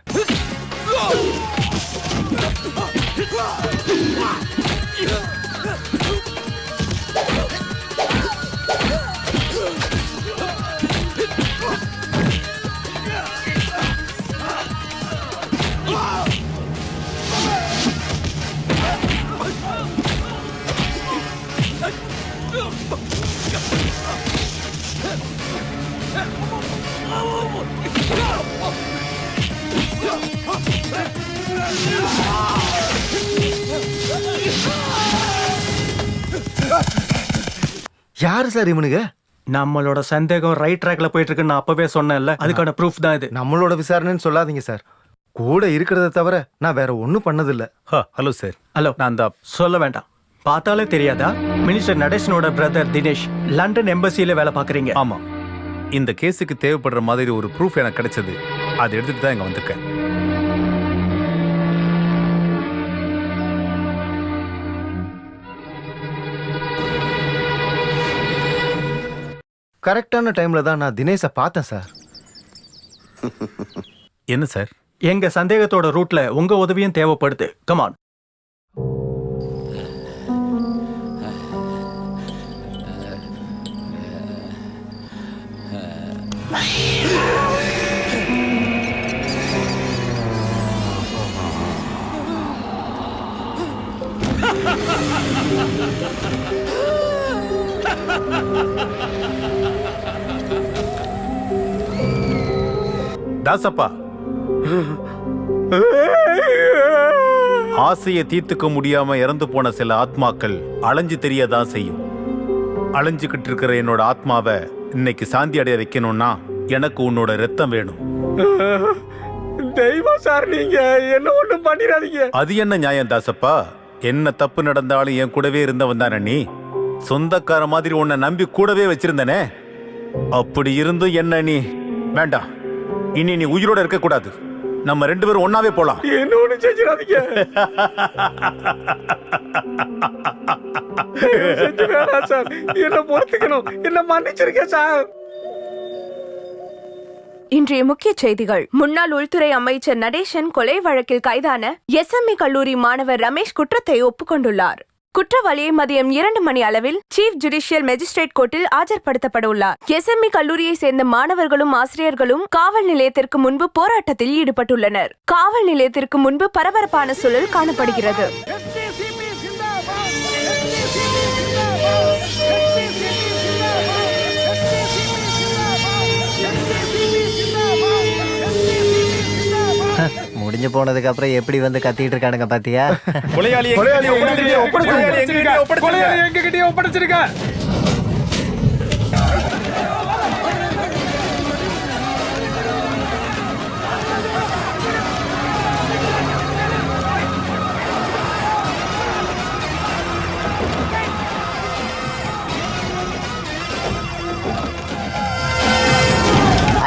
யாரு சார் இவனுங்க? நம்மளோட சந்தேகம் ரைட் ட்ராக்ல போயிட்டு இருக்குன்னு நான் அப்பவே சொன்னேன்ல, அதுக்கான ப்ரூஃப் தான் இது. நம்மளோட விசாரணைன்னு சொல்லாதீங்க சார். கூட இருக்கிறத தவிர நான் வேற ஒன்றும் பண்ணதில்ல. Hello sir. ஹலோ. நான் தான் சொல்ல வேண்டாம். பார்த்தாலே தெரியாதா? மினிஸ்டர் நடேசனோட பிரதர் தினேஷ் லண்டன் எம்பசியில வேலை பார்க்குறீங்க. ஆமா. இந்த கேஸுக்கு தேவைப்படுற மாதிரி ஒரு ப்ரூஃப் எனக்கு கிடைச்சது. அதை எடுத்துட்டு தான் இங்க வந்திருக்கேன். கரெக்டான டைம்ல தான் நான் தினேஷை பார்த்தேன் சார். என்ன சார்? எங்க சந்தேகத்தோட ரூட்ல உங்க உதவியும் தேவைப்படுது. கமான். தாசப்பா, ஆசையை தீர்த்துக்க முடியாம இறந்து போன சில ஆத்மாக்கள் அலைஞ்சு தெரியதான் செய்யும். அலைஞ்சுக்கிட்டு இருக்கிற என்னோட ஆத்மாவை இன்னைக்கு சாந்தி அடைய வைக்கணும்னா எனக்கு உன்னோட ரத்தம் வேணும். தெய்வம் சார், நீங்க என்ன ஒண்ணும் பண்ணிடாதீங்க. அது என்ன நியாயம் தாசப்பா? என்ன தப்பு நடந்தாலும் என் கூடவே இருந்தவன் தானே நீ. சொந்தக்கார மாதிரி உன்னை நம்பி கூடவே வச்சிருந்தனே. அப்படி இருந்தும் என்ன நீ வேண்டாம். இனி நீ உயிரோட இருக்க கூடாது. நம்ம ரெண்டு பேரும் ஒன்னாவே போலாம். என்ன ஒண்ணு செஞ்சிடாதீங்க. சார், என்ன பொறுத்துக்கணும். என்ன மன்னிச்சிருக்கேன் சார். இன்றைய முக்கிய செய்திகள். முன்னாள் உள்துறை அமைச்சர் நடேசன் கொலை வழக்கில் கைதான எஸ்எம்இ கல்லூரி மாணவர் ரமேஷ் குற்றத்தை ஒப்புக்கொண்டுள்ளார். குற்றவாளியை மதியம் 2 மணி அளவில் சீஃப் ஜுடிஷியல் மேஜிஸ்ட்ரேட் கோர்ட்டில் ஆஜர்படுத்தப்பட உள்ளார். எஸ்எம்இ கல்லூரியை சேர்ந்த மாணவர்களும் ஆசிரியர்களும் காவல் நிலையத்திற்கு முன்பு போராட்டத்தில் ஈடுபட்டுள்ளனர். காவல் நிலையத்திற்கு முன்பு பரபரப்பான சூழல் காணப்படுகிறது. முடிஞ்சு போனதுக்கு அப்புறம் எப்படி வந்து கத்திட்டு இருக்கானுங்க பாத்தியா? கொலையாளி எங்ககிட்டயே ஒப்படைச்சிருக்க.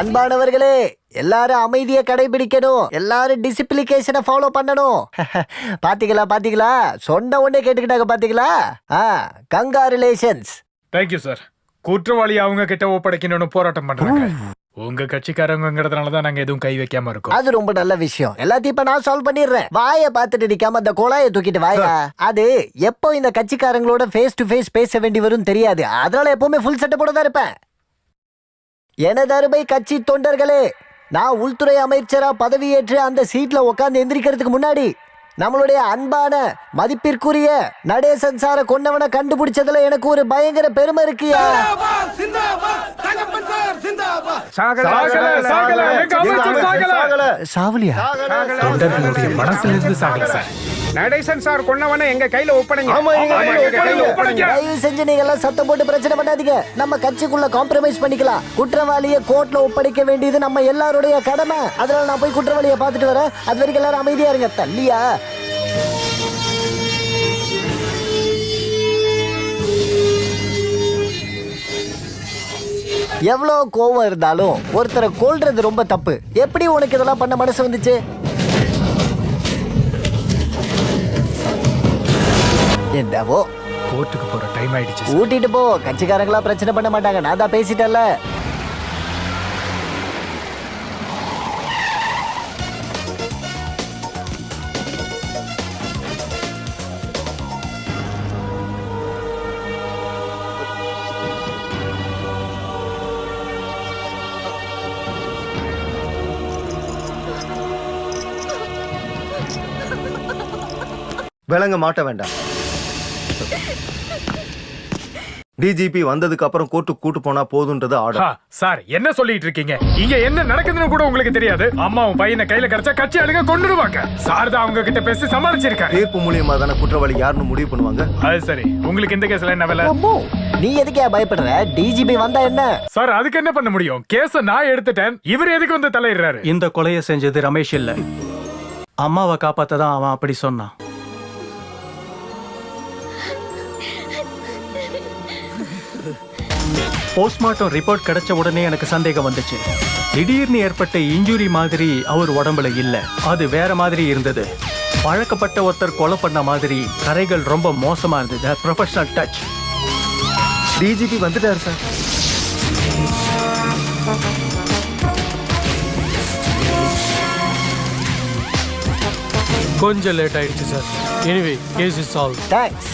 அன்பானவர்களே, எல்லாரும் அமைதியை கடைபிடிக்கணும். எல்லாரும் டிசிப்ளிகேஷனை ஃபாலோ பண்ணணும். பாத்தீங்களா சொன்ன உடனே கேட்டுக்கிட்டாங்க பாத்தீங்களா? கங்காரிலேஷன்ஸ். Thank you sir. குற்றவாளி அவங்க கிட்ட ஒப்படைக்கணும்னு போராட்டம் பண்றாங்க. உங்க கட்சிக்காரங்கிறதுனாலதான் நாங்க எதுவும் கை வைக்காம இருக்கோம். அது ரொம்ப நல்ல விஷயம். எல்லாத்தையும் இப்ப நான் சால்வ் பண்ணிடுறேன். வாயை பார்த்துட்டு நிக்காம அந்த குழாயை தூக்கிட்டு வாயா. அது எப்போ இந்த கட்சிக்காரங்களோட ஃபேஸ் டு ஃபேஸ் பேச வேண்டி வரும் தெரியாது. அதனால எப்பவுமே ஃபுல் செட்டப்போட தான் இருப்பேன். எனது அருமை கட்சி தொண்டர்களே, நான் உள்துறை அமைச்சரா பதவியேற்று அந்த சீட்ல உட்கார்ந்து எந்திரிக்கிறதுக்கு முன்னாடி நம்மளுடைய அன்பான மதிப்பிற்குரிய நடேசன் சாரை கொன்னவனை கண்டுபிடிச்சதுல எனக்கு ஒரு பயங்கர பெருமை இருக்கியா. சாவலியா? தொண்டர்களுடைய மனசுல இருந்து சாகல சார். நடேசன் சார் கொன்னவனை எங்க கையில ஒப்படைங்க. தயவு செஞ்சு நீங்க எல்லாம் சத்தம் போட்டு பிரச்சனை பண்ணாதீங்க. நம்ம கட்சிக்குள்ள காம்ப்ரமைஸ் பண்ணிக்கலாம். குற்றவாளியை கோர்ட்ல ஒப்படைக்க வேண்டியது நம்ம எல்லாருடைய கடமை. அதனால நான் போய் குற்றவாளியை பார்த்துட்டு வரேன். அது வரைக்கும் எல்லாரும் அமைதியா இருங்க. தள்ளியா? எவ்வளவு கோவம் இருந்தாலும் ஒருத்தரை கொல்றது ரொம்ப தப்பு. எப்படி உனக்கு இதெல்லாம் பண்ண மனசு வந்துச்சு? என்னவோ கோர்ட்டுக்கு போற டைம் ஆயிடுச்சு. கூட்டிட்டு போ. கட்சிக்காரங்களா பிரச்சனை பண்ண மாட்டாங்க. நான் தான் பேசிட்டேன்ல. விளங்க மாட்ட வேண்டாம். டிஜிபி வந்ததுக்கு அப்புறம் கோர்ட்டுக்கு கூட்டு போனா போதுன்றது ஆர்டர். சார் என்ன சொல்லிட்டு இருக்கீங்க? இங்க என்ன நடக்குதுன்னு கூட உங்களுக்கு தெரியாது. அம்மாவும் பையனை கையில கிடைச்சா கட்சி ஆளுங்க கொண்டுடுவாங்க. சார் தான் அவங்க கிட்ட பேசி சமாளிச்சிருக்காரு. தீர்ப்பு மூலியமா தானே குற்றவாளி யாருன்னு முடிவு பண்ணுவாங்க. அது சரி. உங்களுக்கு இந்த கேஸ்ல என்ன வேலை? நீ எதுக்கே பயப்படுற? டிஜிபி வந்தா என்ன? சார் அதுக்கு என்ன பண்ண முடியும்? கேஸ நான் எடுத்துட்டேன். இவர் எதுக்கு வந்து தலையிடுறாரு? இந்த கொலையை செஞ்சது ரமேஷ் இல்ல, அம்மாவை காப்பாத்ததான் அவன் அப்படி சொன்னான். போஸ்ட்மார்ட்டம் ரிப்போர்ட் கிடைச்ச உடனே எனக்கு சந்தேகம் வந்துச்சு. திடீர்னு ஏற்பட்ட இன்ஜுரி மாதிரி அவர் உடம்புல இல்ல, அது வேற மாதிரி இருந்தது. பழக்கப்பட்ட ஒருத்தர் கொலை பண்ண மாதிரி கரைகள் ரொம்ப மோசமா இருந்தது. Professional touch. டிஜிபி வந்துட்டாரு சார். கொஞ்சம் லேட் ஆயிடுச்சு sir. Anyway case is solve. Thanks.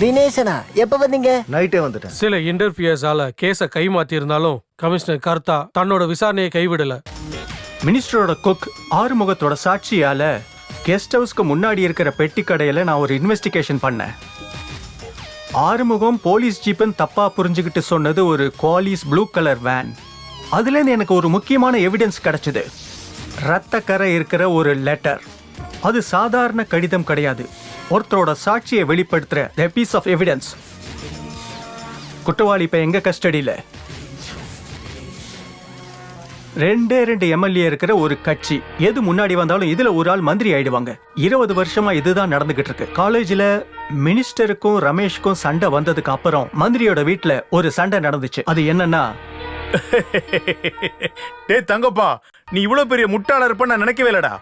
தினேசனா எப்ப வந்தீங்க? நைட்டே வந்துட்டேன். சில இன்டர்ஃபியர்ஸால கேஸை கை மாத்தி இருந்தாலும் கமிஷனர் கர்த்தா தன்னோட விசாரணையை கைவிடல. மினிஸ்டரோட குக் ஆறுமுகத்தோட சாட்சியால கெஸ்ட் ஹவுஸ்க்கு முன்னாடி இருக்கிற பெட்டி கடையில நான் ஒரு இன்வெஸ்டிகேஷன் பண்ணேன். ஆறுமுகம் போலீஸ் ஜீப்னு தப்பா புரிஞ்சுக்கிட்டு சொன்னது ஒரு குவாலிஸ் ப்ளூ கலர் வேன். அதுலேருந்து எனக்கு ஒரு முக்கியமான எவிடன்ஸ் கிடைச்சது. ரத்த கரை இருக்கிற ஒரு லெட்டர். அது சாதாரண கடிதம் கிடையாது, ஒருத்தரோட சாட்சியை வெளிப்படுத்துற a piece of evidence. குற்றவாளி இப்ப எங்க கஸ்டடியில. 2 எம்எல்ஏ இருக்கிற ஒரு கட்சி எது முன்னாடி வந்தாலும் இதுல ஒரு ஆள் மந்திரி ஆயிடுவாங்க. 20 வருஷமா இதுதான் நடந்துகிட்டு இருக்கு. காலேஜ்ல மினிஸ்டருக்கும் ரமேஷ்க்கும் சண்டை வந்ததுக்கு அப்புறம் மந்திரியோட வீட்டுல ஒரு சண்டை நடந்துச்சு. அது என்னன்னா, டேய் தங்கப்பா, நீ இவ்வளவு பெரிய முட்டாள இருப்ப நான் நினைக்கவே இல்லடா.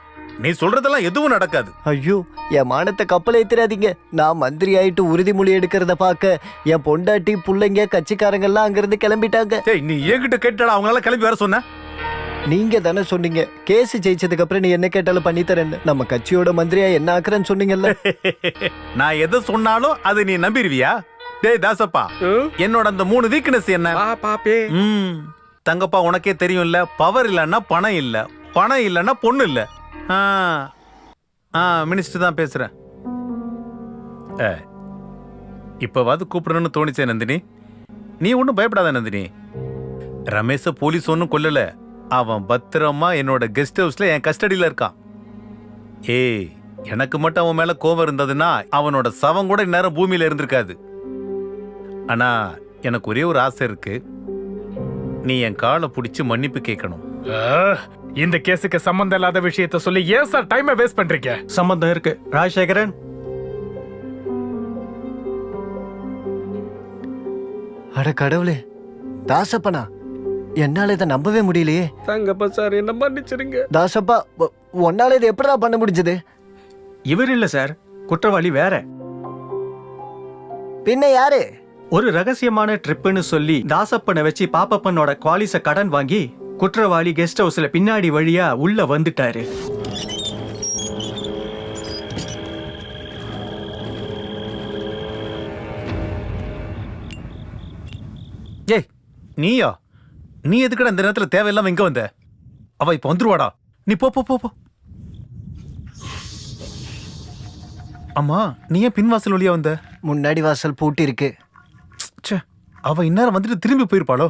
நீ சொல்றதெல்லாம் எதுவும் நடக்காது. ஐயோ, என் மானத்தை கப்பல் ஏத்திராதீங்க. நான் மந்திரி ஆயிட்டு உறுதிமொழி எடுக்கிறத பார்க்க என் பொண்டாட்டி பிள்ளைங்க கட்சிக்காரங்க எல்லாம் அங்கிருந்து கிளம்பிட்டாங்க. நீ என்கிட்ட கேட்டாலும் அவங்களால கிளம்பி வர சொன்ன. நீங்க தானே சொன்னீங்க கேஸ் ஜெயிச்சதுக்கு அப்புறம் நீ என்ன கேட்டாலும் பண்ணி தரேன்னு. நம்ம கட்சியோட மந்திரியா என்ன ஆக்குறேன்னு சொன்னீங்கல்ல. நான் எதை சொன்னாலும் அது நீ நம்பிடுவியா? டேய் தாசப்பா, என்னோட அந்த 3 வீக்னஸ் என்ன? தங்கப்பா உனக்கே தெரியும் இல்ல, பவர் இல்லன்னா பணம் இல்ல, பணம் இல்லன்னா பொண்ணு இல்ல. மினிஸ்டர் தான் பேசுறேன். இப்பவாது கூப்பிடணும்னு தோணிச்சே நந்தினி. நீ ஒன்னும் பயப்படாத நந்தினி. ரமேஷ போலீஸ் ஒன்னும் கொல்லல, அவன் பத்திரமா என்னோட கெஸ்ட் ஹவுஸ்ல என் கஸ்டடியில இருக்கான். ஏய், எனக்கு மட்டும் அவன் மேல கோபம் இருந்ததுன்னா அவனோட சவம் கூட இந்நேரம் பூமியில இருந்திருக்காது. ஆனா எனக்கு ஒரே ஒரு ஆசை இருக்கு. நீ என் காலை பிடிச்சு மன்னிப்பு கேட்கணும். இந்த கேஸுக்கு சம்பந்தம் இல்லாத விஷயத்த சொல்லி ஏன் சார் டைமை வேஸ்ட் பண்றீங்க? சம்பந்தம் இருக்கு. ராஜசேகரன், அட கடவுளே, தாசப்பனா, என்னால இதை நம்பவே முடியலையே. தங்கப்பா சார், என்ன மன்னிச்சிருங்க. தாசப்பா, உன்னால இதை எப்படா பண்ண முடிஞ்சது? இவர் இல்ல சார், குற்றவாளி வேற. பின்ன யாரு? ஒரு ரகசியமான ட்ரிப்புன்னு சொல்லி தாசப்பனை வச்சு பாப்பப்பனோட குவாலிஸ கடன் வாங்கி குற்றவாளி கெஸ்ட் ஹவுஸ்ல பின்னாடி வழியா உள்ள வந்துட்டாரு. ஏய், நீயா? நீ எதுக்குடா இந்த நேரத்துல தேவையில்லாம இங்க வந்த? அவ இப்ப வந்துருவாடா. நீ போ போ போ. அம்மா, நீ ஏன் பின்வாசல் வழியா வந்த? முன்னாடி வாசல் பூட்டி இருக்கு. அவ இந்நேரம் வந்துட்டு திரும்பி போயிருப்பாளோ?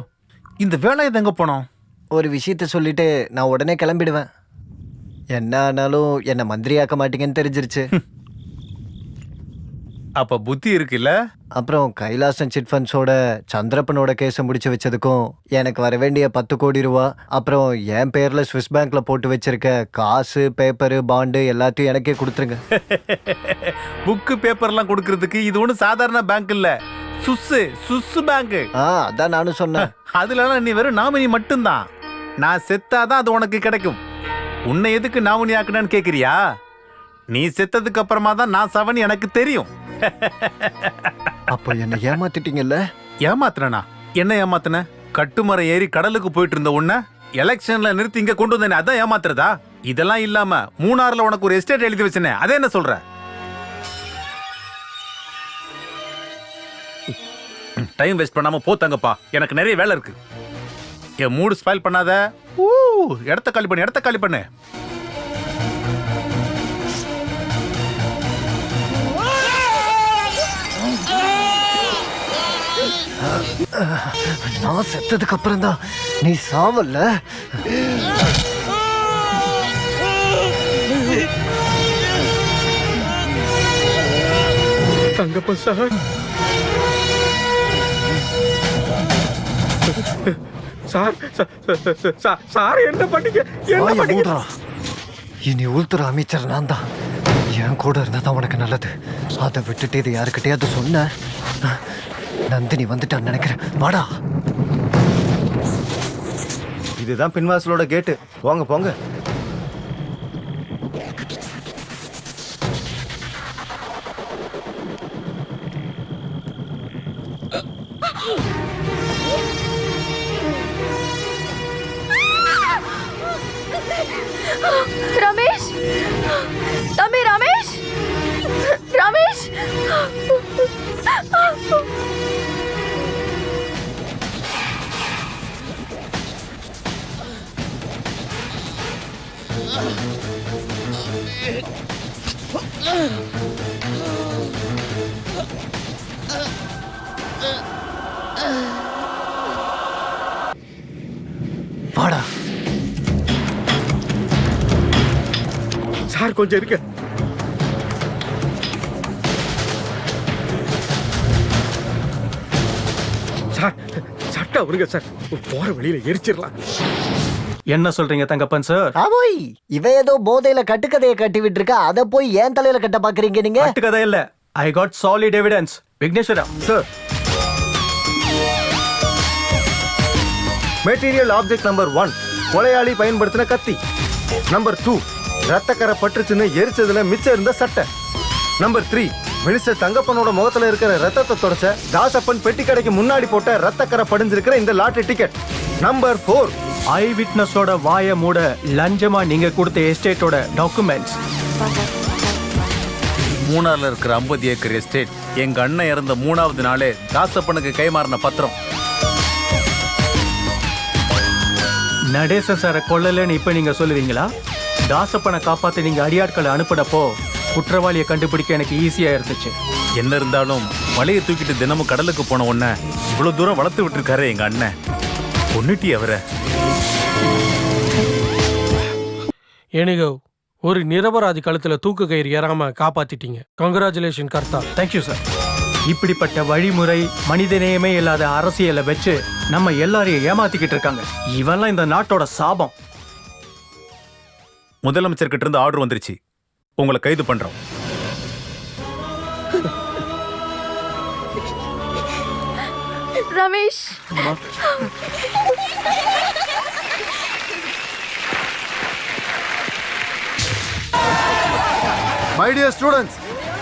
இந்த வேலை எங்க போனோம்? ஒரு விஷயத்த சொல்லிட்டு நான் உடனே கிளம்பிடுவேன். என்ன ஆனாலும் என்ன மந்திரியாக்க மாட்டீங்கன்னு தெரிஞ்சிருச்சு. அப்ப புத்தி இருக்குல்ல? அப்புறம் கைலாசம் சிட் ஃபண்ட்ஸோட சந்திரப்பனோட கேஸை முடிச்சு வச்சதுக்கும் எனக்கு வர வேண்டிய 10 கோடி ரூபா, அப்புறம் என் பேர்ல ஸ்விஸ் பேங்க்ல போட்டு வச்சிருக்க காசு, பேப்பரு, பாண்டு எல்லாத்தையும் எனக்கே கொடுத்துருங்க. புக்கு பேப்பர்லாம் கொடுக்கறதுக்கு இது ஒன்றும் சாதாரண பேங்க் இல்ல. சுஸ் பேங்க். அதான் நானும் சொன்னேன். அதுல நீ வெறும் நாமினி மட்டும்தான். நான் செத்தாதான் அது உனக்கு கிடைக்கும். உன்னை எதுக்கு நாமினி ஆக்குனேன்னு கேக்குறியா? நீ செத்ததுக்கு அப்புறமா தான் நான் சவன் எனக்கு தெரியும். அப்போ என்ன ஏமாத்திட்டீங்கல்ல? ஏமாத்துறனா? என்ன ஏமாத்துன? கட்டுமரம் ஏறி கடலுக்கு போயிட்டு இருந்த உன்ன எலெக்ஷன்ல நிறுத்தி இங்க கொண்டு வந்தேனே, அதான் ஏமாத்துறதா? இதெல்லாம் இல்லாம மூணாறுல உனக்கு ஒரு எஸ்டேட் எழுதி வச்சனே, அதே என்ன சொல்ற? டைம் வேஸ்ட் பண்ணாம போத்தாங்கப்பா, எனக்கு நிறைய வேலை இருக்கு. என் மூடு ஸ்பாயில் பண்ணாத. இடத்த காலி பண்ணு, இடத்த காலி பண்ணு. நான் செத்ததுக்கு அப்புறம் தான் நீ சாவல்ல? தங்கப்பா சார், சார் என்ன பண்ணீங்க? என்ன பண்ணீங்க? இனி உள்துறை அமைச்சர் நான் தான். என் கூட இருந்தாதான் உனக்கு நல்லது. அதை விட்டுட்டு இது யாருக்கிட்டையாவது சொன்ன, நந்தினி வந்துட்டான்னு நினைக்கிறேன். வாடா. இதுதான் பின்வாசலோட கேட்டு. போங்க போங்க. ரமேஷ், தம்பி ரமேஷ், ரமேஷ். வாடா. சார் கொஞ்சம் இருக்க. சார், சட்டை அவருங்க சார், போற வழியில எரிச்சிடலாம். என்ன சொல்றீங்க தங்கப்பன் சார்? ஆமோய், இவ ஏதோ போதையில கட்டுக்கதையை கட்டி விட்டு இருக்கா, அதை போய் ஏன் தலையில கட்ட பாக்குறீங்க நீங்க? கட்டுக்கதை இல்ல, I got solid evidence. Vigneshwara sir, material object number 1 கொலையாளி பயன்படுத்தின கத்தி. நம்பர் 2 ரத்தக்கரை பற்றுச்சுன்னு எரிச்சதுல மிச்சம் இருந்த சட்டை. நம்பர் 3 மினிஸ்டர் தங்கப்பனோட முகத்துல இருக்கிற ரத்தத்தை தொடச்ச தாசப்பன் பெட்டி கடைக்கு முன்னாடி போட்ட ரத்தக்கரை படிஞ்சிருக்கிற இந்த லாட்டரி டிக்கெட். நம்பர் 4 ஐ விட்னஸோட வாய மூட லஞ்சமா நீங்க கொடுத்த எஸ்டேட்டோட டாக்குமெண்ட்ஸ். மூணாறுல இருக்கிற 50 ஏக்கர் எஸ்டேட் எங்க அண்ணன் இறந்த 3வது நாளே தாசப்பனுக்கு கைமாறின பத்திரம். நடேசன் சாரை கொல்லலன்னு இப்ப நீங்க சொல்லுவீங்களா? தாசப்பனை காப்பாத்த நீங்க அடியாட்களை அனுப்பினப்போ குற்றவாளியை கண்டுபிடிக்க எனக்கு ஈஸியா இருந்துச்சு. என்ன இருந்தாலும் வலையை தூக்கிட்டு தினமும் கடலுக்கு போன உடனே இவ்வளவு தூரம் வளர்த்து விட்டுருக்காரு எங்க அண்ணன். கொன்னுட்டி அவரை. எனிகோ ஒரு நிரபராதி கழுத்துல தூக்கு கயிறு ஏறாம காப்பாத்திட்டீங்க. கங்க்ராச்சுலேஷன் கர்த்தா. Thank you sir. இப்படிப்பட்ட வழிமுறை மனிதநேயமே இல்லாத அரசியலை வச்சு நம்ம எல்லாரையும் ஏமாத்திக்கிட்டு இருக்காங்க. இவெல்லாம் இந்த நாட்டோட சாபம். முதலமைச்சர் கிட்ட இருந்து ஆர்டர் வந்துருச்சு, உங்களை கைது பண்றோம். ரமேஷ், மை டியர் ஸ்டூடெண்ட்ஸ்,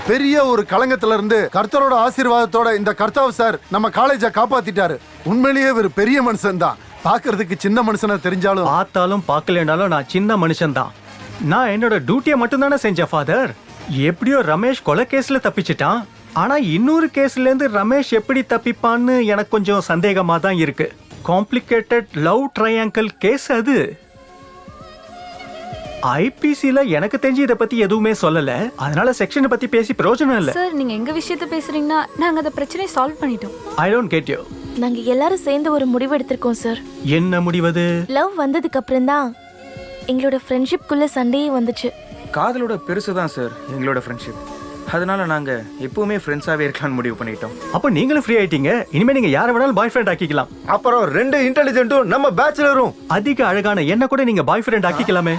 பெரிய ஒரு களங்கத்துல இருந்து கர்த்தரோட ஆசீர்வாதத்தோட இந்த கர்த்தாவ் சார் நம்ம காலேஜை காப்பாத்திட்டாரு. உண்மையிலேயே ஒரு பெரிய மனுஷன் தான். பாக்குறதுக்கு சின்ன மனுஷனா தெரிஞ்சாலும் பார்த்தாலும் பார்க்கலனாலும் நான் சின்ன மனுஷன் தான். நான் என்னோட டியூட்டியை மட்டும் தானே செஞ்சேன் ஃபாதர். எப்படியோ ரமேஷ் கொலை கேஸ்ல தப்பிச்சிட்டான். ஆனா இன்னொரு கேஸ்ல இருந்து ரமேஷ் எப்படி தப்பிப்பான்னு எனக்கு கொஞ்சம் சந்தேகமா தான் இருக்கு. காம்ப்ளிகேட்டட் லவ் ட்ரையாங்கிள் கேஸ் அது. ஐபிசில எனக்கு தெரிஞ்சு இதை பத்தி எதுவுமே சொல்லல. அதனால செக்ஷனை பத்தி பேசி பிரயோஜனம் இல்ல. சார், நீங்க எங்க விஷயத்தை பேசுறீங்கன்னா நாங்க அந்த பிரச்சனையை சால்வ் பண்ணிட்டோம். I don't get you. நாங்க எல்லாரும் சேர்ந்து ஒரு முடிவு எடுத்திருக்கோம் சார். என்ன முடிவது? லவ் வந்ததுக்கு அப்புறம் தான் எங்களோட ஃப்ரெண்ட்ஷிப்குள்ள சண்டையே வந்துச்சு. காதலோட பெருசு தான் சார் எங்களோட ஃப்ரெண்ட்ஷிப். அதனால நாங்க எப்பவுமே ஃப்ரெண்ட்ஸாவே இருக்கலாம்னு முடிவு பண்ணிட்டோம். அப்ப நீங்களும் ஃப்ரீ ஆயிட்டீங்க. இனிமே நீங்க யாரை வேணாலும் பாய் ஃப்ரெண்ட் ஆக்கிக்கலாம். அப்புறம் 2 இன்டெலிஜென்ட்டும் நம்ம பேச்சுலரும் அதிக அழகான என்ன கூட நீங்க பாய் ஃப்ரெண்ட் ஆக்கிக்கலாமே.